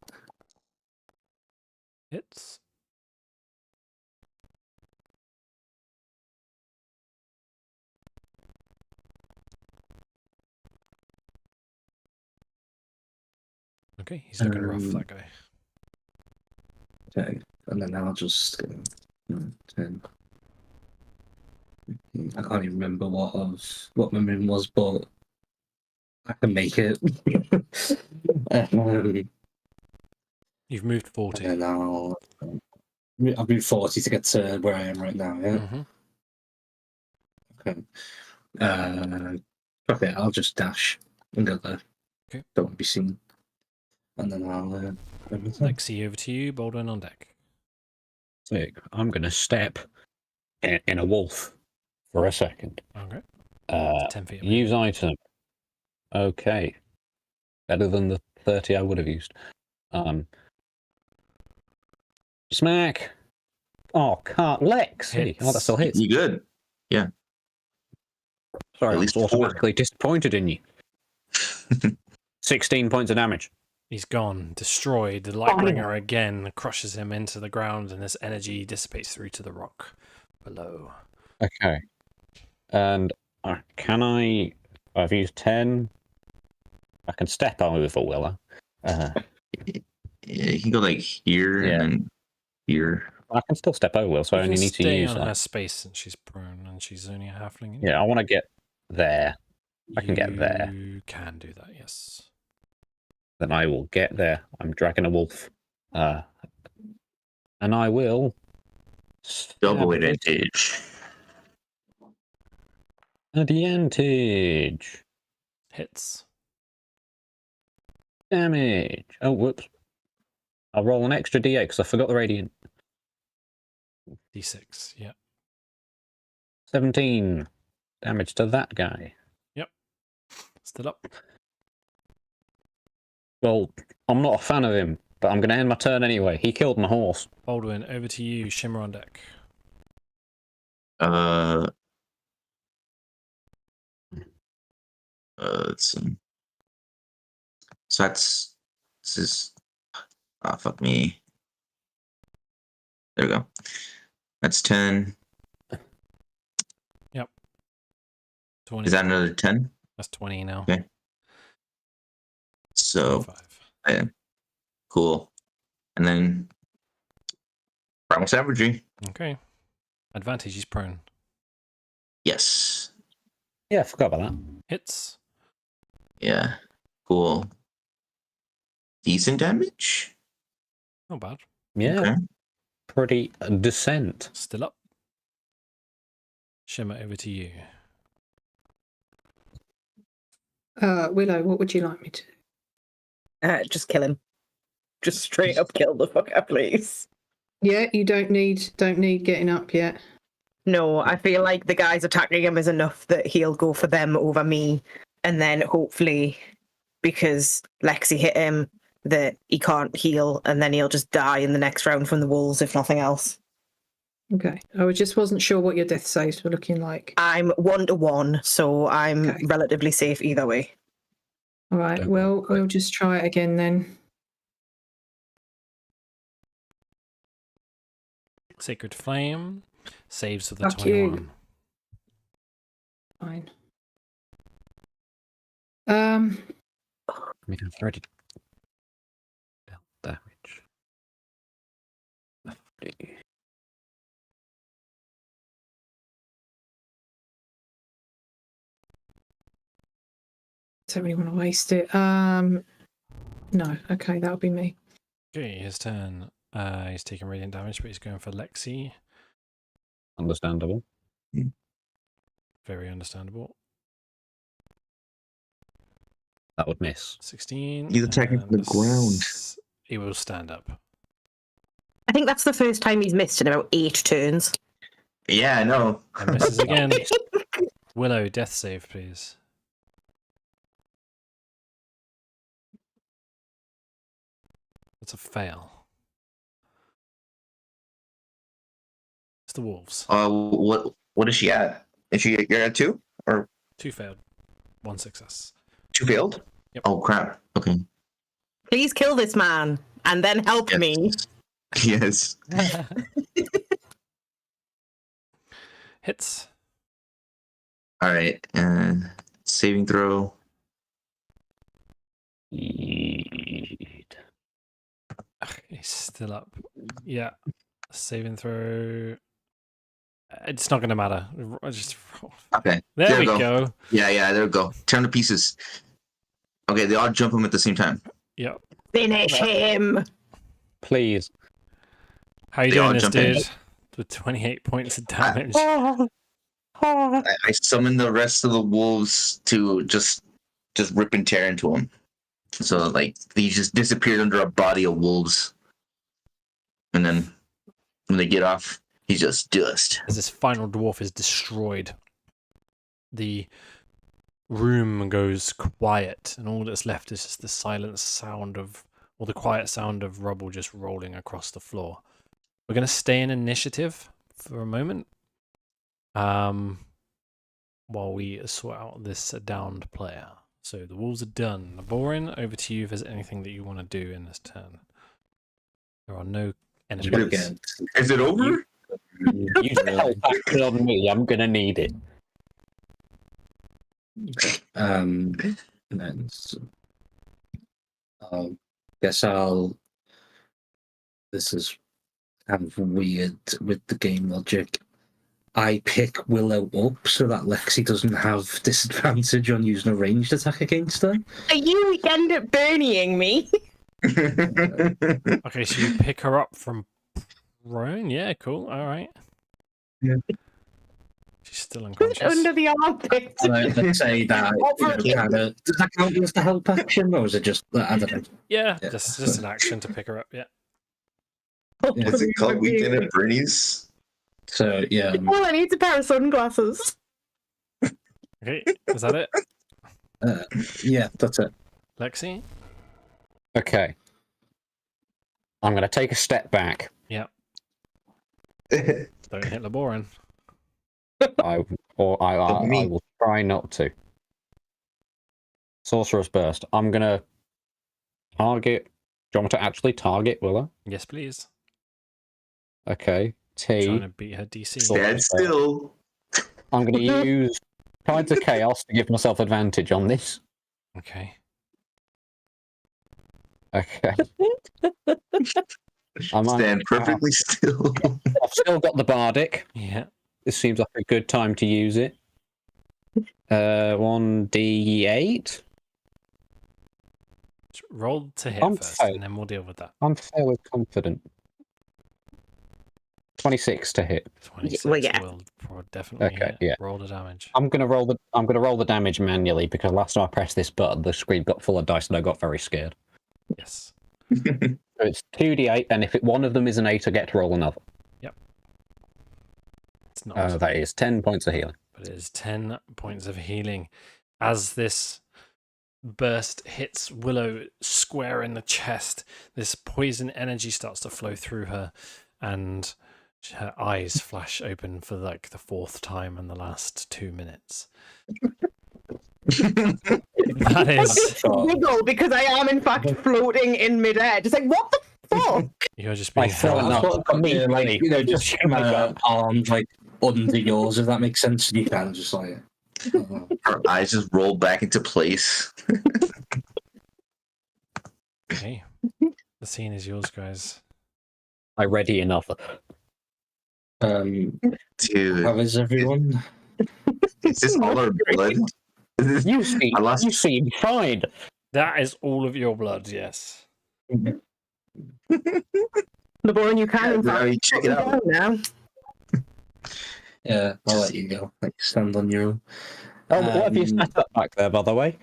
Hits. Okay, he's looking rough, that guy. Okay, and then I'll just 10. I can't even remember what my min was, but I can make it. You've moved 40. And then I'll moved 40 to get to where I am right now. Yeah. Mm-hmm. Okay. Okay, I'll just dash and go there. Okay. Don't want to be seen. And then I'll. Lexi, over to you. Baldwin on deck. Sick. I'm going to step in a wolf for a second. Okay. 10 feet. Use item. Okay. Better than the 30 I would have used. Smack. Oh, can't. Lexi. Oh, that still hits. You good? Yeah. Sorry, At I least was automatically disappointed in you. 16 points of damage. He's gone, destroyed. The Lightbringer again crushes him into the ground, and this energy dissipates through to the rock below. Okay. And can I've used 10. I can step over Willa. Yeah, you can go like here Yeah. and then here. I can still step over Will, so I You only can need to stay use on that. her space, and she's prone, and she's only a halfling. Yeah, I want to get there. I can get there. You can do that, yes. Then I will get there. I'm dragging a wolf. And I will... Double stab it. advantage. Advantage. Hits. Damage. Oh, whoops. I'll roll an extra d8 because I forgot the radiant. D6, yeah. 17 damage to that guy. Yep. Still up. Well, I'm not a fan of him, but I'm going to end my turn anyway. He killed my horse. Baldwin, over to you. Shimmer on deck. Let's see. So this is fuck me. There we go. That's 10. Yep. 20. Is that another 10? That's 20 now. Okay. So 25. yeah. Cool. And then primal savagery. Okay. Advantage, he's prone. Yes. Yeah, I forgot about that. Hits. Yeah. Cool. Decent damage. Not bad. Yeah, Okay. pretty decent. Still up. Shimmer, over to you. Willow, what would you like me to do? Just kill him. just straight up kill the fucker, please. Yeah, you don't need getting up yet. No, I feel like the guys attacking him is enough that he'll go for them over me, and then hopefully, because Lexi hit him, that he can't heal, and then he'll just die in the next round from the wolves, if nothing else. Okay. I just wasn't sure what your death saves were looking like. I'm 1-1, so I'm Okay. relatively safe either way. All right. Don't Well, worry. we'll just try it again then. Sacred Flame saves with a Fuck you. 21. Fine. I mean, I've already dealt damage. Don't really want to waste it. No. Okay, that'll be me. Okay, his turn. He's taking radiant damage, but he's going for Lexi. Understandable. Very understandable. That would miss. 16. He's attacking from the and ground. He will stand up. I think that's the first time he's missed in about 8 turns. Yeah, I know. And misses again. Willow, death save, please. That's a fail. It's the wolves. What is she at? Is she you're at 2 or 2 failed. 1 success. 2 failed? Yep. Oh crap. Okay. Please kill this man, and then help Yes. me. Yes. Hits. All right. Saving throw. Yeet. He's still up. Yeah. Saving throw. It's not going to matter. Just roll. Okay. There we we go. Yeah, there we go. Turn to pieces. Okay, they all jump him at the same time. Yep. Finish him. Please. How you They all doing, this jump in. dude? With 28 points of damage. I summon the rest of the wolves to just rip and tear into him. So like he just disappeared under a body of wolves, and then when they get off, he's just dust. As this final dwarf is destroyed, the room goes quiet, and all that's left is just the silent sound of, or the quiet sound of rubble just rolling across the floor. We're going to stay in initiative for a moment, while we sort out this downed player. So the wolves are done. Borin, over to you if there's anything that you want to do in this turn. There are no enemies. Again. Is it over? Use the help action on me. I'm gonna need it. And then guess I'll. This is kind of weird with the game logic. I pick Willow up so that Lexi doesn't have disadvantage on using a ranged attack against her. Are you end up burning me? Okay, so you pick her up from prone? Yeah, cool. All right. Yeah. She's still unconscious. Under the armpit. Let's say that kinda, does that count as the help action, or is it just I don't know? Yeah, Yeah. just an action to pick her up. Yeah. Yeah. What's it called? Weekend at Bernie's? So yeah, All I need is a pair of sunglasses. Okay, is that it? yeah, that's it. Lexi? Okay. I'm gonna take a step back. Yeah. Don't hit Laboran. I Me. will try not to. Sorcerer's Burst. I'm gonna target. Do you want me to actually target Willow? Yes, please. Okay. Trying T. to beat her DC. Stand still. I'm gonna use Tides of Chaos to give myself advantage on this. Okay. Okay. Stand perfectly still. I've still got the Bardic. Yeah. This seems like a good time to use it. 1d8. Just roll to hit I'm first, fine. and then we'll deal with that. I'm fairly confident. 26 to hit. 26 well, yeah. will definitely Okay, hit. yeah. Roll the damage. I'm gonna roll the damage manually because last time I pressed this button, the screen got full of dice and I got very scared. Yes. So it's 2d8, and if one of them is an 8, I get to roll another. It's not. That is 10 points of healing. But it is 10 points of healing. As this burst hits Willow square in the chest, this poison energy starts to flow through her, and her eyes flash open for like the 4th time in the last 2 minutes. That is. Wiggle because I am in fact floating in midair. Just like, what the fuck? You're just being fell held. enough. That's what got me, like, you know, just Oh my God. arms like under yours, if that makes sense. You kind of just like. Her eyes just roll back into place. Okay. The scene is yours, guys. I ready another. Dude, How is everyone? is this all our blood? You seem fine. That is all of your blood, yes. LeBron, you can in Yeah, fact check it out. down now. Yeah, I'll let you go. Like, stand on your own. Oh, what have you set up back there, by the way?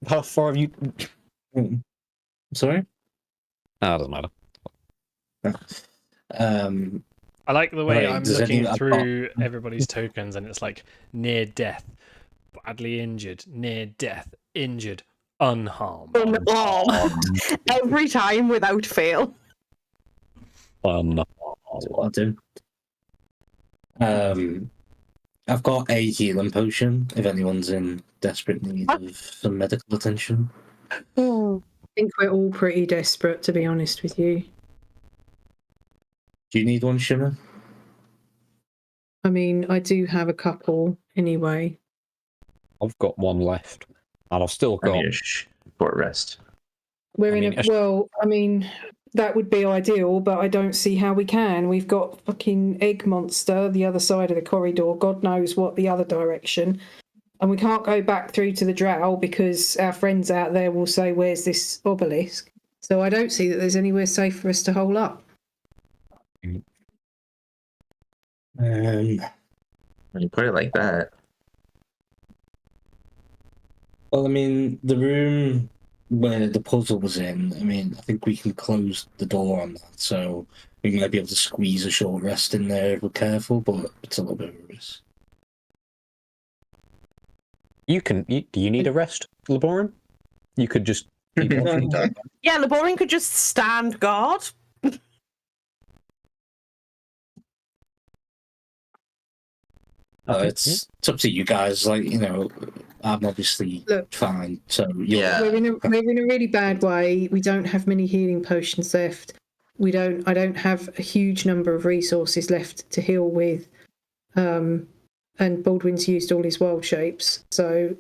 How far have you... Sorry? No, it doesn't matter. I like the way Right, I'm does looking anyone- through everybody's tokens, and it's like near death, badly injured, near death, injured, unharmed. Oh, every time without fail. That's what I'll do. I've got a healing potion if anyone's in desperate need of some medical attention. I think we're all pretty desperate, to be honest with you. Do you need one, Shimmer? I mean, I do have a couple anyway. I've got one left, and I've still I got... need a short rest. We're I in mean, a well. I mean, that would be ideal, but I don't see how we can. We've got fucking egg monster the other side of the corridor. God knows what the other direction, and we can't go back through to the drow because our friends out there will say, "Where's this obelisk?" So I don't see that there's anywhere safe for us to hole up. When you put it like that. Well, I mean, the room where the puzzle was in, I mean, I think we can close the door on that, so we might be able to squeeze a short rest in there if we're careful, but it's a little bit of a risk. Do you need a rest, Laboran? You could just... Yeah, LeBron could just stand guard. It's up to you guys. Like, you know, I'm obviously Look. fine. So you're, Yeah. We're in a really bad way. We don't have many healing potions left. I don't have a huge number of resources left to heal with. And Baldwin's used all his wild shapes, so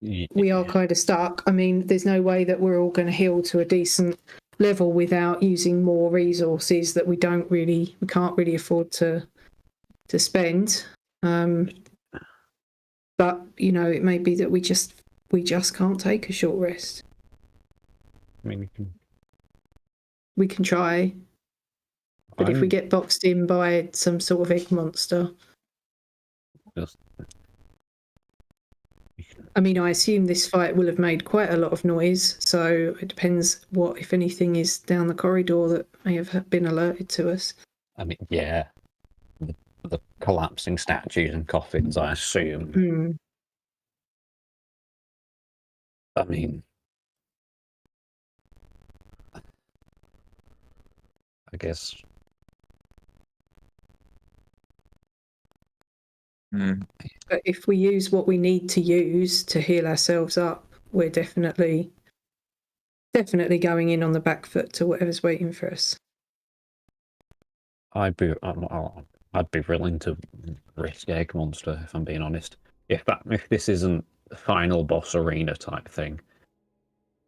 we are kind of stuck. I mean, there's no way that we're all going to heal to a decent level without using more resources that we can't really afford to spend. But you know, it may be that we just can't take a short rest. I mean, We can try, but if we get boxed in by some sort of egg monster, I mean, I assume this fight will have made quite a lot of noise, so it depends what, if anything, is down the corridor that may have been alerted to us. I mean, yeah. The collapsing statues and coffins, I assume. I mean... I guess... But if we use what we need to use to heal ourselves up, we're definitely going in on the back foot to whatever's waiting for us. I'd be willing to risk Egg Monster, if I'm being honest. If this isn't a final boss arena type thing,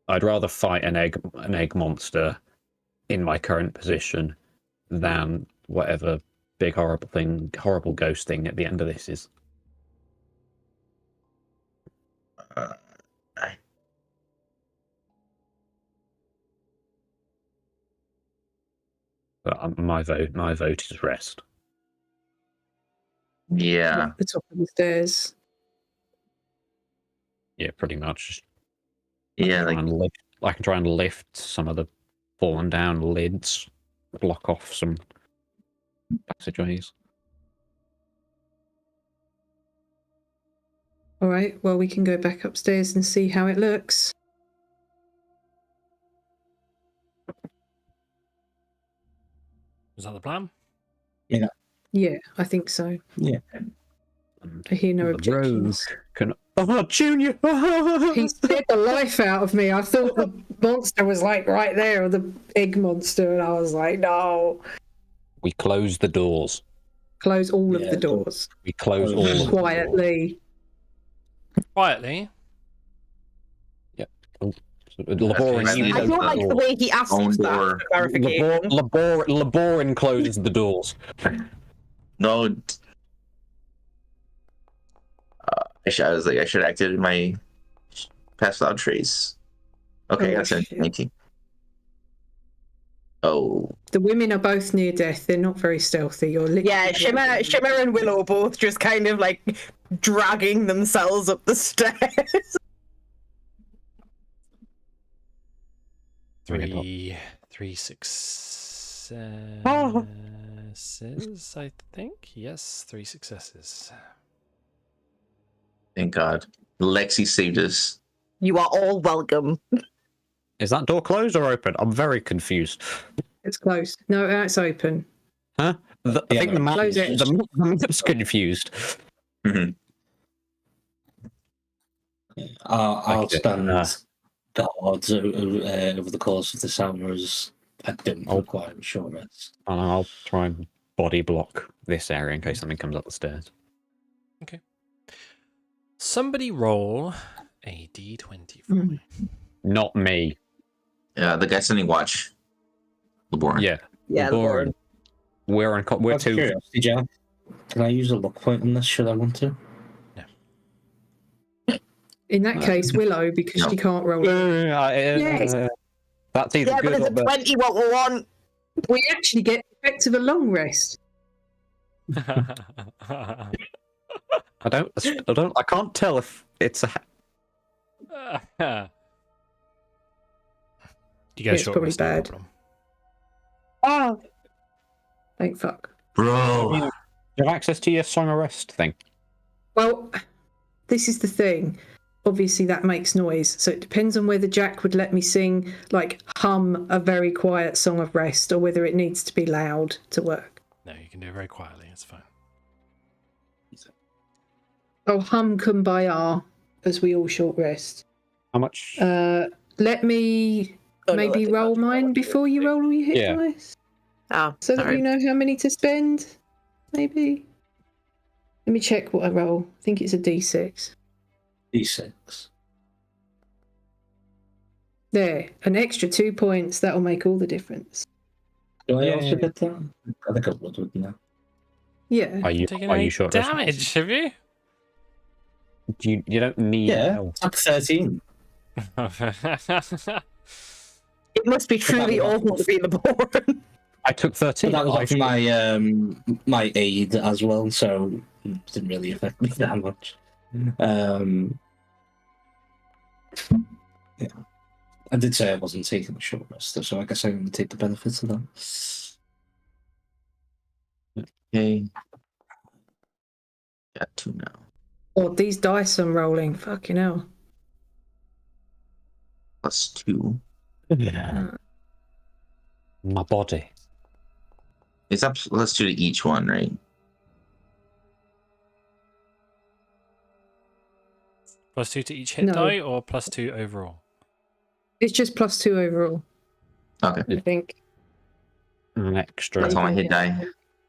I'd rather fight an egg monster in my current position than whatever big horrible ghost thing at the end of this is. But my vote is rest. Yeah. At the top of the stairs. Yeah, pretty much. Yeah, I can try and lift some of the fallen down lids block off some passageways. All right, well, we can go back upstairs and see how it looks. Is that the plan? Yeah, I think so. Yeah. I hear no The objections. rogue can. Oh, Junior! He scared the life out of me. I thought the monster was like right there, or the egg monster, and I was like, no. We close the doors. Close all of Yeah, the doors We close all of the doors. quietly. Quietly. Laborin, Okay, you I know don't the like the door. way he asked Own that door. for clarification. Laborin closes the doors. No. I was like, I should have activated my pass without trace. Okay, Oh, that's it. shit. 19. Oh, The women are both near death. They're not very stealthy. You're literally Yeah, Shimmer and Willow both just kind of like dragging themselves up the stairs. Three successes, I think. Yes, 3 successes. thank God. Lexi saved us. You are all welcome. Is that door closed or open? I'm very confused. It's closed. No, it's open. Huh? I think the map, Close it. the map's confused. Mhm. I'll Okay. stand guards over the course of this hour as I don't require a short rest. And I'll try and body block this area in case something comes up the stairs. Okay. Somebody roll a d20 for me. Not me. Yeah, the guy sending watch. Laborin. Yeah. Yeah, Laborin. We're Out of two. curiosity, Jack, can I use a luck point on this? Should I want to? In that case, Willow, because No. she can't roll. Yes. That's either Yeah, but good it's or a bad. 20 what we want. We actually get the effect of a long rest. I can't tell if it's a. You guys It's probably bad. Oh, thank fuck. Bro. You have access to your song arrest thing. Well, this is the thing. Obviously, that makes noise, so it depends on whether Jack would let me sing, like, hum a very quiet song of rest, or whether it needs to be loud to work. No, you can do it very quietly. It's fine. Oh, hum Kumbaya as we all short rest. How much? Let me Oh, no, I maybe did roll not do mine that. before you roll all your hit Yeah. dice, Oh, so that sorry. we know how many to spend. Maybe. Let me check what I roll. I think it's a D6. D6. There, an extra 2 points. That'll make all the difference. Do I Yeah. also get that? I think I would, wouldn't I? Yeah. Are you Taking are you 8 sure? damage, have you? You don't need Yeah. help. Up 13. It must be truly was- awful to be the born. I took 13. But that was I off should- my aid as well, so it didn't really affect me that much. Yeah. I did say I wasn't taking a short rest, so I guess I'm going to take the benefits of that. Okay. Got 2 now. Oh, these dice I'm rolling. Fucking hell. +2. Yeah. My body. It's up +2 to each one, right? +2 to each hit No. die or +2 overall? It's just +2 overall, Okay. I think. An extra That's all my hit die.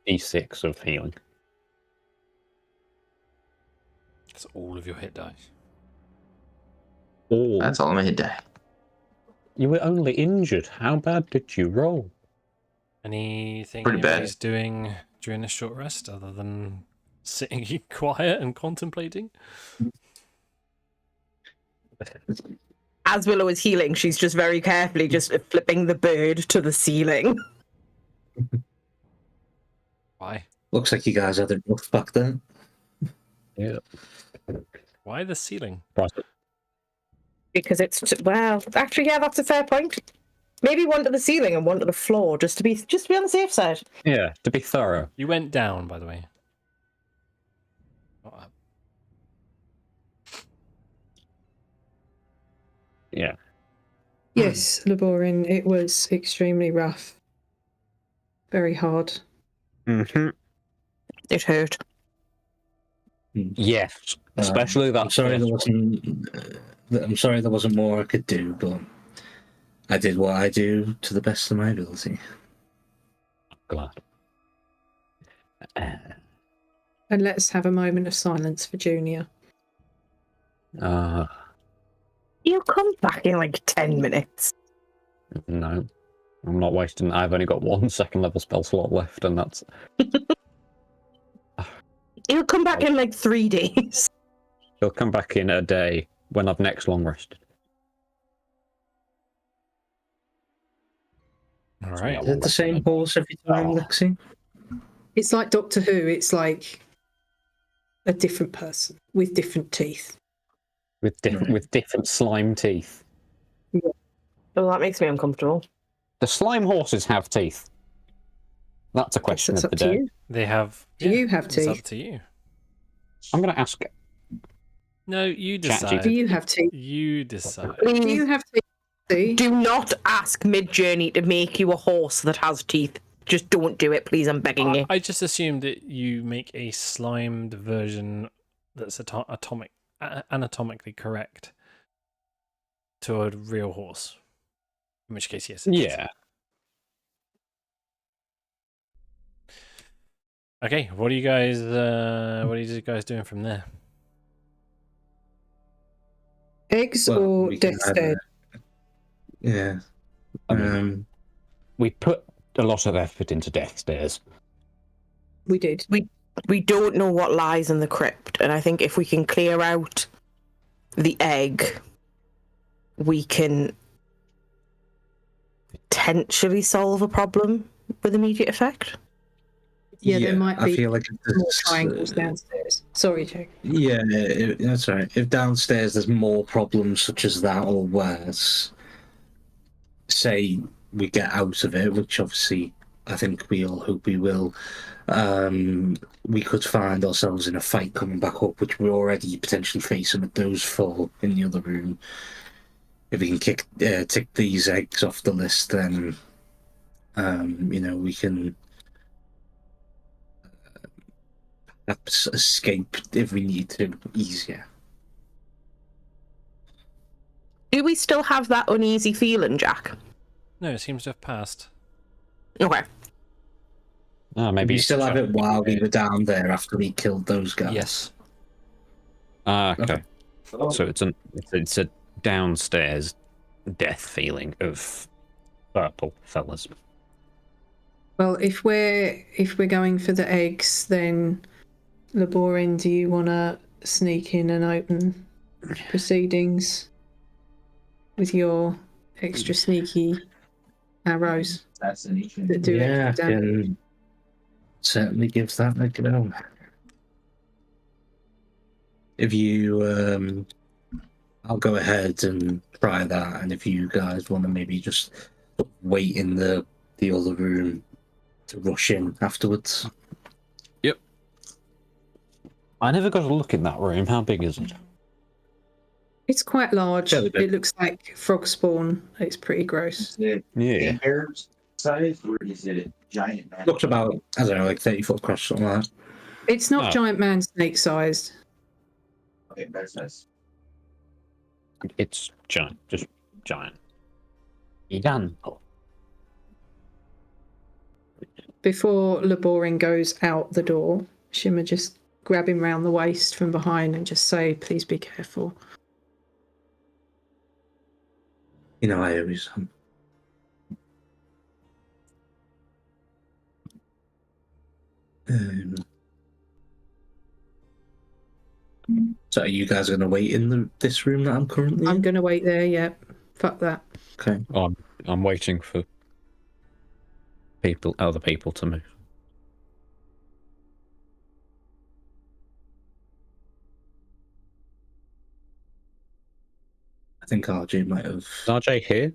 D6 of healing. That's all of your hit dice. Oh, That's all my hit die. you were only injured. How bad did you roll? Anything Pretty bad. anybody's doing during this short rest other than sitting quiet and contemplating? As Willow is healing, she's just very carefully just flipping the bird to the ceiling. Why? Looks like you guys had it rough back then. Yeah. Why the ceiling? Because it's, well, actually, yeah, that's a fair point. Maybe one to the ceiling and one to the floor, just to be on the safe side. Yeah, to be thorough. You went down, by the way. Not up. Yeah. Yes, Laborin, it was extremely rough. Very hard. Mm-hmm. It hurt. Yes, especially that. I'm sorry first there wasn't. I'm sorry there wasn't more I could do, but I did what I do to the best of my ability. Glad. And let's have a moment of silence for Junior. You'll come back in like 10 minutes. No, I'm not wasting. I've only got 1 second level spell slot left, and that's. He'll come back in like 3 days. He'll come back in a day when I've next long rested. All right. Is it the same horse every time, Oh. Lexi? It's like Doctor Who. It's like a different person with different teeth. With different slime teeth. Well, that makes me uncomfortable. The slime horses have teeth. That's a question That's of up the to day. you. They have. Do you have It's up teeth? to you. I'm going to ask. No, you ChatGPT. decide. Do you have teeth? You decide. Do Please you have teeth? do not ask Mid-Journey to make you a horse that has teeth. Just don't do it, please. I'm begging you. I just assumed that you make a slimed version that's anatomically correct to a real horse. In which case, yes. It is. Yeah. Okay. What are you guys? What are you guys doing from there? Eggs Well, or we can death either- stairs? Yeah. I mean, we put a lot of effort into death stairs. We did. We don't know what lies in the crypt, and I think if we can clear out the egg, we can potentially solve a problem with immediate effect. Yeah, there might I be feel like if more there's, triangles downstairs. Sorry, Jake. Yeah, that's right. If downstairs there's more problems such as that or worse, say we get out of it, which obviously I think we all hope we will, we could find ourselves in a fight coming back up, which we're already potentially facing with those 4 in the other room. If we can tick these eggs off the list, then we can perhaps escape if we need to easier. Do we still have that uneasy feeling, Jack? No, it seems to have passed. Okay. Maybe We still have it while we were down there after we killed those guys. Yes. Okay. So it's a downstairs death feeling of purple fellas. Well, if we're going for the eggs, then Laborin, do you want to sneak in and open proceedings with your extra sneaky arrows that do Yeah, I extra damage? can certainly give that a go. If you, I'll go ahead and try that, and if you guys want to maybe just wait in the other room to rush in afterwards. Yep. I never got a look in that room. How big is it? It's quite large. Fairly big. It looks like frog spawn. It's pretty gross. Yeah. Bears size, or is it giant? Man? Looked about, I don't know, like 30 foot across, something like that. It's not Oh. giant man snake sized. Okay, bear size. It's giant. Just giant. You done? Before Laborin goes out the door, Shimmer just grab him round the waist from behind and just say, "Please be careful." You know, I always am. So are you guys going to wait in this room that I'm currently I'm in? gonna wait there. Yep. Fuck that. Okay. I'm waiting for other people to move. I think RJ might have. Is RJ here?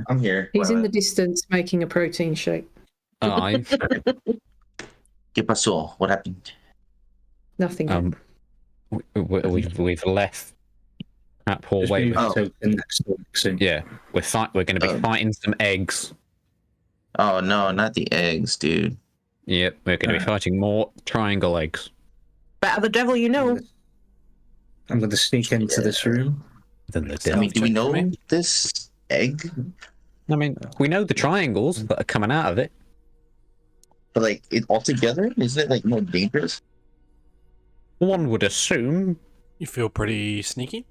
I'm here. He's in the Well, distance making a protein shake. I've ¿Qué pasó? What happened? Nothing yet. we've left that poor Just way. move Oh. to the next door soon. Yeah, we're going to be Oh. fighting some eggs. Oh no, not the eggs, dude. Yep, we're going to be fighting more triangle eggs. Better the devil you know. I'm going to sneak into this room. Than the I devil. mean, do we check for know me. this egg? I mean, we know the triangles that are coming out of it. But like, it altogether, is it like more dangerous? One would assume. You feel pretty sneaky.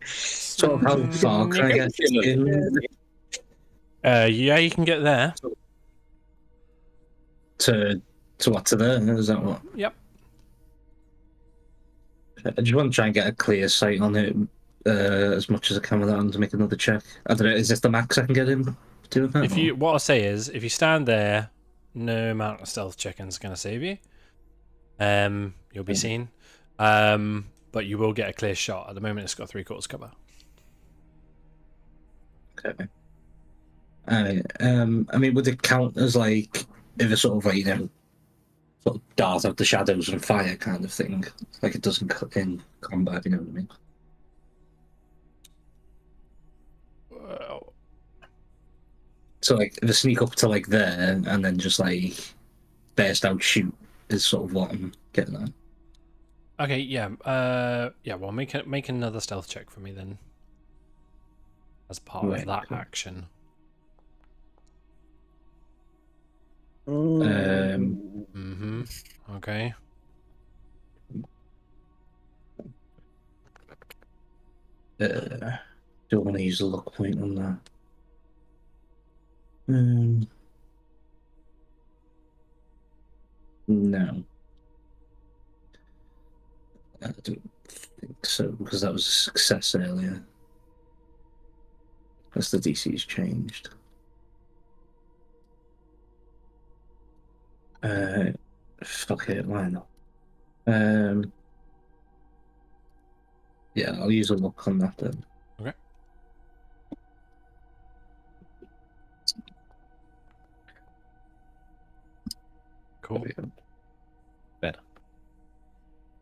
So how far can I get in Yeah, you can get there. to what, to there? Is that what? Yep. I just want to try and get a clear sight on it as much as I can without having to make another check. I don't know, is this the max I can get in doing that? If you, what I'll say is, if you stand there, no amount of stealth checking is going to save you. You'll be seen. But you will get a clear shot. At the moment, it's got 3/4 cover. Okay. I mean, would it count as like if it's sort of like, you know, sort of dart out the shadows and fire kind of thing, like it doesn't in combat? You know what I mean? Well, So like, if I sneak up to like there and then just like burst out shoot is sort of what I'm getting at. okay, yeah. Yeah, well, make another stealth check for me then. As part Right, of that cool. action. Um, Okay. Don't want to use a luck point on that. No. I don't think so, because that was a success earlier. That's the DC's changed. Fuck it, why not? Yeah, I'll use a luck on that then. Okay. Cool. Better.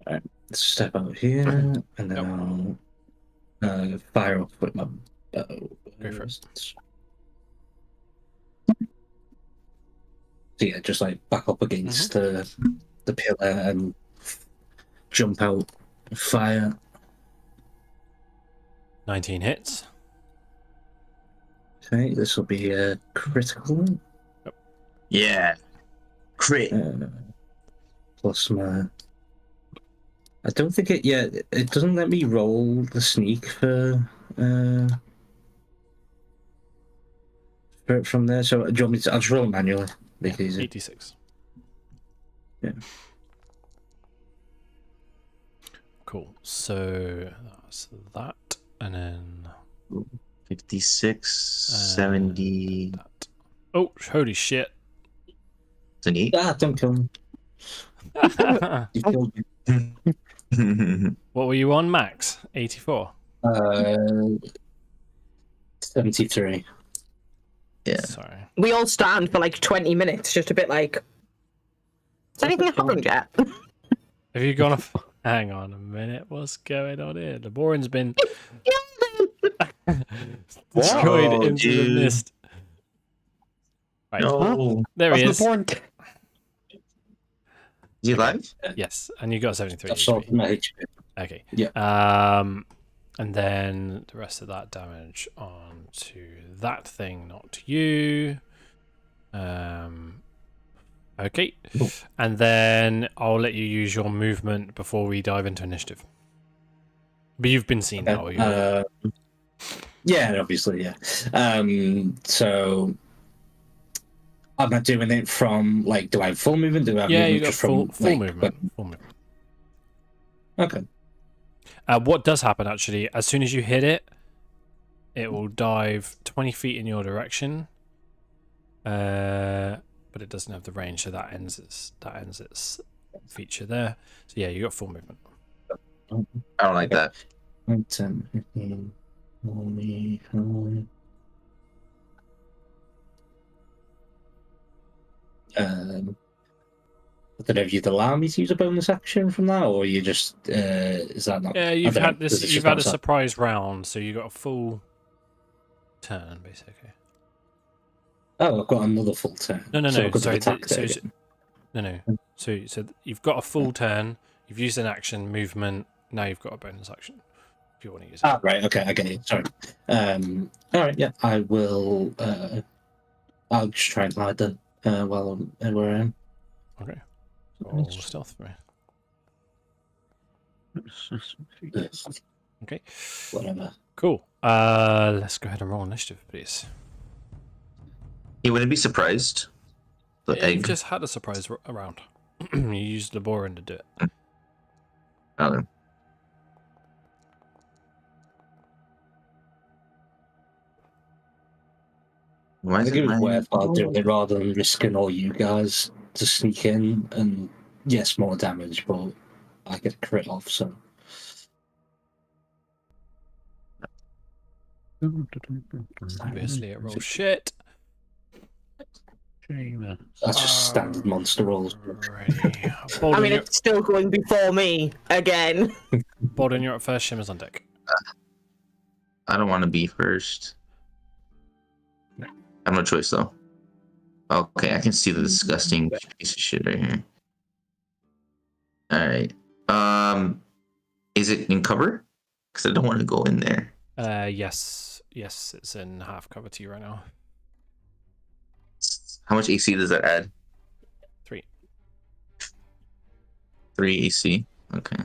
Alright, step out here, and then I'll fire off with my bow. Go for it. So yeah, just like back up against the pillar and jump out, fire. 19 hits. Okay, this will be a critical. Yeah. Crit. Plus my. I don't think it. Yeah, it doesn't let me roll the sneak for from there. So do you want me to? I'll just roll it manually. Make it easy. 86. Yeah. Cool. So that's that, and then 56, 70. that. Oh, holy shit! It's an 8. Ah, don't kill me. You killed me. What were you on, Max? 84. 73. Yeah. Sorry. We all stand for like 20 minutes, just a bit like, has anything happened yet? Have you gone off? Hang on a minute. What's going on here? The boring's been destroyed Whoa, into the dude. mist. Right. No. There he is. Born. Is he alive? Yes, and you got 73 I've solved HP. my HP. Okay. Yeah. And then the rest of that damage onto that thing, not to you. Okay. And then I'll let you use your movement before we dive into initiative. But you've been seen now. Yeah, obviously, yeah. So am I doing it from like? Do I have full movement? Do I have Yeah, movement you got just full from like, movement. Full movement. Okay. What does happen actually? As soon as you hit it, it will dive 20 feet in your direction. But it doesn't have the range, so that ends its feature there. So yeah, you got full movement. I don't like that. 10, 15, 20, I don't know if you'd allow me to use a bonus action from that, or you just is that not? Yeah, I you've don't know, had this. does it You've just had not a sound- surprise round, so you got a full turn basically. Oh, I've got another full turn. No, no, So I no. could have Sorry. attacked it again. No. So you've got a full turn. You've used an action, movement. Now you've got a bonus action. If you want to use it. Ah, right. Okay, I get it. Sorry. All right. Yeah, I will. I'll just try and hide them while I'm where I am. Okay. Roll stealth for me. Okay. Whatever. Cool. Let's go ahead and roll initiative, please. You wouldn't be surprised. The Yeah, you've egg. just had a surprise round. You used the boring to do it. Oh, why I is think it was mine- worthwhile doing it rather than risking all you guys to sneak in and yes, more damage, but I get a crit off, so Obviously, it rolls shit. that's just standard monster rolls. Alrighty. I Bolden, mean, it's still going before me again. you're up first. Shimmer's on deck. I don't want to be first. I have no choice though. Okay, I can see the disgusting piece of shit right here. All right. Is it in cover? Because I don't want to go in there. Yes, it's in half cover to you right now. How much AC does that add? 3. 3 AC. Okay.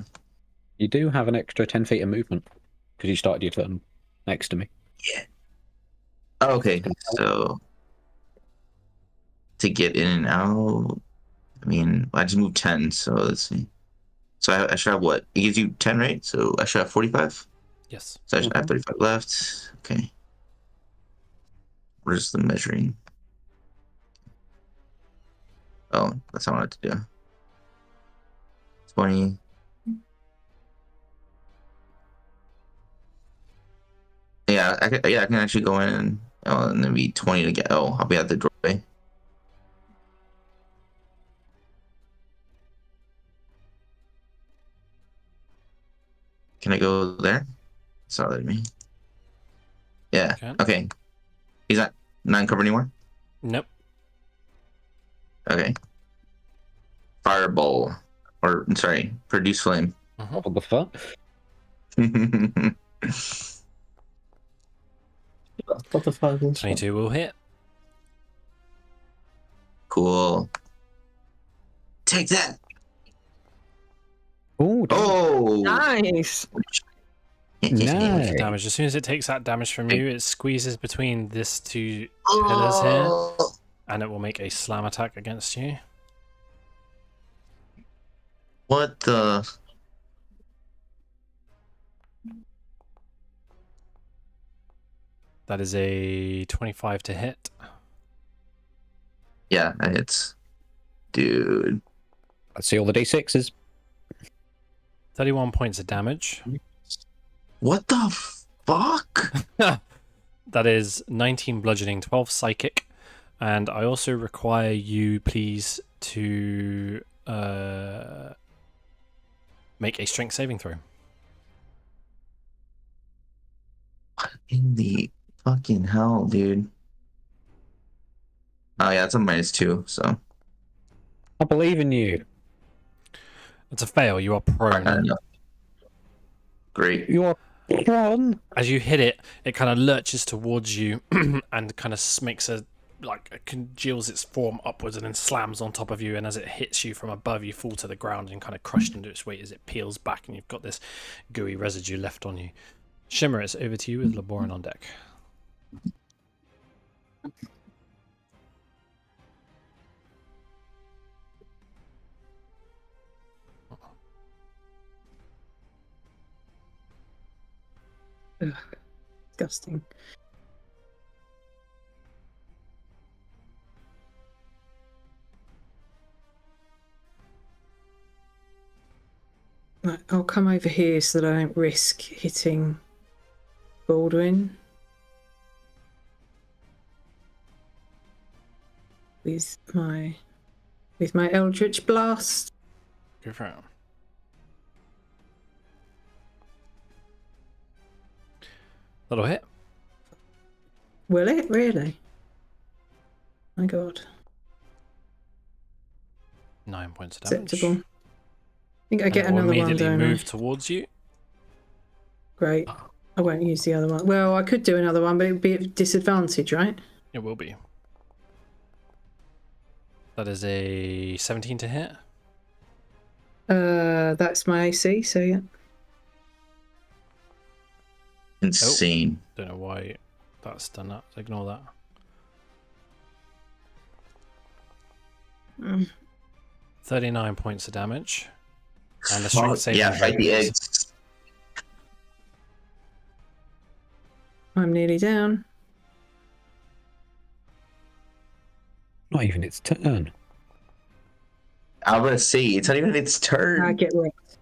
You do have an extra 10 feet of movement because you started your turn next to me. Oh, okay. So to get in and out, I mean, I just moved 10. So let's see. So I should have what? It gives you 10, right? So I should have 45. Yes. So I should have 35 left. Okay. Where's the measuring? Oh, that's what I wanted to do. 20. Yeah, I can actually go in and then be 20 to get. Oh, I'll be at the doorway. Can I go there? It's not letting me. Yeah. Can. Okay. He's not in cover anymore? Nope. Okay. Fireball. Or, sorry, produce flame. What the fuck? What the fuck? 22 will hit. Cool. Take that. Oh, Oh. Nice. Nice. Damage. As soon as it takes that damage from you, it squeezes between this 2 pillars here, Oh. and it will make a slam attack against you. What the? That is a 25 to hit. Yeah, that hits. Dude. Let's see all the d6s. 31 points of damage. What the fuck? That is 19 bludgeoning, 12 psychic, and I also require you, please, to make a strength saving throw. What in the fucking hell, dude? Oh yeah, it's a -2, so I believe in you. It's a fail. You are prone. I know. Great. You are prone. As you hit it, it kind of lurches towards you and kind of makes congeals its form upwards and then slams on top of you. And as it hits you from above, you fall to the ground and kind of crushed into its weight as it peels back, and you've got this gooey residue left on you. Shimmer, it's over to you with Laboran on deck. Disgusting. Right, I'll come over here so that I don't risk hitting Baldwin with my Eldritch Blast. Go for it. That'll hit. Will it really? My God. 9 points of damage. Acceptable. I think I get And it will another one, immediately don't I? move towards you. Great. I won't use the other one. Well, I could do another one, but it would be at disadvantage, right? It will be. That is a 17 to hit. That's my AC, so yeah. Insane. Don't know why that's done that. Ignore that. Mm. 39 points of damage. And a strength saving Yeah, throw, fight the please. eggs. I'm nearly down. Not even its turn. I'm gonna say it's not even its turn. I get wrecked.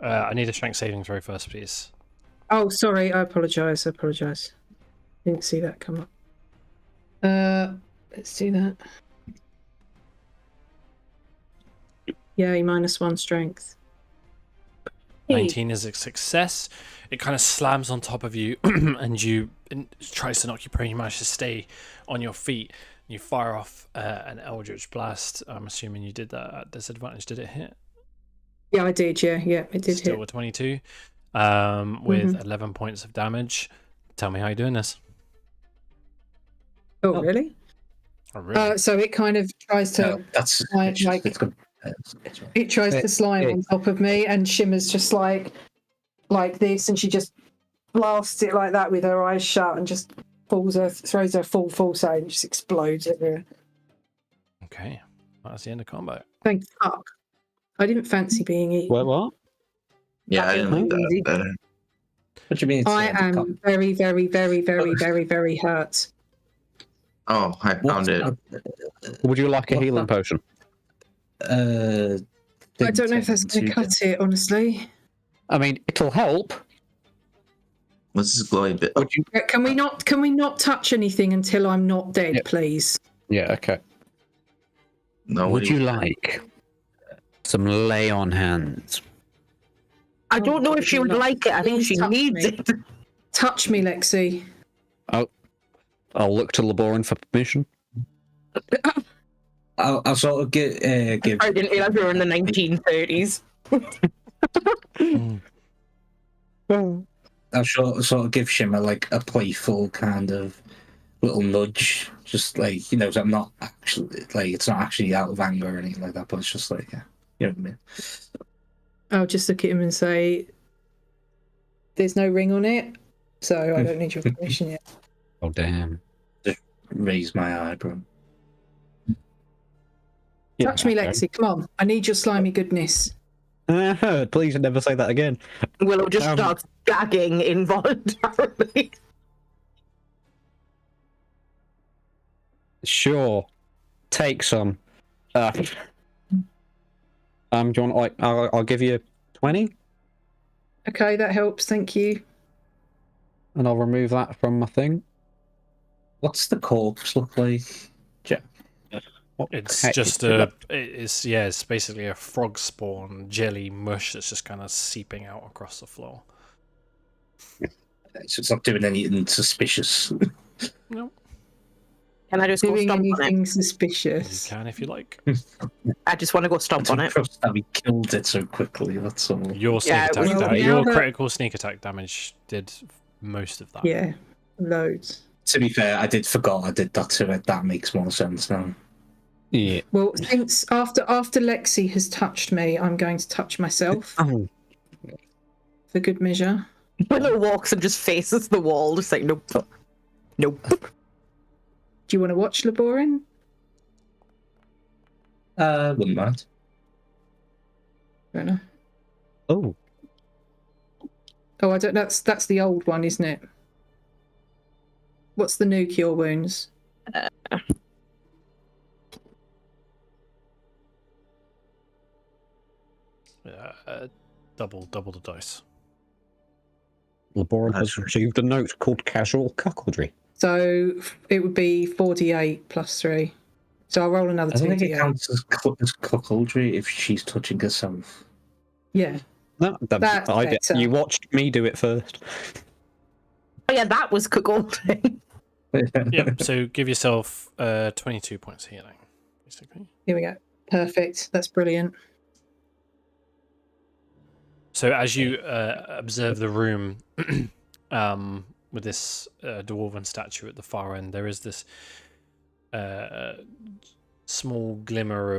I need a strength saving throw first, please. Oh, sorry. I apologise. Didn't see that come up. Let's do that. Yay, -1 strength. 19 is a success. It kind of slams on top of you and tries to knock you prone. You manage to stay on your feet. You fire off an Eldritch Blast. I'm assuming you did that at disadvantage. Did it hit? Yeah, I did. Yeah, it did Still hit. a 22 with 11 points of damage. Tell me how you're doing this. Oh, really? Oh, really? So it kind of tries to No, that's like it tries to slime on top of me, and Shimmer's just like this, and she just blasts it like that with her eyes shut, and just throws her full side, and just explodes everywhere. Okay, that's the end of combat. Thank fuck. I didn't fancy being eaten. What? Yeah, I didn't like that better. What do you mean? It's I am very, very, very, very, very, very hurt. Oh, I found it. Would you like a What's healing that? potion? I don't know if that's going to cut it, honestly. I mean, it'll help. What's this glowy bit? Would you? Can we not touch anything until I'm not dead, Yep. please? Yeah. Okay. No, Would you like some lay on hands? I don't know if she would like it. I think she Touch needs me. it. Touch me, Lexi. I'll look to Laborin for permission. I'll sort of give. I didn't realise we were in the 1930s. I'll sort of give Shimmer like a playful kind of little nudge, just like so I'm not actually like it's not actually out of anger or anything like that, but it's just like you know what I mean. I'll just look at him and say, "There's no ring on it, so I don't need your permission yet." Oh damn! Just raise my eyebrow. Touch me, Lexi. Come on. I need your slimy goodness. Please never say that again. Willow just starts gagging involuntarily. Sure, take some. Do you want? I'll give you 20, Okay, that helps. Thank you. and I'll remove that from my thing. What's the corpse look like? It's Hey, just it's basically a frog spawn jelly mush that's just kind of seeping out across the floor. So it's not doing anything suspicious. No, Can I just go Doing stomp on anything you suspicious? can if you like. it? I just want to go stomp on I it. trust that we killed it so quickly. That's all. Your sneak Yeah, attack, well, now your that- critical sneak attack damage did most of that. Yeah, loads. To be fair, I did forgot I did that to it. That makes more sense now. Yeah. Well, since after Lexi has touched me, I'm going to touch myself Oh, for good measure. Willow walks and just faces the wall, just like, nope. Nope. Do you want to watch Laborin? Wouldn't mind. Fair enough. oh. Oh, I don't. That's the old one, isn't it? What's the new cure wounds? double the dice. Laboran That's has received a note called casual cuckoldry. So it would be 4d8 plus 3. So I'll roll another I don't think it 2d8. counts as cuckoldry if she's touching herself. Yeah. No, That's better. you watched me do it first. Oh yeah, that was cuckolding. Yep. So give yourself 22 points of healing, basically. Here we go. Perfect. That's brilliant. So as you observe the room with this dwarven statue at the far end, there is this small glimmer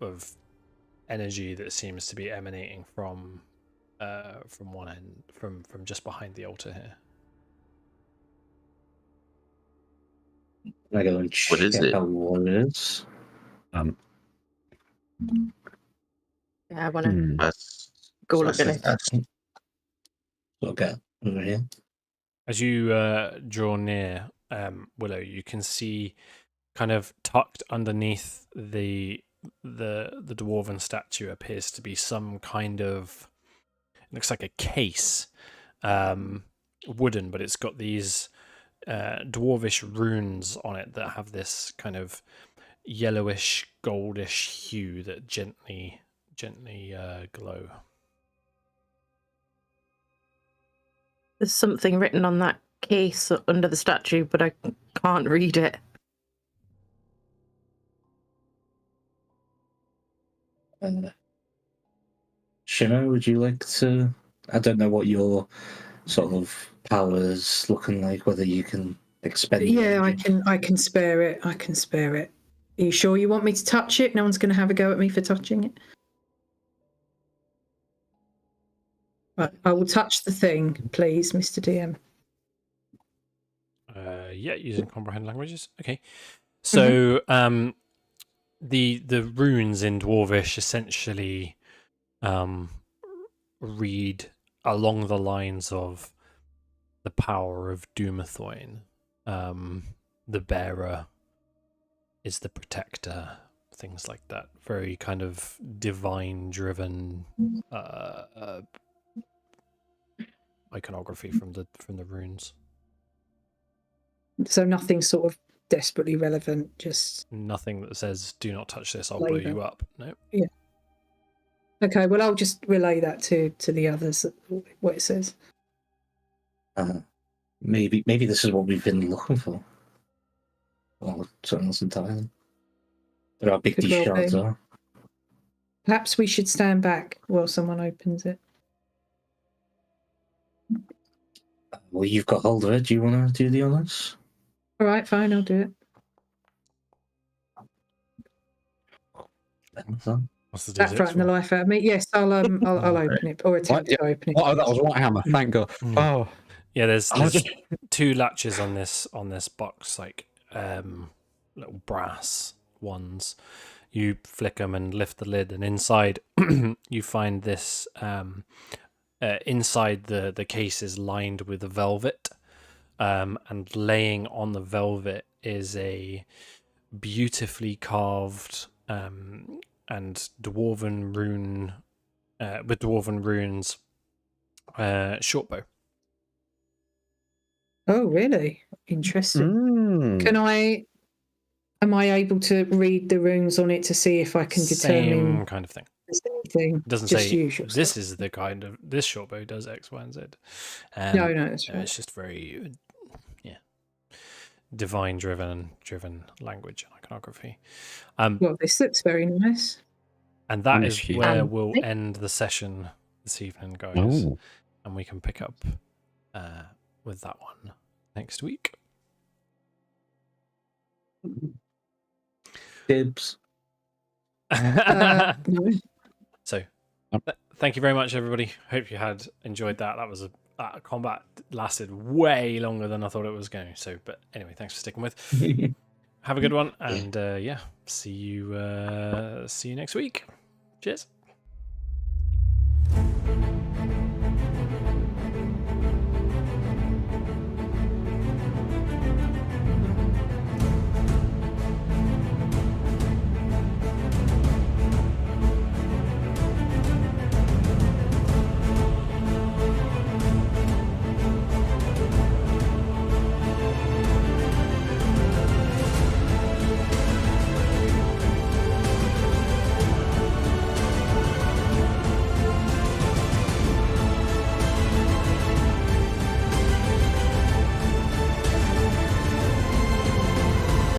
of energy that seems to be emanating from one end, from just behind the altar here. I go and What is check it? out what it is. Yeah, I want to That's go look at it. Okay, over here. As you draw near, Willow, you can see kind of tucked underneath the dwarven statue appears to be some kind of, it looks like a case, wooden, but it's got these dwarvish runes on it that have this kind of yellowish goldish hue that gently glow. There's something written on that case under the statue, but I can't read it. Shimmer, would you like to? I don't know what your sort of powers looking like. Whether you can expend. Yeah, energy. I can spare it. I can spare it. Are you sure you want me to touch it? No one's going to have a go at me for touching it. Right, I will touch the thing, please, Mr. DM. Yeah, using comprehend languages. Okay. So the runes in Dwarvish essentially read along the lines of the power of Doomathoin. The bearer is the protector, things like that. Very kind of divine driven iconography from the runes. So nothing sort of desperately relevant, just Nothing that says do not touch this, I'll blow you up. No. Yeah. Okay, well I'll just relay that to the others, what it says. Maybe this is what we've been looking for. Or something else entirely. There are big Could these well shards be. are. Perhaps we should stand back while someone opens it. Well, you've got hold of it. Do you want to do the honours? All right, fine, I'll do it. What's the That D6 frightened the for? life out of me. Yes, I'll open it or attempt to open it. Oh, that was Whitehammer. Thank God. Oh, Yeah, there's I was- two latches on this box, like little brass ones. You flick them and lift the lid, and inside you find this. Inside the case is lined with velvet, and laying on the velvet is a beautifully carved and dwarven rune with dwarven runes shortbow. Oh, really? Interesting. Am I able to read the runes on it to see if I can determine Same kind of thing. anything? It doesn't Just say usual this stuff. is the kind of this shortbow does X, Y, and Z. No, that's right. It's just very divine driven language and iconography. Well, this looks very nice. And that is Cute. where we'll end the session this evening, guys. Oh. And we can pick up with that one next week. Dibs. No. So, thank you very much, everybody. Hope you had enjoyed that. That was that combat lasted way longer than I thought it was going. So, but anyway, thanks for sticking with. Have a good one, and see you next week. Cheers.